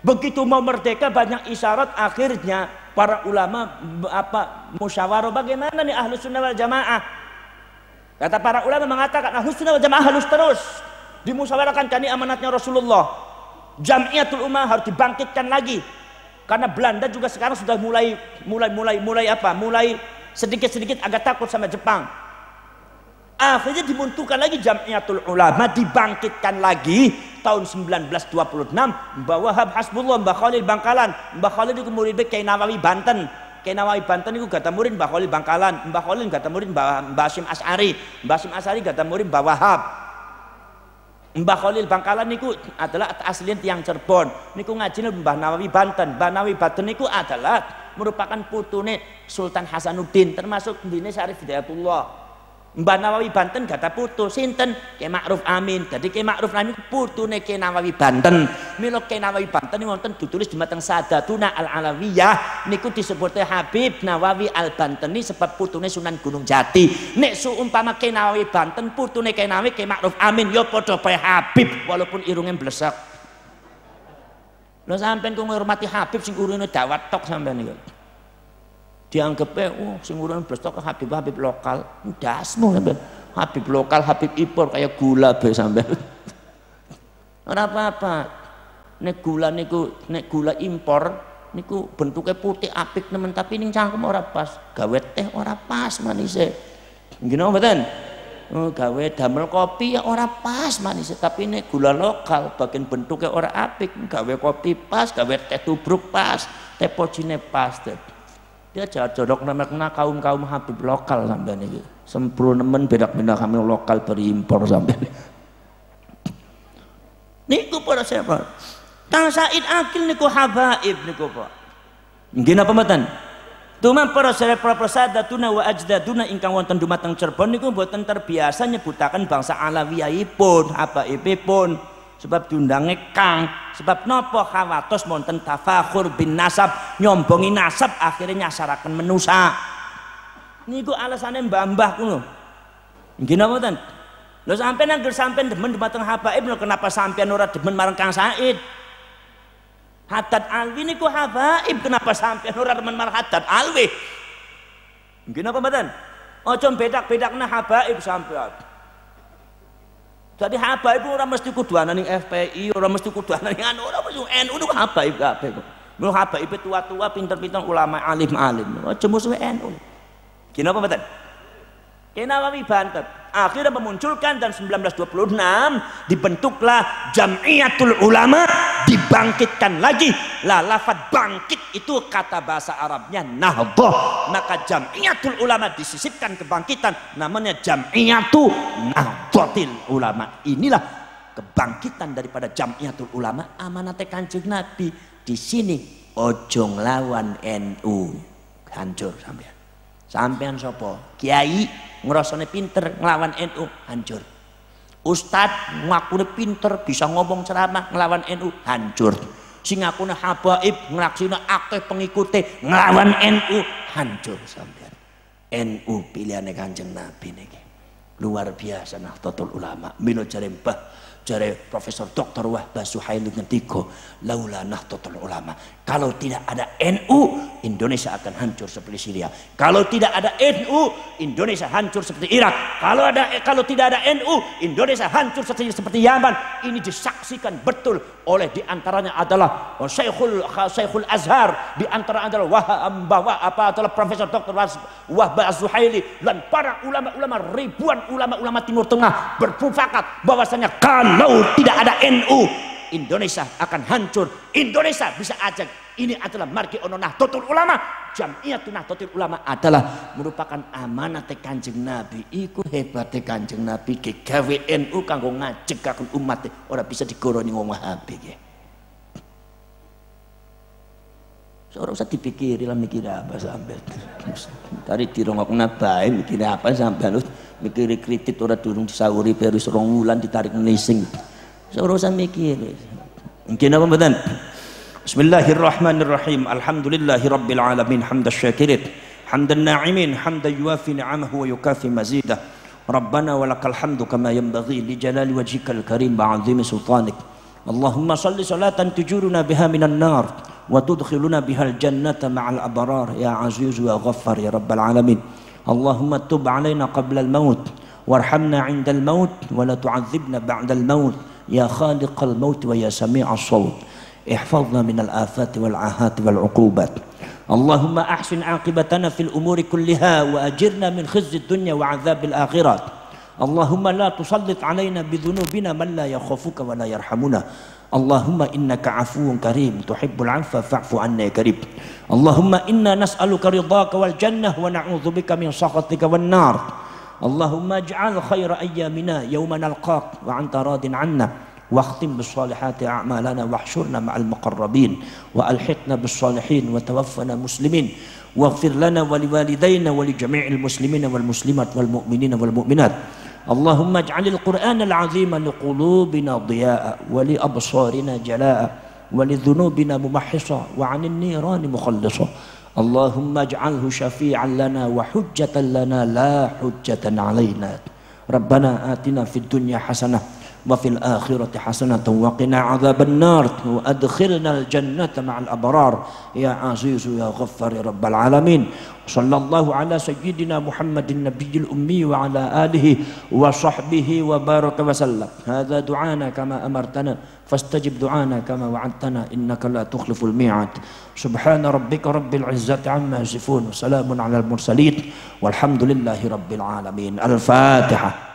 begitu mau merdeka banyak isyarat akhirnya para ulama musyawarah bagaimana nih Ahlus Sunnah wal Jamaah. Kata para ulama mengatakan Ahlus Sunnah wal Jamaah harus terus dimusyawarahkan kani amanatnya Rasulullah. Jamiatul Ummah harus dibangkitkan lagi. Karena Belanda juga sekarang sudah mulai sedikit-sedikit agak takut sama Jepang. Akhirnya dimunculkan lagi Jamiatul Ulama, dibangkitkan lagi tahun 1926. Mbah Wahab Hasbullah, Mbah Khalil Bangkalan. Mbah Khalil itu murid Kiai Nawawi Banten. Kiai Nawawi Banten itu gata murid Mbah Khalil Bangkalan. Mbah Khalil gata murid Mbah Hasyim Asy'ari. Mbah Hasyim Asy'ari gata murid Mbah Wahab. Mbah Khalil Bangkalan niku adalah aslinya tiang Cirebon. Niku ngajine Mbah Nawawi Banten. Mbah Nawawi Banten niku adalah merupakan putune Sultan Hasanuddin, termasuk dine Syarif Hidayatullah. Mbah Nawawi Banten gata putu sinten Ki Ma'ruf Amin. Dadi Ki Ma'ruf Amin putune Ki Nawawi Banten. Mila Ki Nawawi Banten niku wonten ditulis dumateng Sadatuna Al-Alawiyah niku disebutnya Habib Nawawi Al-Banteni sebab putune Sunan Gunung Jati. Nek seumpama Ki Nawawi Banten putune Ki Nawawi Ki Ma'ruf Amin ya padha bae Habib walaupun irunge blesek. Lha sampean kok ngurmati Habib sing urune dawat tok sampean niku. Dianggapnya sing urun blestok Habib lokal ndasmu sampean. Habib lokal, Habib impor kayak gula be sampean. Ora apa-apa. Nek gula impor niku bentuknya putih apik nemen tapi ning cangkem ora pas. Gawe teh ora pas manise. Nggih napa mboten? Gawe damel kopi ya ora pas manise tapi nek gula lokal bagian bentuknya ora apik. Gawe kopi pas, gawe teh tubruk pas, teh pocine pas. Dia jodok nama kaum Habib lokal sampean iki. Sempro nemen bedak-bedak kami lokal berimpor sampean. Niku para sahabat. Kang Said Akil niku habaib niku Pak. Nggih napa mboten? Tuma para sahadatuna wa ajdaduna ingkang wonten dumateng Cirebon niku mboten terbiasa nyebutaken bangsa Alawiyahipun, habaibipun. Sebab diundange Kang, sebab napa khawatos monten tafakhur bin nasab, nyombongi nasab akhirnya nyasaraken menusa. Niku alasane mbah-mbah kuno. Nggih napa mboten? Lho sampeyan anggere sampeyan demen dumateng habaib lho kenapa sampeyan ora demen marang Kang Said? Haddad Alwi niku habaib kenapa sampeyan ora demen marang Haddad Alwi? Nggih napa mboten? Aja bedak-bedakna habaib sampeyan. Jadi habaib ora mesti kudu ana ning FPI, ora mesti kudu ana ning anu, ora mesti NU niku habaib kabeh kok. Lho habaib tua-tua pinter-pinter ulama alim-alim. Aja musuh NU. Kenapa mboten? Ki Nawawi Banten. Akhirnya memunculkan dan 1926 dibentuklah Jamiatul Ulama, dibangkitkan lagi. Lah lafaz bangkit itu kata bahasa Arabnya nahdah. Maka Jamiatul Ulama disisipkan kebangkitan namanya Jamiatu Nahdah. Nahdatul Ulama. Inilah kebangkitan daripada Jamiatul Ulama, amanate Kanjeng Nabi. Di sini ojo nglawan NU. Hancur sampean. Sampean sapa? Kiai ngrasane pinter nglawan NU, hancur. Ustad ngakune pinter bisa ngomong ceramah nglawan NU, hancur. Sing ngakune habaib nglaksina akeh pengikute nglawan NU, hancur sampean. NU pilihane Kanjeng Nabi niki. Luar biasa Nahdlatul Ulama. Mila jare Mbah, jare Profesor Dr. Wahbah Zuhaili ngendika, laula Nahdlatul Ulama. Kalau tidak ada NU, Indonesia akan hancur seperti Syria. Kalau tidak ada NU, Indonesia hancur seperti Irak. Kalau tidak ada NU, Indonesia hancur seperti Yaman. Ini disaksikan betul oleh diantaranya adalah Syekhul Azhar, diantara adalah Profesor Dr. Wahbah Zuhaili dan para ulama-ulama, ribuan ulama-ulama Timur Tengah bermufakat bahwasanya kalau tidak ada NU, Indonesia akan hancur. Indonesia bisa ajak. Ini adalah margi ono Nahdlatul Ulama. Jamiatul Nahdlatul Ulama adalah merupakan amanat Kanjeng Nabi. Iku hebate Kanjeng Nabi gawe NU kanggo ngajak kakun umat ora bisa digoroni wong Wahabi nggih. Ora usah dipikiri lah mikir apa sampean. Tadi dirongokna bae mikir apa sampean mikiri kritik ora durung disauri baru 2 wulan ditarik nising. Ora usah mikir. Mungkin apa mboten? Bismillahirrahmanirrahim. Alhamdulillahi rabbil alamin hamdas syakirin hamdan na'imin hamdan yuwafi ni'amahu wa yukafi mazidah. Rabbana walakal hamdu kama yanbaghi li jalali wajhikal karim wa 'azimi sultanik. Allahumma salli salatan tujuruna biha minan nar wa tudkhiluna bihal jannata ma'al abrar ya aziz wa ghaffar ya rabbal alamin. Allahumma tub 'alaina qabla al-maut warhamna 'inda al-maut wa la tu'adzibna ba'da al-maut ya khaliqal maut wa ya sami'as sawt. Ihfazna minal afati wal ahati wal uqubat. Allahumma ahsin aqibatana fil umuri kulliha wa ajirna min khizyid dunya wa 'adzabil akhirat. Allahumma la tusallit 'alaina bidhunubina man la yakhafuka wa la yarhamuna. Allahumma innaka 'afuwun karim tuhibbul 'afwa fa'fu 'anna ya karim. Allahumma inna nas'aluka ridhaka wal jannah wa na'udzubika min sakhatika wan nar. Allahumma ij'al khaira ayyamina yawma nalqak wa anta radin 'anna. واختم بالصالحات أعمالنا واحشرنا مع المقربين وألحقنا بالصالحين وتوفنا مسلمين واغفر لنا ولوالدينا ولجميع المسلمين والمسلمات والمؤمنين والمؤمنات. اللهم اجعل القرآن العظيم لقلوبنا ضياء ولأبصارنا جلاء ولذنوبنا ممحصا وعن النيران مخلصا. اللهم اجعله شفيعا لنا وحجة لنا لا حجة علينا. ربنا آتنا في الدنيا حسنة وفي الآخرة حسنة وقنا عذاب النار وأدخلنا الجنة مع الأبرار يا عزيز يا غفار يا رب العالمين. صلى الله على سيدنا محمد النبي الأمي وعلى آله وصحبه وبارك وسلم. هذا دعانا كما أمرتنا فاستجب دعانا كما وعدتنا إنك لا تخلف الميعاد. سبحان ربك رب العزة عما يصفون وسلام على المرسلين والحمد لله رب العالمين. الفاتحة.